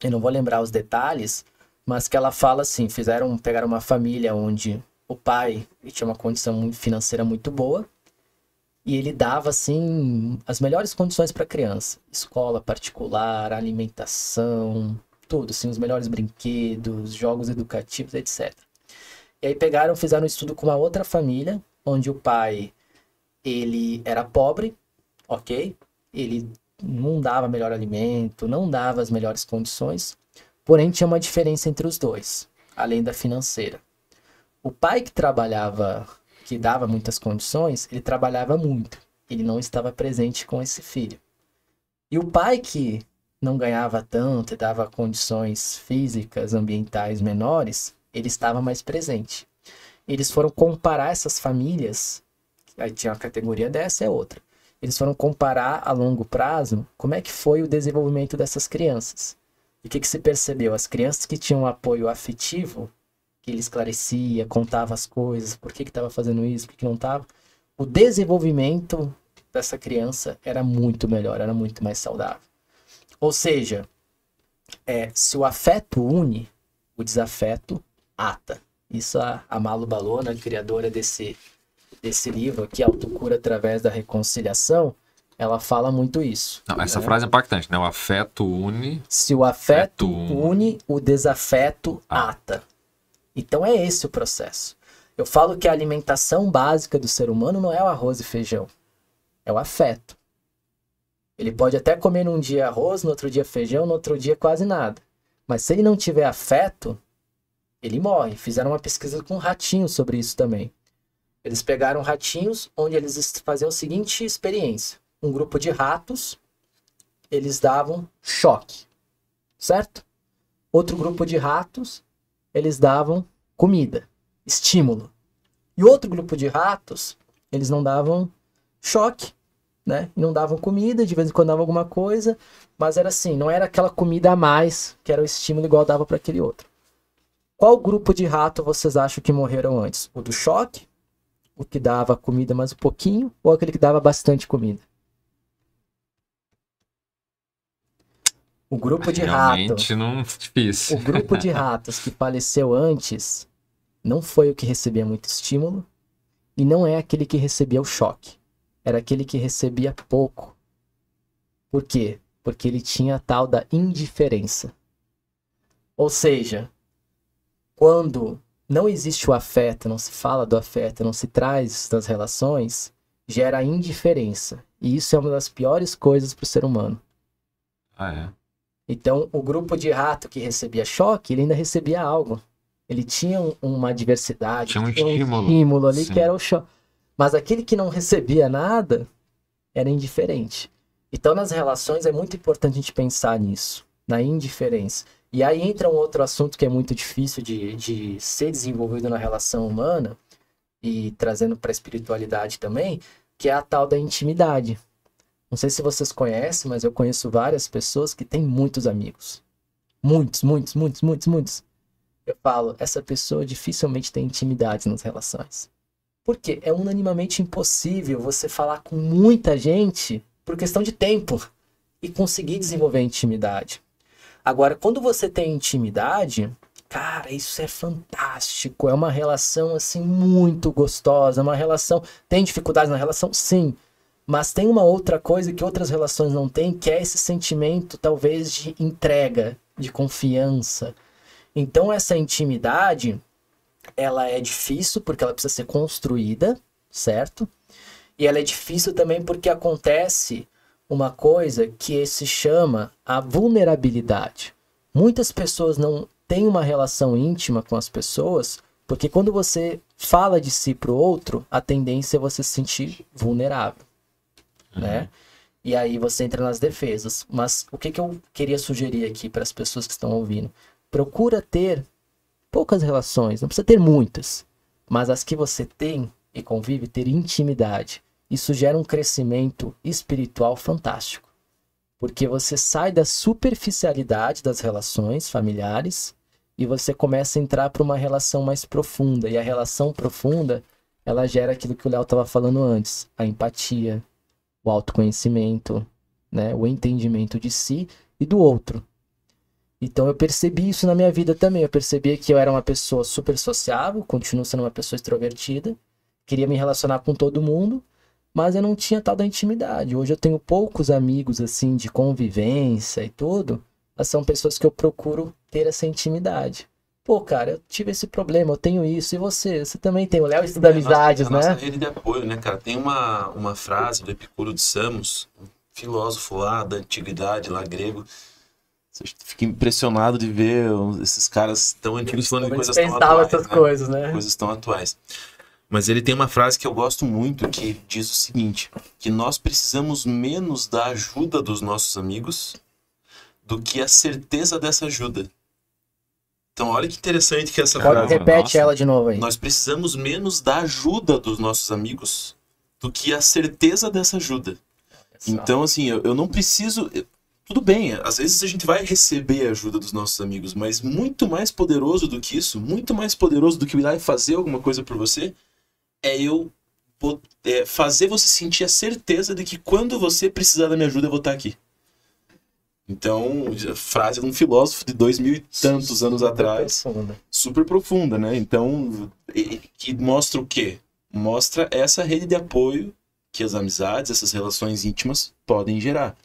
eu não vou lembrar os detalhes, mas que ela fala assim, pegaram uma família onde o pai tinha uma condição financeira muito boa e ele dava, assim, as melhores condições para a criança. Escola particular, alimentação, tudo, assim, os melhores brinquedos, jogos educativos, etc. E aí fizeram um estudo com uma outra família, onde o pai, ele era pobre, ok? Ele não dava melhor alimento, não dava as melhores condições, porém tinha uma diferença entre os dois, além da financeira. O pai que trabalhava, que dava muitas condições, ele trabalhava muito, ele não estava presente com esse filho. E o pai que não ganhava tanto e dava condições físicas, ambientais menores, ele estava mais presente. Eles foram comparar essas famílias, aí tinha uma categoria dessa e outra. Eles foram comparar a longo prazo como é que foi o desenvolvimento dessas crianças. E o que se percebeu? As crianças que tinham apoio afetivo, que ele esclarecia, contava as coisas, por que estava fazendo isso, por que não estava, o desenvolvimento dessa criança era muito melhor, era muito mais saudável. Ou seja, se o afeto une, o desafeto ata. Isso a Malu Balona, criadora desse livro aqui, Autocura através da reconciliação, ela fala muito isso. Não, essa frase é impactante, né? O afeto une... Se o afeto une, o desafeto ata. Então é esse o processo. Eu falo que a alimentação básica do ser humano não é o arroz e feijão. É o afeto. Ele pode até comer num dia arroz, no outro dia feijão, no outro dia quase nada. Mas se ele não tiver afeto, ele morre. Fizeram uma pesquisa com ratinhos sobre isso também. Eles pegaram ratinhos onde eles faziam a seguinte experiência. Um grupo de ratos, eles davam choque, certo? Outro grupo de ratos, eles davam comida, estímulo. E outro grupo de ratos, eles não davam choque, né? Não davam comida, de vez em quando davam alguma coisa, mas era assim, não era aquela comida a mais, que era o estímulo igual dava para aquele outro. Qual grupo de rato vocês acham que morreram antes? O do choque? O que dava comida mais um pouquinho? Ou aquele que dava bastante comida? O grupo de Realmente não difícil. O grupo de ratos que faleceu antes não foi o que recebia muito estímulo e não é aquele que recebia o choque. Era aquele que recebia pouco. Por quê? Porque ele tinha a tal da indiferença. Ou seja, quando não existe o afeto, não se fala do afeto, não se traz das relações, gera indiferença. E isso é uma das piores coisas para o ser humano. Ah, é? Então, o grupo de rato que recebia choque, ele ainda recebia algo. Ele tinha uma diversidade, Tinha um estímulo ali. Sim. Que era o choque. Mas aquele que não recebia nada, era indiferente. Então, nas relações, é muito importante a gente pensar nisso, na indiferença. E aí entra um outro assunto que é muito difícil de ser desenvolvido na relação humana, e trazendo para a espiritualidade também, que é a tal da intimidade. Não sei se vocês conhecem, mas eu conheço várias pessoas que têm muitos amigos. Muitos. Eu falo, essa pessoa dificilmente tem intimidade nas relações. Por quê? É unanimamente impossível você falar com muita gente por questão de tempo e conseguir desenvolver a intimidade. Agora, quando você tem intimidade, cara, isso é fantástico. É uma relação, assim, muito gostosa. Uma relação... Tem dificuldades na relação? Sim. Mas tem uma outra coisa que outras relações não têm, que é esse sentimento, talvez, de entrega, de confiança. Então, essa intimidade, ela é difícil porque ela precisa ser construída, certo? E ela é difícil também porque acontece uma coisa que se chama a vulnerabilidade. Muitas pessoas não têm uma relação íntima com as pessoas porque quando você fala de si para o outro, a tendência é você se sentir vulnerável. Né? E aí você entra nas defesas. Mas o que eu queria sugerir aqui para as pessoas que estão ouvindo? Procura ter poucas relações, não precisa ter muitas, mas as que você tem e convive, ter intimidade. Isso gera um crescimento espiritual fantástico, porque você sai da superficialidade das relações familiares e você começa a entrar para uma relação mais profunda. E a relação profunda, ela gera aquilo que o Léo estava falando antes, a empatia, o autoconhecimento, né? O entendimento de si e do outro. Então eu percebi isso na minha vida também. Eu percebi que eu era uma pessoa super sociável, continuo sendo uma pessoa extrovertida, queria me relacionar com todo mundo, mas eu não tinha tal da intimidade. Hoje eu tenho poucos amigos assim de convivência e tudo, mas são pessoas que eu procuro ter essa intimidade. Pô, cara, eu tive esse problema, eu tenho isso. E você? Você também tem. O Léo estuda amizades, né? A nossa rede de apoio, né, cara? Tem uma frase do Epicuro de Samos, um filósofo lá da antiguidade, lá grego. Você fica impressionado de ver esses caras tão antigos falando de coisas tão atuais. Essas coisas, né? Coisas tão atuais. Mas ele tem uma frase que eu gosto muito, que diz o seguinte, que nós precisamos menos da ajuda dos nossos amigos do que a certeza dessa ajuda. Então, olha que interessante que essa frase... Repete ela de novo aí. Nós precisamos menos da ajuda dos nossos amigos do que a certeza dessa ajuda. Então, assim, eu não preciso... tudo bem, às vezes a gente vai receber a ajuda dos nossos amigos, mas muito mais poderoso do que isso, muito mais poderoso do que ir lá e fazer alguma coisa por você, fazer você sentir a certeza de que quando você precisar da minha ajuda, eu vou estar aqui. Então, frase de um filósofo de 2000 e tantos anos atrás, super profunda, né? Então, que mostra o quê? Mostra essa rede de apoio que as amizades, essas relações íntimas podem gerar.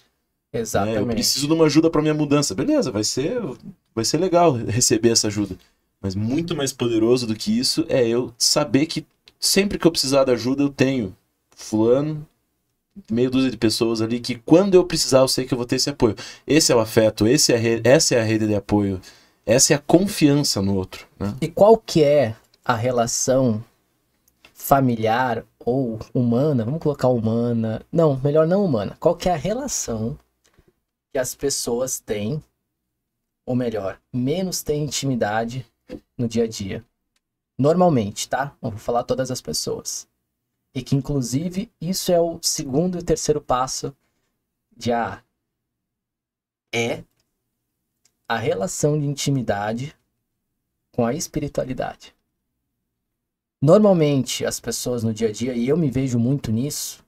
Exatamente. Eu preciso de uma ajuda para minha mudança. Beleza, vai ser legal receber essa ajuda. Mas muito mais poderoso do que isso é eu saber que sempre que eu precisar da ajuda, eu tenho fulano, meia dúzia de pessoas ali que quando eu precisar, eu sei que eu vou ter esse apoio. Esse é o afeto, essa é a rede de apoio, essa é a confiança no outro. Né? E qual que é a relação familiar ou humana? Vamos colocar humana. Não, melhor não humana. Qual que é a relação que as pessoas têm, ou melhor, menos têm intimidade no dia a dia? Normalmente, tá? Não vou falar todas as pessoas. E que, inclusive, isso é o segundo e terceiro passo de A. É a relação de intimidade com a espiritualidade. Normalmente, as pessoas no dia a dia, e eu me vejo muito nisso,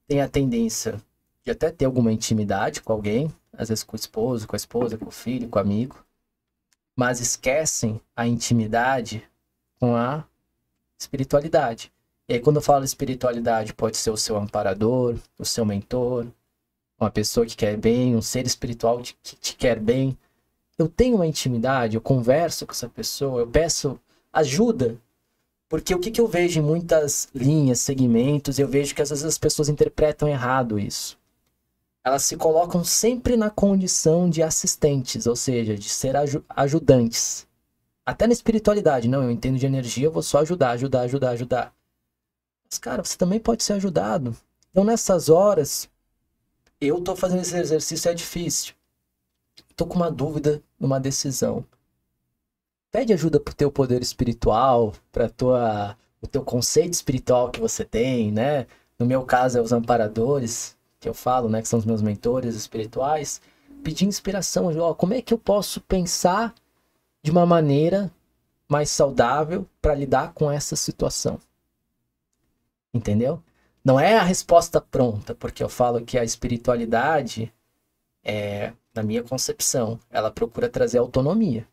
têm a tendência de até ter alguma intimidade com alguém, às vezes com o esposo, com a esposa, com o filho, com o amigo, mas esquecem a intimidade com a espiritualidade. E aí, quando eu falo espiritualidade, pode ser o seu amparador, o seu mentor, uma pessoa que quer bem, um ser espiritual que te quer bem. Eu tenho uma intimidade, eu converso com essa pessoa, eu peço ajuda. Porque o que eu vejo em muitas linhas, segmentos, eu vejo que às vezes as pessoas interpretam errado isso. Elas se colocam sempre na condição de assistentes, ou seja, de ser ajudantes. Até na espiritualidade, não, eu entendo de energia, eu vou só ajudar. Mas, cara, você também pode ser ajudado. Então, nessas horas, eu tô fazendo esse exercício, é difícil. Tô com uma dúvida numa decisão. Pede ajuda pro teu poder espiritual, o teu conceito espiritual que você tem, né? No meu caso, é os amparadores, que eu falo, né? Que são os meus mentores espirituais. Pedir inspiração, ó, como é que eu posso pensar de uma maneira mais saudável para lidar com essa situação? Entendeu? Não é a resposta pronta, porque eu falo que a espiritualidade, na minha concepção, ela procura trazer autonomia.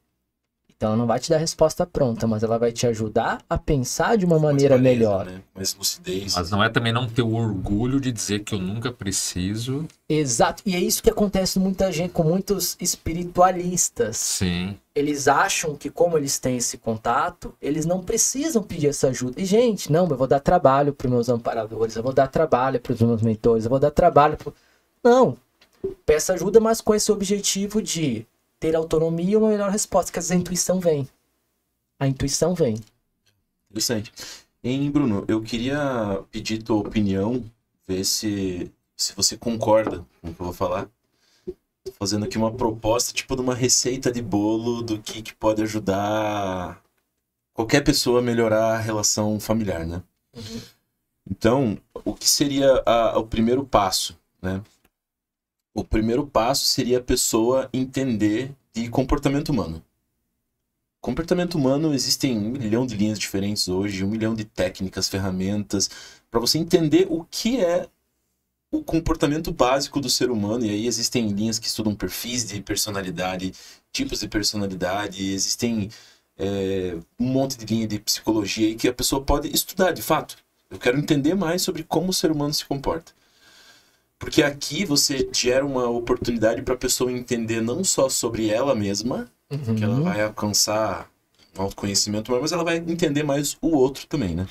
Então ela não vai te dar a resposta pronta, mas ela vai te ajudar a pensar de uma maneira melhor. Né? Mais lucidez. Mas não é também não ter o orgulho de dizer que eu nunca preciso. Exato. E é isso que acontece com muita gente, com muitos espiritualistas. Sim. Eles acham que como eles têm esse contato, eles não precisam pedir essa ajuda. E gente, não, eu vou dar trabalho para os meus amparadores, eu vou dar trabalho para os meus mentores, eu vou dar trabalho para... Não. Peça ajuda, mas com esse objetivo de ter autonomia e uma melhor resposta, que às vezes a intuição vem. A intuição vem. Interessante. Bruno, eu queria pedir tua opinião, ver se você concorda com o que eu vou falar. Tô fazendo aqui uma proposta, tipo de uma receita de bolo do que pode ajudar qualquer pessoa a melhorar a relação familiar, né? Uhum. Então, o que seria o primeiro passo, né? O primeiro passo seria a pessoa entender de comportamento humano. Comportamento humano, existem 1 milhão de linhas diferentes hoje, 1 milhão de técnicas, ferramentas, para você entender o que é o comportamento básico do ser humano. E aí existem linhas que estudam perfis de personalidade, tipos de personalidade, existem um monte de linha de psicologia aí que a pessoa pode estudar de fato. Eu quero entender mais sobre como o ser humano se comporta. Porque aqui você gera uma oportunidade para a pessoa entender não só sobre ela mesma, que ela vai alcançar um autoconhecimento, mas ela vai entender mais o outro também, né?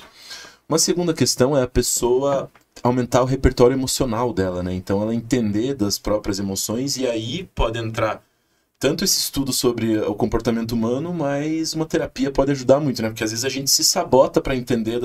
Uma segunda questão é a pessoa aumentar o repertório emocional dela, né? Então ela entender das próprias emoções, e aí pode entrar tanto esse estudo sobre o comportamento humano, mas uma terapia pode ajudar muito, né? Porque às vezes a gente se sabota para entender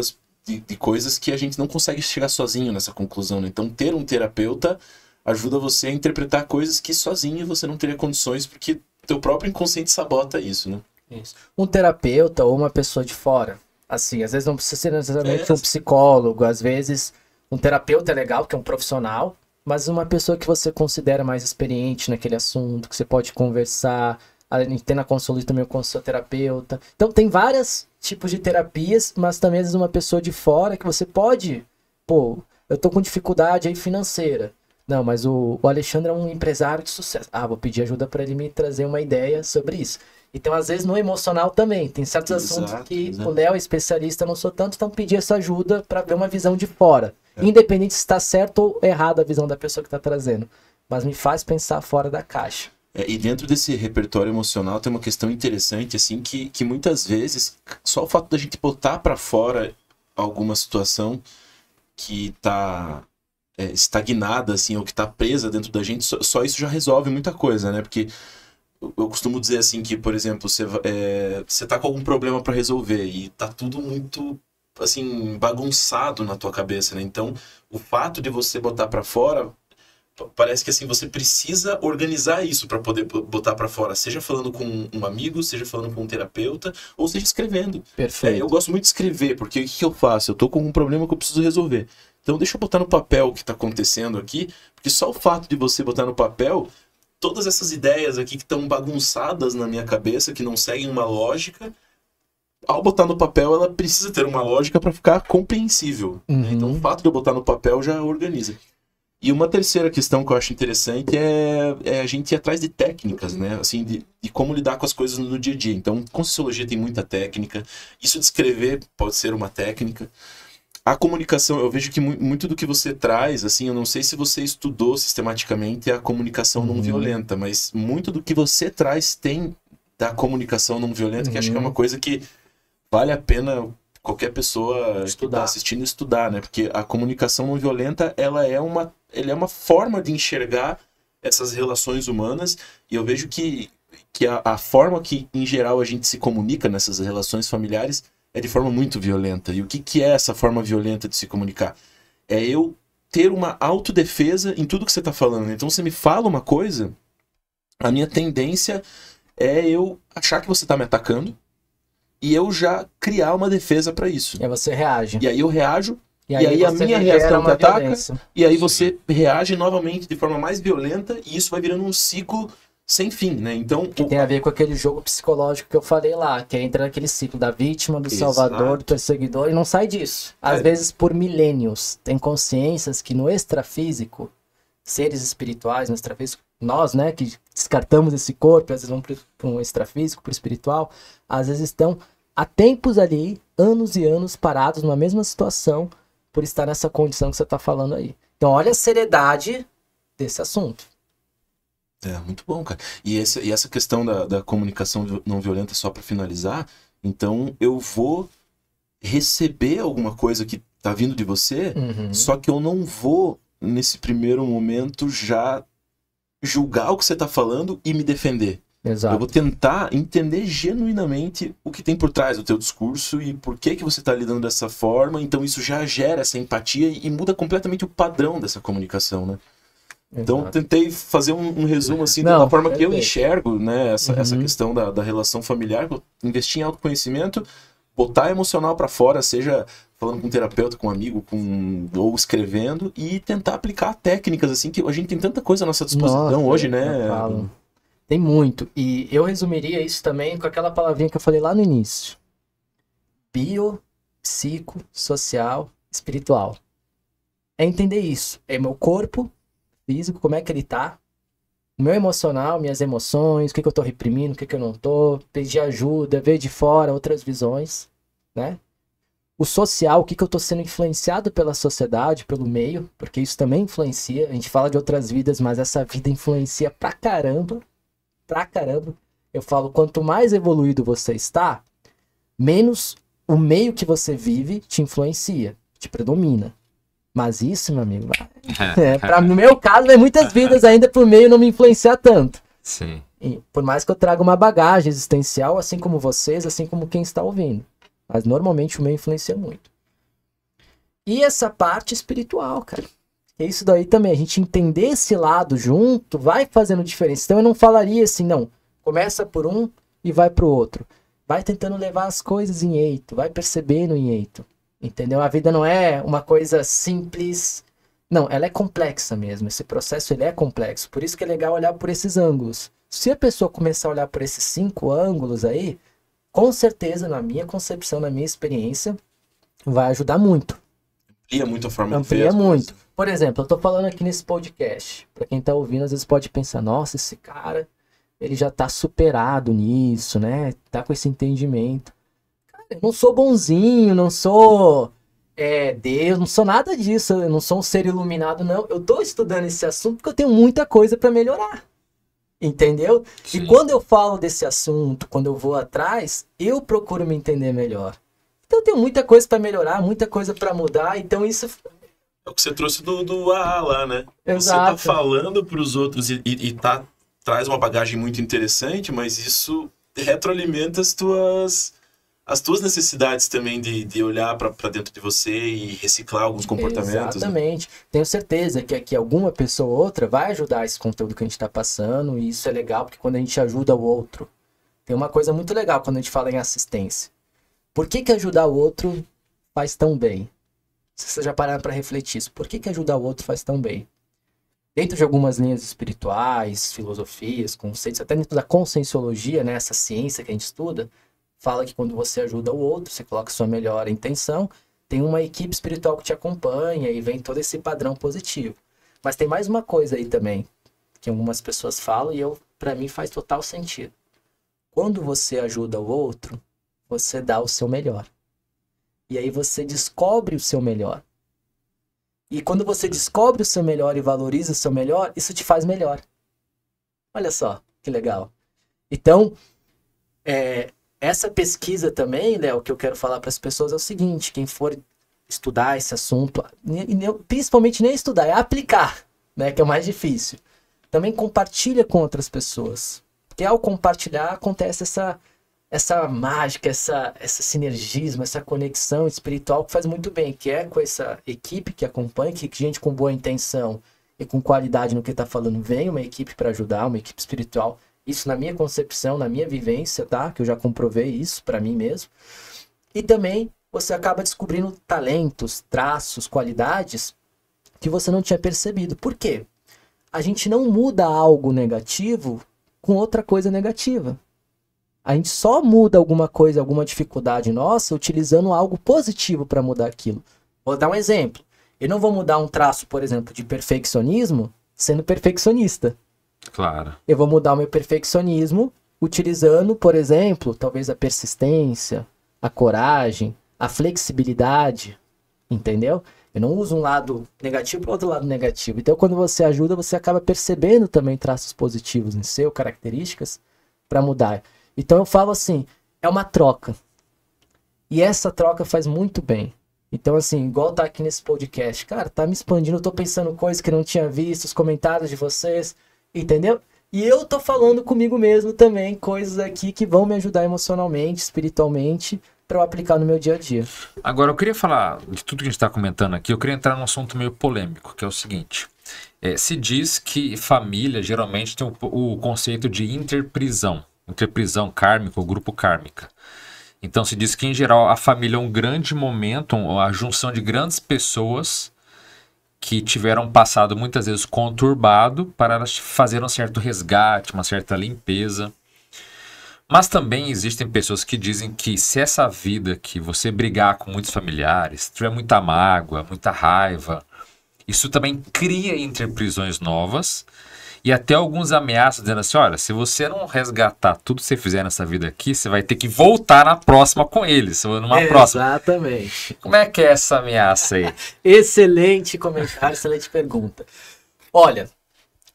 de coisas que a gente não consegue chegar sozinho nessa conclusão, né? Então ter um terapeuta ajuda você a interpretar coisas que sozinho você não teria condições, porque teu próprio inconsciente sabota isso, né? Isso. Um terapeuta ou uma pessoa de fora, assim, às vezes não precisa ser necessariamente um psicólogo, às vezes um terapeuta é legal, que é um profissional, mas uma pessoa que você considera mais experiente naquele assunto, que você pode conversar, além de ter na consulta também com o seu terapeuta. Então tem vários tipos de terapias, mas também às vezes uma pessoa de fora que você pode, pô, eu tô com dificuldade aí financeira. Não, mas o Alexandre é um empresário de sucesso. Ah, vou pedir ajuda para ele me trazer uma ideia sobre isso. Então, às vezes, no emocional também. Tem certos assuntos que o Léo é especialista, eu não sou tanto, então pedir essa ajuda para ver uma visão de fora. Independente se está certo ou errado a visão da pessoa que está trazendo. Mas me faz pensar fora da caixa. E dentro desse repertório emocional tem uma questão interessante, assim, que muitas vezes, só o fato da gente botar para fora alguma situação que está estagnada, assim, ou que está presa dentro da gente, só isso já resolve muita coisa, né? Porque eu costumo dizer assim que, por exemplo, você tá com algum problema para resolver e tá tudo muito, assim, bagunçado na tua cabeça, né? Então, o fato de você botar para fora, parece que assim você precisa organizar isso para poder botar para fora, seja falando com um amigo, seja falando com um terapeuta, ou seja escrevendo. Perfeito. Eu gosto muito de escrever, porque o que eu faço? Eu tô com um problema que eu preciso resolver. Então deixa eu botar no papel o que está acontecendo aqui, porque só o fato de você botar no papel todas essas ideias aqui que estão bagunçadas na minha cabeça, que não seguem uma lógica, ao botar no papel ela precisa ter uma lógica para ficar compreensível. Né? Então o fato de eu botar no papel já organiza. E uma terceira questão que eu acho interessante é a gente ir atrás de técnicas, né? Assim, de como lidar com as coisas no dia a dia. Então, Conscienciologia tem muita técnica. Isso de escrever pode ser uma técnica. A comunicação, eu vejo que muito do que você traz, assim, eu não sei se você estudou sistematicamente a comunicação não violenta, mas muito do que você traz tem da comunicação não violenta, que acho que é uma coisa que vale a pena qualquer pessoa que está assistindo estudar, né? Porque a comunicação não violenta, ela é uma forma de enxergar essas relações humanas, e eu vejo que a forma que, em geral, a gente se comunica nessas relações familiares é de forma muito violenta. E o que é essa forma violenta de se comunicar? É eu ter uma autodefesa em tudo que você está falando. Então, você me fala uma coisa, a minha tendência é eu achar que você está me atacando e eu já criar uma defesa para isso. E aí você reage. E aí eu reajo, e aí a minha reação te ataca, e aí você reage novamente de forma mais violenta, e isso vai virando um ciclo sem fim, né? Então, que tem a ver com aquele jogo psicológico que eu falei lá, que entra naquele ciclo da vítima, do salvador, do perseguidor, e não sai disso. Às vezes, por milênios, tem consciências que no extrafísico, seres espirituais no extrafísico, nós, né, que descartamos esse corpo, às vezes vamos para um extrafísico, para o espiritual, às vezes estão há tempos ali, anos e anos parados numa mesma situação, por estar nessa condição que você está falando aí. Então, olha a seriedade desse assunto. Muito bom, cara. E essa questão da comunicação não violenta, só para finalizar, então eu vou receber alguma coisa que tá vindo de você, só que eu não vou, nesse primeiro momento, já julgar o que você tá falando e me defender. Exato. Eu vou tentar entender genuinamente o que tem por trás do teu discurso e por que você tá lidando dessa forma, então isso já gera essa empatia e muda completamente o padrão dessa comunicação, né? Então, Exato. tentei fazer um resumo assim da forma que eu enxergo, né, essa questão da relação familiar, investir em autoconhecimento, botar emocional para fora, seja falando com um terapeuta, com um amigo, ou escrevendo, e tentar aplicar técnicas assim, que a gente tem tanta coisa à nossa disposição hoje, né? Tem muito. E eu resumiria isso também com aquela palavrinha que eu falei lá no início. Bio, psico, social, espiritual. É entender isso. É meu corpo físico, como é que ele tá, o meu emocional, minhas emoções, o que eu tô reprimindo, o que eu não tô, pedir ajuda, ver de fora outras visões, né? O social, o que eu tô sendo influenciado pela sociedade, pelo meio, porque isso também influencia, a gente fala de outras vidas, mas essa vida influencia pra caramba, eu falo, quanto mais evoluído você está, menos o meio que você vive te influencia, te predomina. Mas isso, meu amigo, no meu caso, muitas vidas ainda por meio não me influenciar tanto. Sim. E por mais que eu traga uma bagagem existencial, assim como vocês, assim como quem está ouvindo. Mas normalmente o meio influencia muito. E essa parte espiritual, cara. É isso daí também, a gente entender esse lado junto vai fazendo diferença. Então eu não falaria assim, não, começa por um e vai pro outro. Vai tentando levar as coisas em eito, vai percebendo em eito. Entendeu? A vida não é uma coisa simples, Não, ela é complexa mesmo. Esse processo ele é complexo. Por isso que é legal olhar por esses ângulos. Se a pessoa começar a olhar por esses 5 ângulos aí, com certeza, na minha concepção, na minha experiência, vai ajudar muito. Amplia muito a forma de ver Amplia as muito. coisas. Por exemplo, eu tô falando aqui nesse podcast. Pra quem tá ouvindo, às vezes pode pensar, nossa, esse cara, ele já tá superado nisso, né? Tá com esse entendimento. Cara, eu não sou bonzinho, não sou Deus, não sou nada disso. Eu não sou um ser iluminado, não. Eu tô estudando esse assunto porque eu tenho muita coisa pra melhorar. Entendeu? Sim. E quando eu falo desse assunto, quando eu vou atrás, eu procuro me entender melhor. Então eu tenho muita coisa pra melhorar, muita coisa pra mudar. Então isso... É o que você trouxe do AA lá, né? Exato. Você tá falando pros outros e traz uma bagagem muito interessante, mas isso retroalimenta as tuas necessidades também de olhar para dentro de você e reciclar alguns comportamentos. Exatamente. Né? Tenho certeza que aqui alguma pessoa ou outra vai ajudar esse conteúdo que a gente está passando, e isso é legal porque quando a gente ajuda o outro, tem uma coisa muito legal quando a gente fala em assistência. Por que ajudar o outro faz tão bem? Se você já pararam para refletir isso, por que ajudar o outro faz tão bem? Dentro de algumas linhas espirituais, filosofias, conceitos, até dentro da conscienciologia, né, essa ciência que a gente estuda, fala que quando você ajuda o outro, você coloca sua melhor intenção, tem uma equipe espiritual que te acompanha e vem todo esse padrão positivo. Mas tem mais uma coisa aí também, que algumas pessoas falam e para mim faz total sentido. Quando você ajuda o outro, você dá o seu melhor. E aí você descobre o seu melhor. E quando você descobre o seu melhor e valoriza o seu melhor, isso te faz melhor. Olha só, que legal. Então, essa pesquisa também, Léo, que eu quero falar para as pessoas é o seguinte, quem for estudar esse assunto, principalmente nem estudar, é aplicar, né, que é o mais difícil. Também compartilha com outras pessoas. Porque ao compartilhar acontece essa mágica, essa sinergismo, essa conexão espiritual que faz muito bem, que é com essa equipe que acompanha, que gente com boa intenção e com qualidade no que está falando, vem uma equipe para ajudar, uma equipe espiritual. Isso na minha concepção, na minha vivência, tá? Que eu já comprovei isso para mim mesmo. E também você acaba descobrindo talentos, traços, qualidades que você não tinha percebido. Por quê? A gente não muda algo negativo com outra coisa negativa. A gente só muda alguma coisa, alguma dificuldade nossa, utilizando algo positivo para mudar aquilo. Vou dar um exemplo. Eu não vou mudar um traço, por exemplo, de perfeccionismo sendo perfeccionista. Claro. Eu vou mudar o meu perfeccionismo utilizando, por exemplo, talvez a persistência, a coragem, a flexibilidade, entendeu? Eu não uso um lado negativo para o outro lado negativo. Então, quando você ajuda, você acaba percebendo também traços positivos em seu, características, para mudar. Então, eu falo assim, é uma troca. E essa troca faz muito bem. Então, assim, igual tá aqui nesse podcast, cara, tá me expandindo, eu tô pensando coisas que eu não tinha visto, os comentários de vocês, entendeu? E eu tô falando comigo mesmo também, coisas aqui que vão me ajudar emocionalmente, espiritualmente, para eu aplicar no meu dia a dia. Agora, eu queria falar de tudo que a gente está comentando aqui, eu queria entrar num assunto meio polêmico, que é o seguinte. Se diz que família geralmente tem o conceito de interprisão kármica ou grupo kármica. Então se diz que em geral a família é um grande momento, a junção de grandes pessoas que tiveram um passado muitas vezes conturbado para elas fazerem um certo resgate, uma certa limpeza. Mas também existem pessoas que dizem que se essa vida que você brigar com muitos familiares, tiver muita mágoa, muita raiva, isso também cria interprisões novas e até alguns ameaças dizendo assim, olha, se você não resgatar tudo que você fizer nessa vida aqui, você vai ter que voltar na próxima com eles, numa próxima. Exatamente. Como é que é essa ameaça aí? Excelente comentário, excelente pergunta. Olha,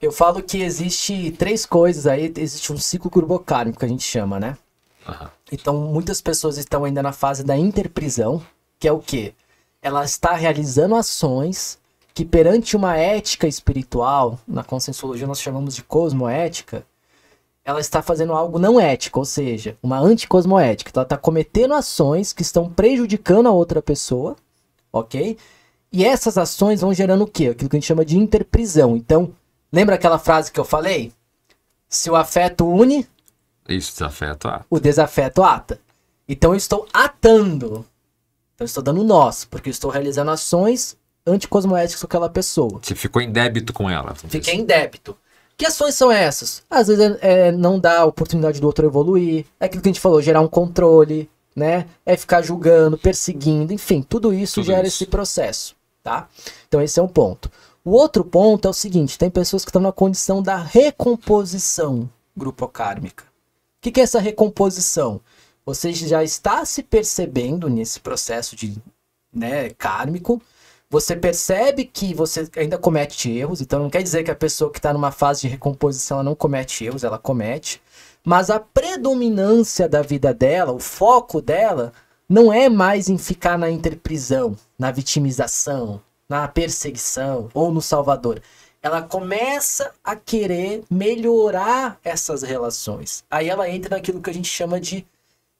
eu falo que existe 3 coisas aí, existe um ciclo curbocármico que a gente chama, né? Uhum. Então, muitas pessoas estão ainda na fase da interprisão, que é o quê? Ela está realizando ações que perante uma ética espiritual, na conscienciologia nós chamamos de cosmoética, ela está fazendo algo não ético, ou seja, uma anticosmoética. Então, ela está cometendo ações que estão prejudicando a outra pessoa, ok? E essas ações vão gerando o quê? Aquilo que a gente chama de interprisão. Então, lembra aquela frase que eu falei? Se o afeto une... Isso, desafeto ata. O desafeto ata. Então, eu estou atando. Então, eu estou dando nó, porque eu estou realizando ações anticosmoéticos com aquela pessoa. Você ficou em débito com ela. Fiquei em débito. Que ações são essas? Às vezes não dá a oportunidade do outro evoluir. É aquilo que a gente falou, gerar um controle, né? É ficar julgando, perseguindo, enfim, tudo isso gera esse processo, tá? Então esse é um ponto. O outro ponto é o seguinte, tem pessoas que estão na condição da recomposição grupocármica. O que é essa recomposição? Você já está se percebendo nesse processo de, né, kármico. Você percebe que você ainda comete erros, então não quer dizer que a pessoa que está numa fase de recomposição ela não comete erros, ela comete. Mas a predominância da vida dela, o foco dela, não é mais em ficar na interprisão, na vitimização, na perseguição ou no salvador. Ela começa a querer melhorar essas relações. Aí ela entra naquilo que a gente chama de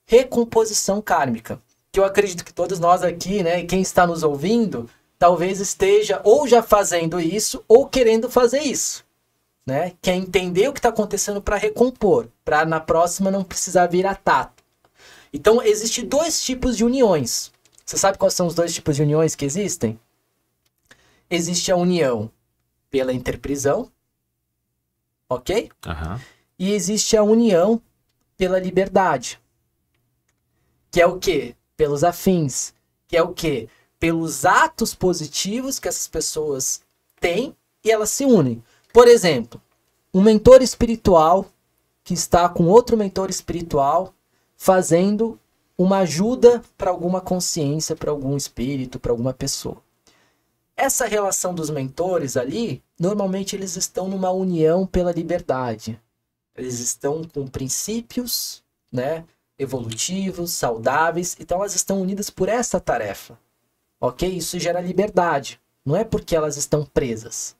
recomposição kármica. Que eu acredito que todos nós aqui, né, e quem está nos ouvindo, talvez esteja ou já fazendo isso ou querendo fazer isso. Né? Quer entender o que está acontecendo para recompor, para na próxima não precisar virar tato. Então, existem dois tipos de uniões. Você sabe quais são os dois tipos de uniões que existem? Existe a união pela interprisão, ok? Uhum. E existe a união pela liberdade. Que é o quê? Pelos afins. Que é o quê? Pelos atos positivos que essas pessoas têm e elas se unem. Por exemplo, um mentor espiritual que está com outro mentor espiritual fazendo uma ajuda para alguma consciência, para algum espírito, para alguma pessoa. Essa relação dos mentores ali, normalmente eles estão numa união pela liberdade. Eles estão com princípios, né, evolutivos, saudáveis, então elas estão unidas por essa tarefa. Ok? Isso gera liberdade. Não é porque elas estão presas.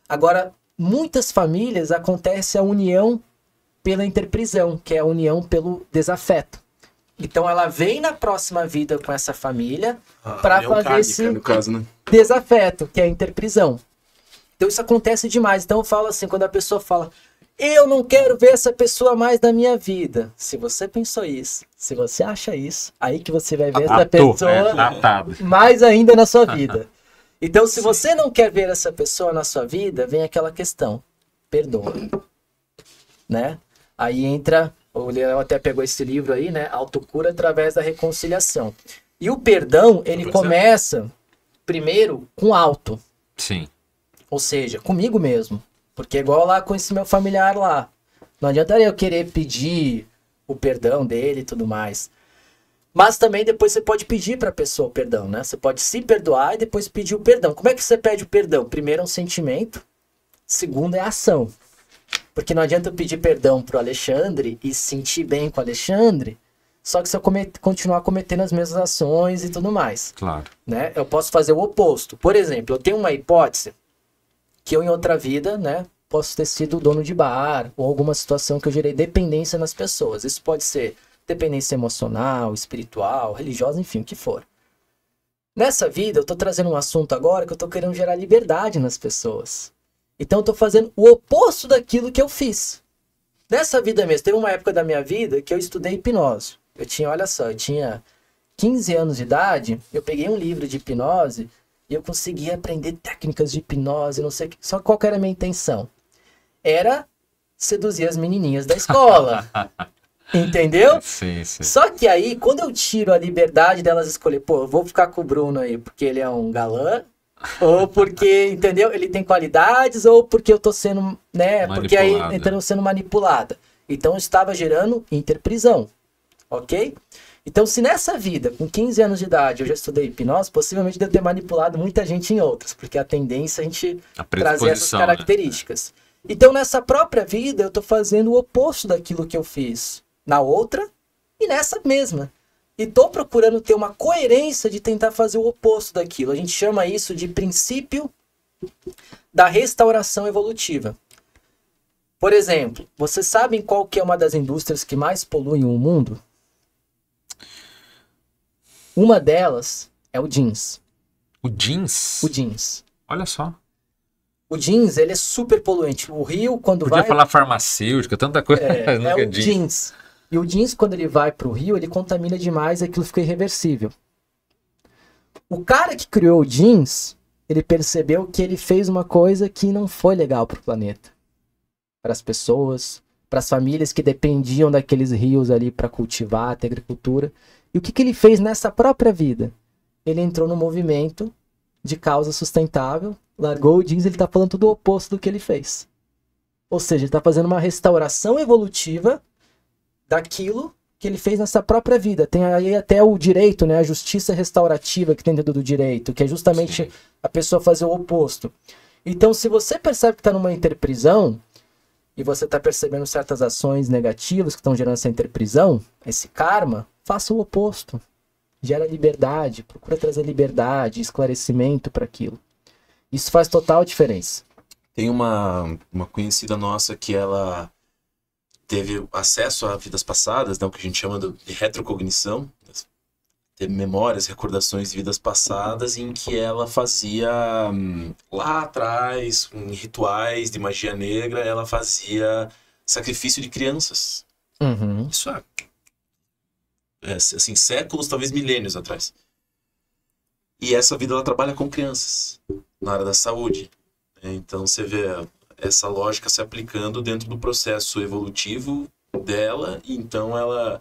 Agora, muitas famílias acontece a união pela interprisão, que é a união pelo desafeto. Então ela vem na próxima vida com essa família para fazer kármica, esse no caso, né? desafeto, que é a interprisão. Então isso acontece demais. Então eu falo assim, quando a pessoa fala, eu não quero ver essa pessoa mais na minha vida. Se você pensou isso, se você acha isso, aí que você vai ver essa pessoa mais ainda na sua vida. Então, se você não quer ver essa pessoa na sua vida, vem aquela questão, perdoa, né? Aí entra, o Leão até pegou esse livro aí, né? Autocura através da reconciliação. E o perdão, ele começa primeiro com auto. Sim. Ou seja, comigo mesmo. Porque é igual lá com esse meu familiar lá. Não adiantaria eu querer pedir o perdão dele e tudo mais. Mas também depois você pode pedir para a pessoa o perdão, né? Você pode se perdoar e depois pedir o perdão. Como é que você pede o perdão? Primeiro é um sentimento, segundo é a ação. Porque não adianta eu pedir perdão pro Alexandre e sentir bem com o Alexandre, só que se eu continuar cometendo as mesmas ações e tudo mais. Claro. Né? Eu posso fazer o oposto. Por exemplo, eu tenho uma hipótese que eu em outra vida, né, posso ter sido dono de bar ou alguma situação que eu gerei dependência nas pessoas. Isso pode ser dependência emocional, espiritual, religiosa, enfim, o que for. Nessa vida, eu tô trazendo um assunto agora que eu tô querendo gerar liberdade nas pessoas. Então eu tô fazendo o oposto daquilo que eu fiz. Nessa vida mesmo, teve uma época da minha vida que eu estudei hipnose. Eu tinha, olha só, eu tinha 15 anos de idade, eu peguei um livro de hipnose e eu conseguia aprender técnicas de hipnose, não sei o que. Só qual que era a minha intenção? Era seduzir as menininhas da escola. Entendeu? Sim, sim. Só que aí, quando eu tiro a liberdade delas escolher, pô, eu vou ficar com o Bruno aí porque ele é um galã, ou porque, entendeu? Ele tem qualidades, ou porque eu tô sendo, né? Porque aí entrando sendo manipulada. Então eu estava gerando interprisão, ok? Então se nessa vida, com 15 anos de idade, eu já estudei hipnose, possivelmente devo ter manipulado muita gente em outras, porque a tendência é a gente trazer essas características. Né? Então nessa própria vida eu tô fazendo o oposto daquilo que eu fiz na outra e nessa mesma. E tô procurando ter uma coerência de tentar fazer o oposto daquilo. A gente chama isso de princípio da restauração evolutiva. Por exemplo, vocês sabem qual que é uma das indústrias que mais poluem o mundo? Uma delas é o jeans. O jeans? O jeans. Olha só. O jeans, ele é super poluente. O Rio, quando Podia falar farmacêutica, tanta coisa. É o jeans. E o jeans, quando ele vai pro rio, ele contamina demais e aquilo fica irreversível. O cara que criou o jeans, ele percebeu que ele fez uma coisa que não foi legal para o planeta, para as pessoas, para as famílias que dependiam daqueles rios ali para cultivar, ter agricultura. E o que ele fez nessa própria vida? Ele entrou no movimento de causa sustentável, largou o jeans, ele está falando tudo o oposto do que ele fez. Ou seja, ele está fazendo uma restauração evolutiva daquilo que ele fez nessa própria vida. Tem aí até o direito, né? A justiça restaurativa que tem dentro do direito, que é justamente a pessoa fazer o oposto. Então, se você percebe que está numa interprisão, e você está percebendo certas ações negativas que estão gerando essa interprisão, esse karma, faça o oposto. Gera liberdade, procura trazer liberdade, esclarecimento para aquilo. Isso faz total diferença. Tem uma conhecida nossa que ela teve acesso a vidas passadas, né, o que a gente chama de retrocognição, teve memórias, recordações de vidas passadas em que ela fazia, lá atrás, em rituais de magia negra, ela fazia sacrifício de crianças. Uhum. Isso assim, séculos, talvez milênios atrás. E essa vida ela trabalha com crianças, na área da saúde. Então você vê essa lógica se aplicando dentro do processo evolutivo dela. Então ela,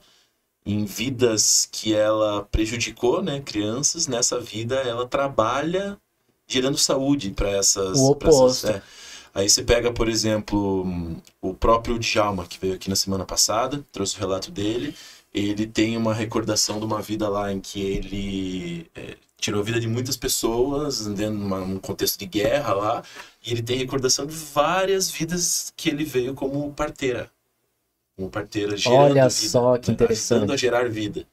em vidas que ela prejudicou, né, crianças, nessa vida ela trabalha gerando saúde para essas... O oposto. Aí você pega, por exemplo, o próprio Djalma, que veio aqui na semana passada, trouxe o relato dele. Ele tem uma recordação de uma vida lá em que ele tirou a vida de muitas pessoas, dentro de um contexto de guerra lá, e ele tem recordação de várias vidas que ele veio como parteira. Como parteira gerando Olha vida, só que interessante. ajudando a gerar vida.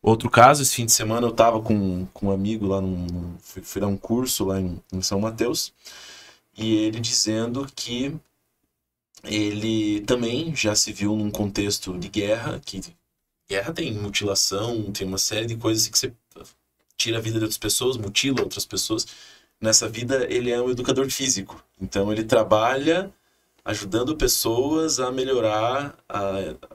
Outro caso, esse fim de semana eu estava com um amigo lá, fui dar um curso lá em São Mateus, e ele dizendo que ele também já se viu num contexto de guerra, que guerra tem mutilação, tem uma série de coisas que você tira a vida de outras pessoas, mutila outras pessoas. Nessa vida ele é um educador físico, então ele trabalha ajudando pessoas a melhorar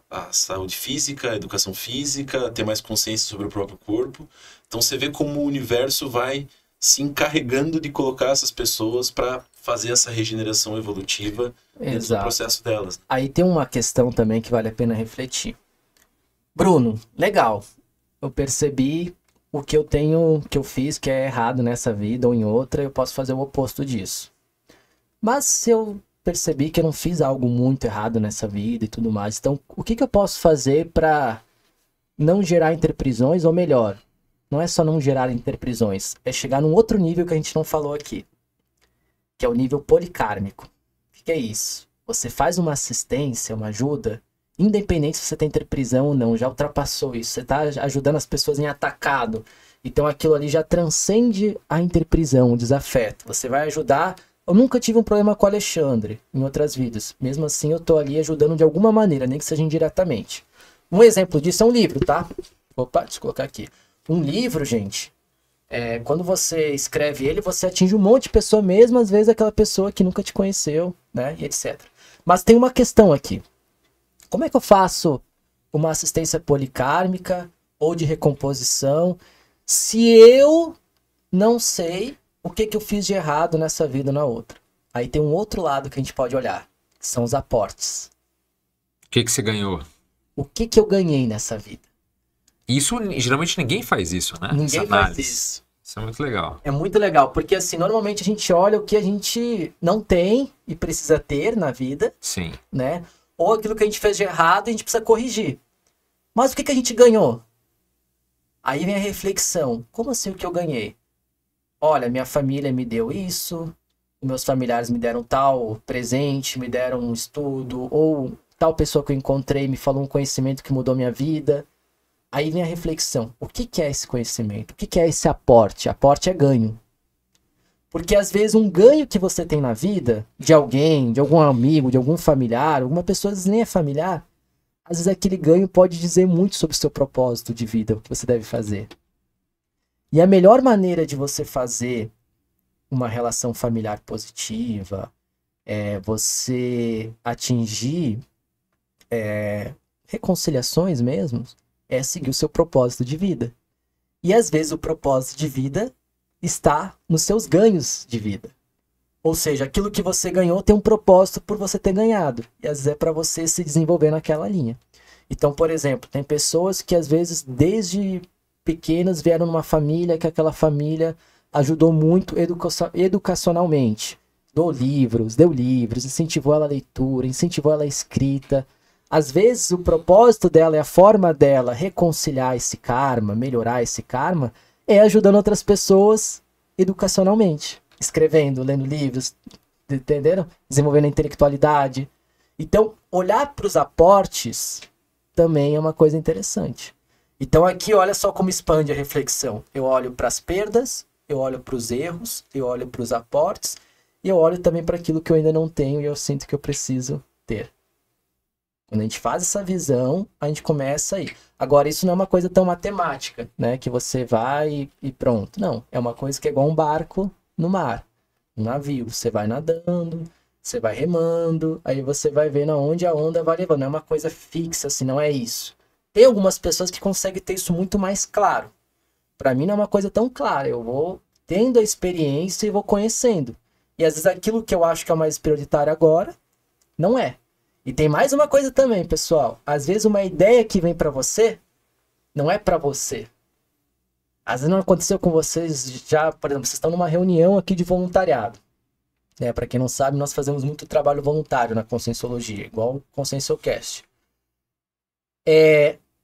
a saúde física, a educação física, a ter mais consciência sobre o próprio corpo. Então você vê como o universo vai se encarregando de colocar essas pessoas para fazer essa regeneração evolutiva dentro do processo delas. Aí tem uma questão também que vale a pena refletir. Bruno, legal, eu percebi o que eu fiz que é errado nessa vida ou em outra, eu posso fazer o oposto disso. Mas se eu percebi que eu não fiz algo muito errado nessa vida e tudo mais, então o que eu posso fazer para não gerar interprisões, ou melhor, não é só não gerar interprisões, é chegar num outro nível que a gente não falou aqui, que é o nível policármico. O que é isso? Você faz uma assistência, uma ajuda, independente se você tem interprisão ou não, já ultrapassou isso, você está ajudando as pessoas em atacado, então aquilo ali já transcende a interprisão, o desafeto. Você vai ajudar. Eu nunca tive um problema com o Alexandre em outras vidas, mesmo assim eu tô ali ajudando de alguma maneira, nem que seja indiretamente. Um exemplo disso é um livro, tá? Opa, deixa eu colocar aqui. Um livro, gente, quando você escreve ele, você atinge um monte de pessoa, mesmo às vezes aquela pessoa que nunca te conheceu, né, e etc. Mas tem uma questão aqui. Como é que eu faço uma assistência policármica ou de recomposição se eu não sei o que eu fiz de errado nessa vida ou na outra? Aí tem um outro lado que a gente pode olhar, que são os aportes. O que você ganhou? O que eu ganhei nessa vida? Isso, geralmente ninguém faz isso, né? Ninguém faz isso. Isso é muito legal. É muito legal, porque assim, normalmente a gente olha o que a gente não tem e precisa ter na vida. Sim. Né? Ou aquilo que a gente fez de errado e a gente precisa corrigir. Mas o que a gente ganhou? Aí vem a reflexão. Como assim o que eu ganhei? Olha, minha família me deu isso, meus familiares me deram tal presente, me deram um estudo, ou tal pessoa que eu encontrei me falou um conhecimento que mudou minha vida. Aí vem a reflexão. O que é esse conhecimento? O que é esse aporte? Aporte é ganho. Porque às vezes um ganho que você tem na vida, de alguém, de algum amigo, de algum familiar, alguma pessoa às vezes nem é familiar, às vezes aquele ganho pode dizer muito sobre o seu propósito de vida, o que você deve fazer. E a melhor maneira de você fazer uma relação familiar positiva, você atingir reconciliações mesmo, é seguir o seu propósito de vida. E às vezes o propósito de vida está nos seus ganhos de vida. Ou seja, aquilo que você ganhou tem um propósito por você ter ganhado. E às vezes é para você se desenvolver naquela linha. Então, por exemplo, tem pessoas que às vezes desde pequenas vieram numa família que aquela família ajudou muito educacionalmente. Deu livros, incentivou ela a leitura, incentivou ela a escrita. Às vezes o propósito dela e a forma dela reconciliar esse karma, melhorar esse karma, é ajudando outras pessoas educacionalmente. Escrevendo, lendo livros, entenderam? Desenvolvendo a intelectualidade. Então, olhar para os aportes também é uma coisa interessante. Então aqui, olha só como expande a reflexão. Eu olho para as perdas, eu olho para os erros, eu olho para os aportes, e eu olho também para aquilo que eu ainda não tenho e eu sinto que eu preciso ter. Quando a gente faz essa visão, a gente começa aí. Agora, isso não é uma coisa tão matemática, né? Que você vai e pronto. Não, é uma coisa que é igual um barco no mar, um navio. Você vai nadando, você vai remando, aí você vai vendo aonde a onda vai levando. Não é uma coisa fixa, assim, não é isso. Tem algumas pessoas que conseguem ter isso muito mais claro. Para mim não é uma coisa tão clara. Eu vou tendo a experiência e vou conhecendo. E às vezes aquilo que eu acho que é o mais prioritário agora, não é. E tem mais uma coisa também, pessoal. Às vezes uma ideia que vem para você, não é para você. Às vezes não aconteceu com vocês já, por exemplo, vocês estão numa reunião aqui de voluntariado. Para quem não sabe, nós fazemos muito trabalho voluntário na Conscienciologia, igual o Conscienciocast.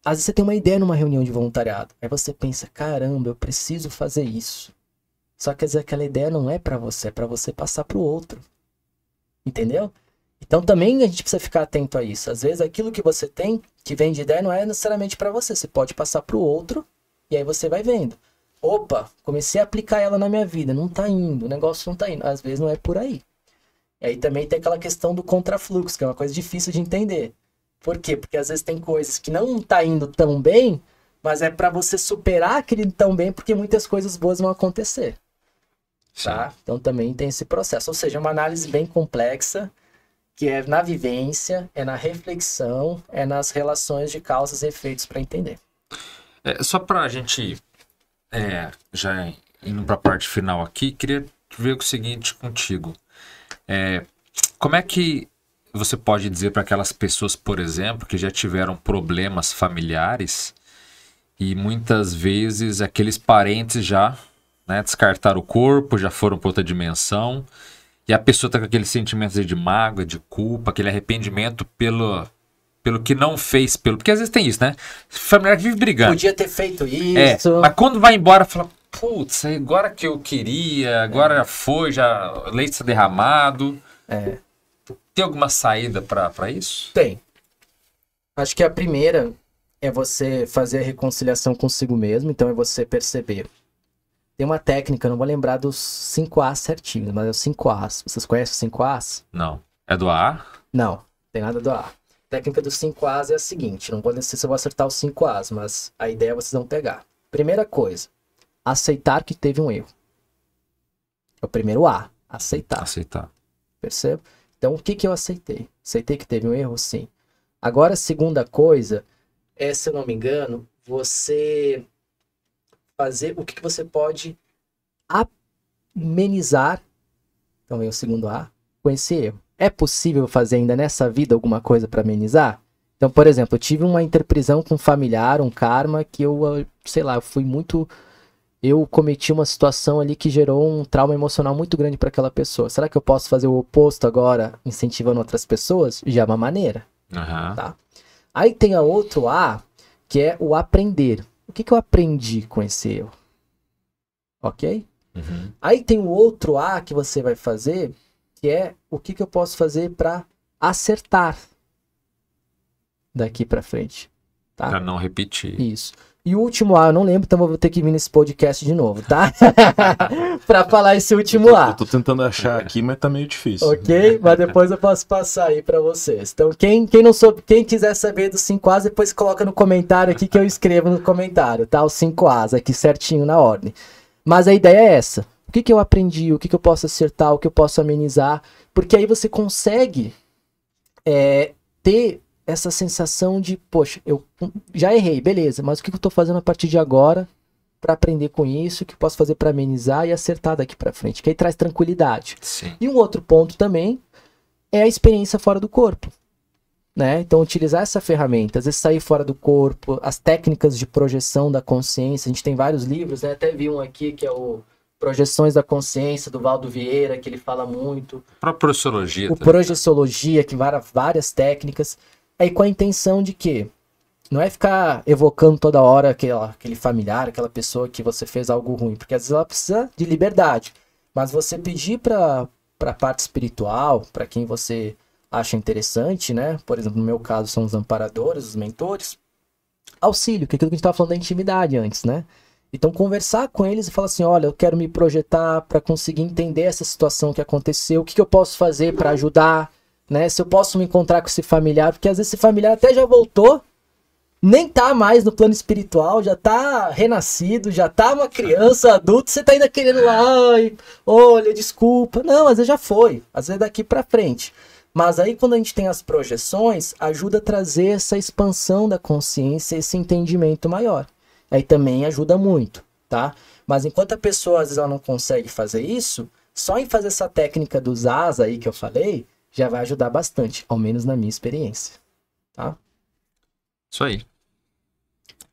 Às vezes você tem uma ideia numa reunião de voluntariado. Aí você pensa, caramba, eu preciso fazer isso. Só que às vezes aquela ideia não é para você, é para você passar para o outro. Entendeu? Então também a gente precisa ficar atento a isso. Às vezes aquilo que você tem, que vem de ideia, não é necessariamente para você. Você pode passar para o outro e aí você vai vendo. Opa, comecei a aplicar ela na minha vida, não tá indo, o negócio não tá indo. Às vezes não é por aí. E aí também tem aquela questão do contrafluxo, que é uma coisa difícil de entender. Por quê? Porque às vezes tem coisas que não tá indo tão bem, mas é para você superar aquele tão bem, porque muitas coisas boas vão acontecer. Tá? Então também tem esse processo. Ou seja, é uma análise bem complexa, que é na vivência, é na reflexão, é nas relações de causas e efeitos para entender. Só para a gente, já indo para a parte final aqui, queria ver o seguinte contigo. Como é que você pode dizer para aquelas pessoas, por exemplo, que já tiveram problemas familiares e muitas vezes aqueles parentes já, né, descartaram o corpo, já foram para outra dimensão, e a pessoa está com aquele sentimento de mágoa, de culpa, aquele arrependimento pelo que não fez, porque às vezes tem isso, né? Familiar que vive brigando. Podia ter feito isso. Mas quando vai embora, fala, putz, agora que eu queria, agora foi, já leite está derramado. Tem alguma saída para isso? Tem. Acho que a primeira é você fazer a reconciliação consigo mesmo, então é você perceber. Tem uma técnica, não vou lembrar dos 5 As certinho, mas é os 5 As. Vocês conhecem os 5 As? Não. É do A? Não, tem nada do A. A técnica dos 5 As é a seguinte, não vou dizer se eu vou acertar os 5 As, mas a ideia vocês vão pegar. Primeira coisa, aceitar que teve um erro. É o primeiro A, aceitar. Aceitar. Percebe? Então, o que eu aceitei? Aceitei que teve um erro? Sim. Agora, a segunda coisa é, se eu não me engano, você fazer o que você pode amenizar, então vem o segundo A, com esse erro. É possível fazer ainda nessa vida alguma coisa para amenizar? Então, por exemplo, eu tive uma interprisão com um familiar, um karma, que eu, sei lá, eu cometi uma situação ali que gerou um trauma emocional muito grande para aquela pessoa. Será que eu posso fazer o oposto agora, incentivando outras pessoas? Já é uma maneira. Tá? Aí tem a outro A, que é o aprender. O que eu aprendi com esse erro? Ok? Aí tem o outro A que você vai fazer, que é o que eu posso fazer para acertar daqui para frente. Tá? Para não repetir. Isso. E o último A, eu não lembro, então eu vou ter que vir nesse podcast de novo, tá? Pra falar esse último A. Eu tô tentando achar aqui, mas tá meio difícil. Ok? Mas depois eu posso passar aí pra vocês. Então, quem quiser saber dos 5 As, depois coloca no comentário aqui que eu escrevo no comentário, tá? Os 5 As aqui certinho na ordem. Mas a ideia é essa. O que eu aprendi? O que eu posso acertar? O que eu posso amenizar? Porque aí você consegue ter essa sensação de, poxa, eu já errei, beleza, mas o que eu tô fazendo a partir de agora para aprender com isso, o que eu posso fazer para amenizar e acertar daqui para frente, que aí traz tranquilidade. Sim. E um outro ponto também é a experiência fora do corpo, né? Então, utilizar essa ferramenta, às vezes sair fora do corpo, as técnicas de projeção da consciência, a gente tem vários livros, né? Até vi um aqui que é o Projeções da Consciência, do Valdo Vieira, que ele fala muito. Para projeciologia. O Projeciologia, que várias técnicas, aí com a intenção de que não é ficar evocando toda hora aquele familiar, aquela pessoa que você fez algo ruim, porque às vezes ela precisa de liberdade, mas você pedir para a parte espiritual, para quem você acha interessante, né? Por exemplo, no meu caso são os amparadores, os mentores, auxílio, que é aquilo que a gente estava falando da intimidade antes, né? Então conversar com eles e falar assim, olha, eu quero me projetar para conseguir entender essa situação que aconteceu, o que eu posso fazer para ajudar, né? Se eu posso me encontrar com esse familiar, porque às vezes esse familiar até já voltou, nem tá mais no plano espiritual, já tá renascido, já tá uma criança, adulto, você tá ainda querendo lá, ai, olha, desculpa. Não, às vezes já foi, às vezes daqui pra frente. Mas aí quando a gente tem as projeções, ajuda a trazer essa expansão da consciência, esse entendimento maior. Aí também ajuda muito, tá? Mas enquanto a pessoa às vezes ela não consegue fazer isso, só em fazer essa técnica dos As aí que eu falei, já vai ajudar bastante, ao menos na minha experiência, tá? Isso aí.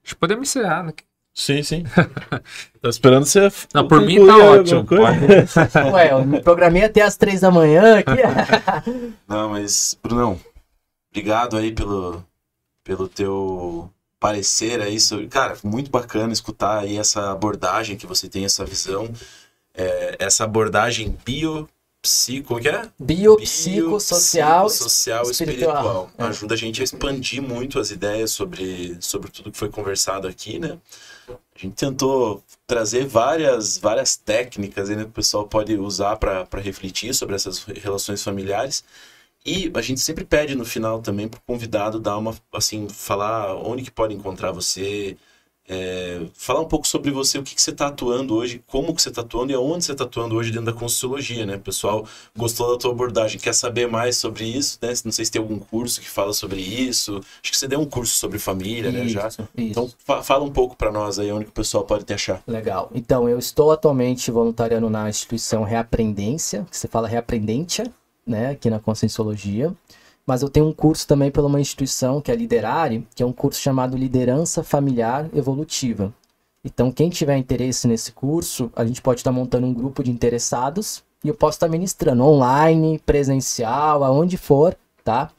Acho que podemos encerrar, né? Sim. Tô esperando você. Não, por mim concluir tá alguma ótimo. coisa. Ué, eu me programei até as 3 da manhã aqui. Não, mas, Brunão, obrigado aí pelo teu parecer aí sobre... Cara, muito bacana escutar aí essa abordagem que você tem, essa visão, essa abordagem como que é? Biopsicossocial Social espiritual. É. Ajuda a gente a expandir muito as ideias sobre tudo que foi conversado aqui, né? A gente tentou trazer várias técnicas aí, né, que o pessoal pode usar para refletir sobre essas relações familiares. E a gente sempre pede no final também para o convidado dar falar onde que pode encontrar você, falar um pouco sobre você, o que você está atuando hoje, como que você está atuando e aonde você está atuando hoje dentro da Conscienciologia, né? O pessoal gostou da tua abordagem, quer saber mais sobre isso, né? Não sei se tem algum curso que fala sobre isso. Acho que você deu um curso sobre família, né? Já. Então, fala um pouco para nós aí onde que o pessoal pode te achar. Legal. Então, eu estou atualmente voluntariando na instituição Reaprendência, que você fala Reaprendência, né? Aqui na Conscienciologia. Mas eu tenho um curso também pela uma instituição que é a Liderare, que é um curso chamado Liderança Familiar Evolutiva. Então, quem tiver interesse nesse curso, a gente pode estar montando um grupo de interessados e eu posso estar ministrando online, presencial, aonde for, tá?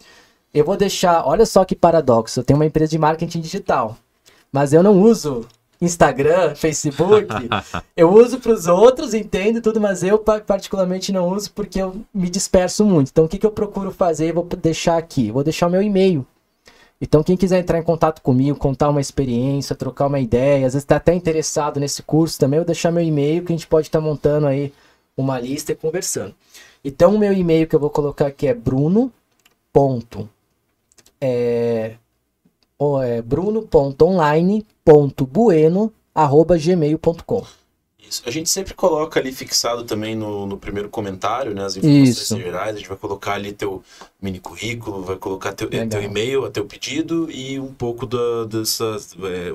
Eu vou deixar, olha só que paradoxo, eu tenho uma empresa de marketing digital, mas eu não uso Instagram, Facebook, eu uso para os outros, entendo tudo, mas eu particularmente não uso porque eu me disperso muito. Então o que eu procuro fazer, vou deixar aqui, vou deixar o meu e-mail. Então quem quiser entrar em contato comigo, contar uma experiência, trocar uma ideia, às vezes está até interessado nesse curso também, eu vou deixar meu e-mail que a gente pode estar montando aí uma lista e conversando. Então o meu e-mail que eu vou colocar aqui é bruno.online.bueno@gmail.com. Isso. A gente sempre coloca ali fixado também no primeiro comentário, né, as informações gerais. A gente vai colocar ali teu mini currículo, vai colocar teu e-mail, teu pedido e um pouco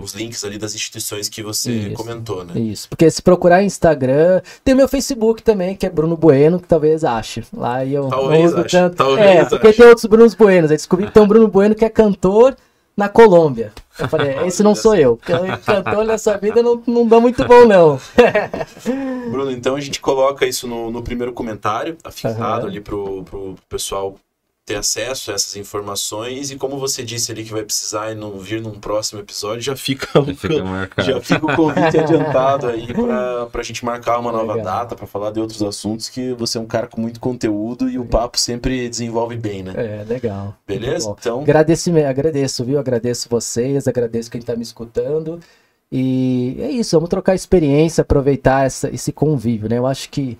os links ali das instituições que você comentou, né? Isso, porque se procurar Instagram, tem o meu Facebook também, que é Bruno Bueno, que talvez ache. Lá eu não uso tanto. Porque tem outros Brunos Buenos. Aí descobri que tem um Bruno Bueno que é cantor na Colômbia. Eu falei, esse não sou eu, porque cantor nessa vida não dá muito bom, não. Bruno, então a gente coloca isso no primeiro comentário, afixado ali pro pessoal ter acesso a essas informações, e como você disse ali que vai precisar vir num próximo episódio, já fica o convite adiantado aí pra gente marcar uma nova data, pra falar de outros assuntos, que você é um cara com muito conteúdo e o papo sempre desenvolve bem, né? Legal. Beleza? Então... Agradeço, viu? Agradeço vocês, agradeço quem tá me escutando, e é isso, vamos trocar experiência, aproveitar esse convívio, né? Eu acho que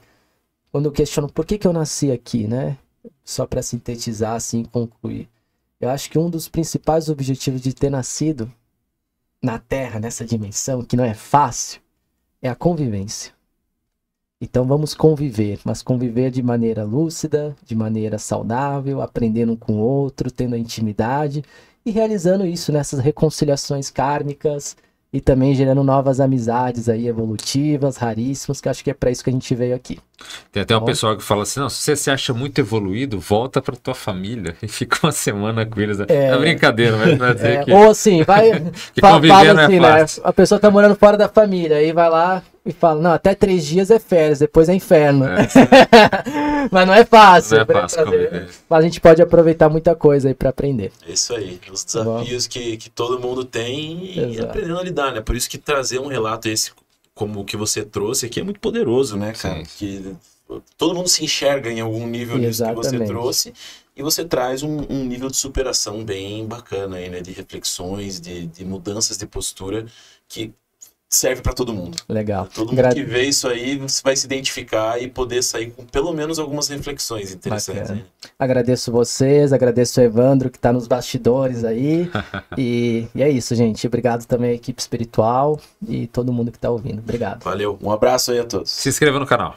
quando eu questiono por que eu nasci aqui, né? Só para sintetizar assim e concluir. Eu acho que um dos principais objetivos de ter nascido na Terra, nessa dimensão, que não é fácil, é a convivência. Então vamos conviver, mas conviver de maneira lúcida, de maneira saudável, aprendendo um com o outro, tendo a intimidade e realizando isso nessas reconciliações kármicas, e também gerando novas amizades aí, evolutivas, raríssimas, que acho que é para isso que a gente veio aqui. Tem até um Bom. pessoal que fala assim, não, se você se acha muito evoluído, volta pra tua família e fica uma semana com eles. É brincadeira, mas vai dizer que... Ou assim, vai, que fala conviver não é assim, né? fácil. A pessoa tá morando fora da família, aí vai lá e fala, não, até 3 dias é férias, depois é inferno. Mas não é fácil. Não é fácil conviver. Mas a gente pode aproveitar muita coisa aí para aprender. É isso aí, os desafios que todo mundo tem e Exato. aprendendo a lidar, né? Por isso que trazer um relato esse, como o que você trouxe aqui, é muito poderoso, né, cara? Sim. Que todo mundo se enxerga em algum nível nisso que você Exatamente. trouxe e você traz um nível de superação bem bacana aí, né? De reflexões, de mudanças de postura que serve para todo mundo. Legal. Todo mundo que vê isso aí você vai se identificar e poder sair com pelo menos algumas reflexões interessantes. Bacana. Né? Agradeço vocês, agradeço o Evandro que tá nos bastidores aí. e é isso, gente. Obrigado também à equipe espiritual e todo mundo que tá ouvindo. Obrigado. Valeu, um abraço aí a todos. Se inscreva no canal.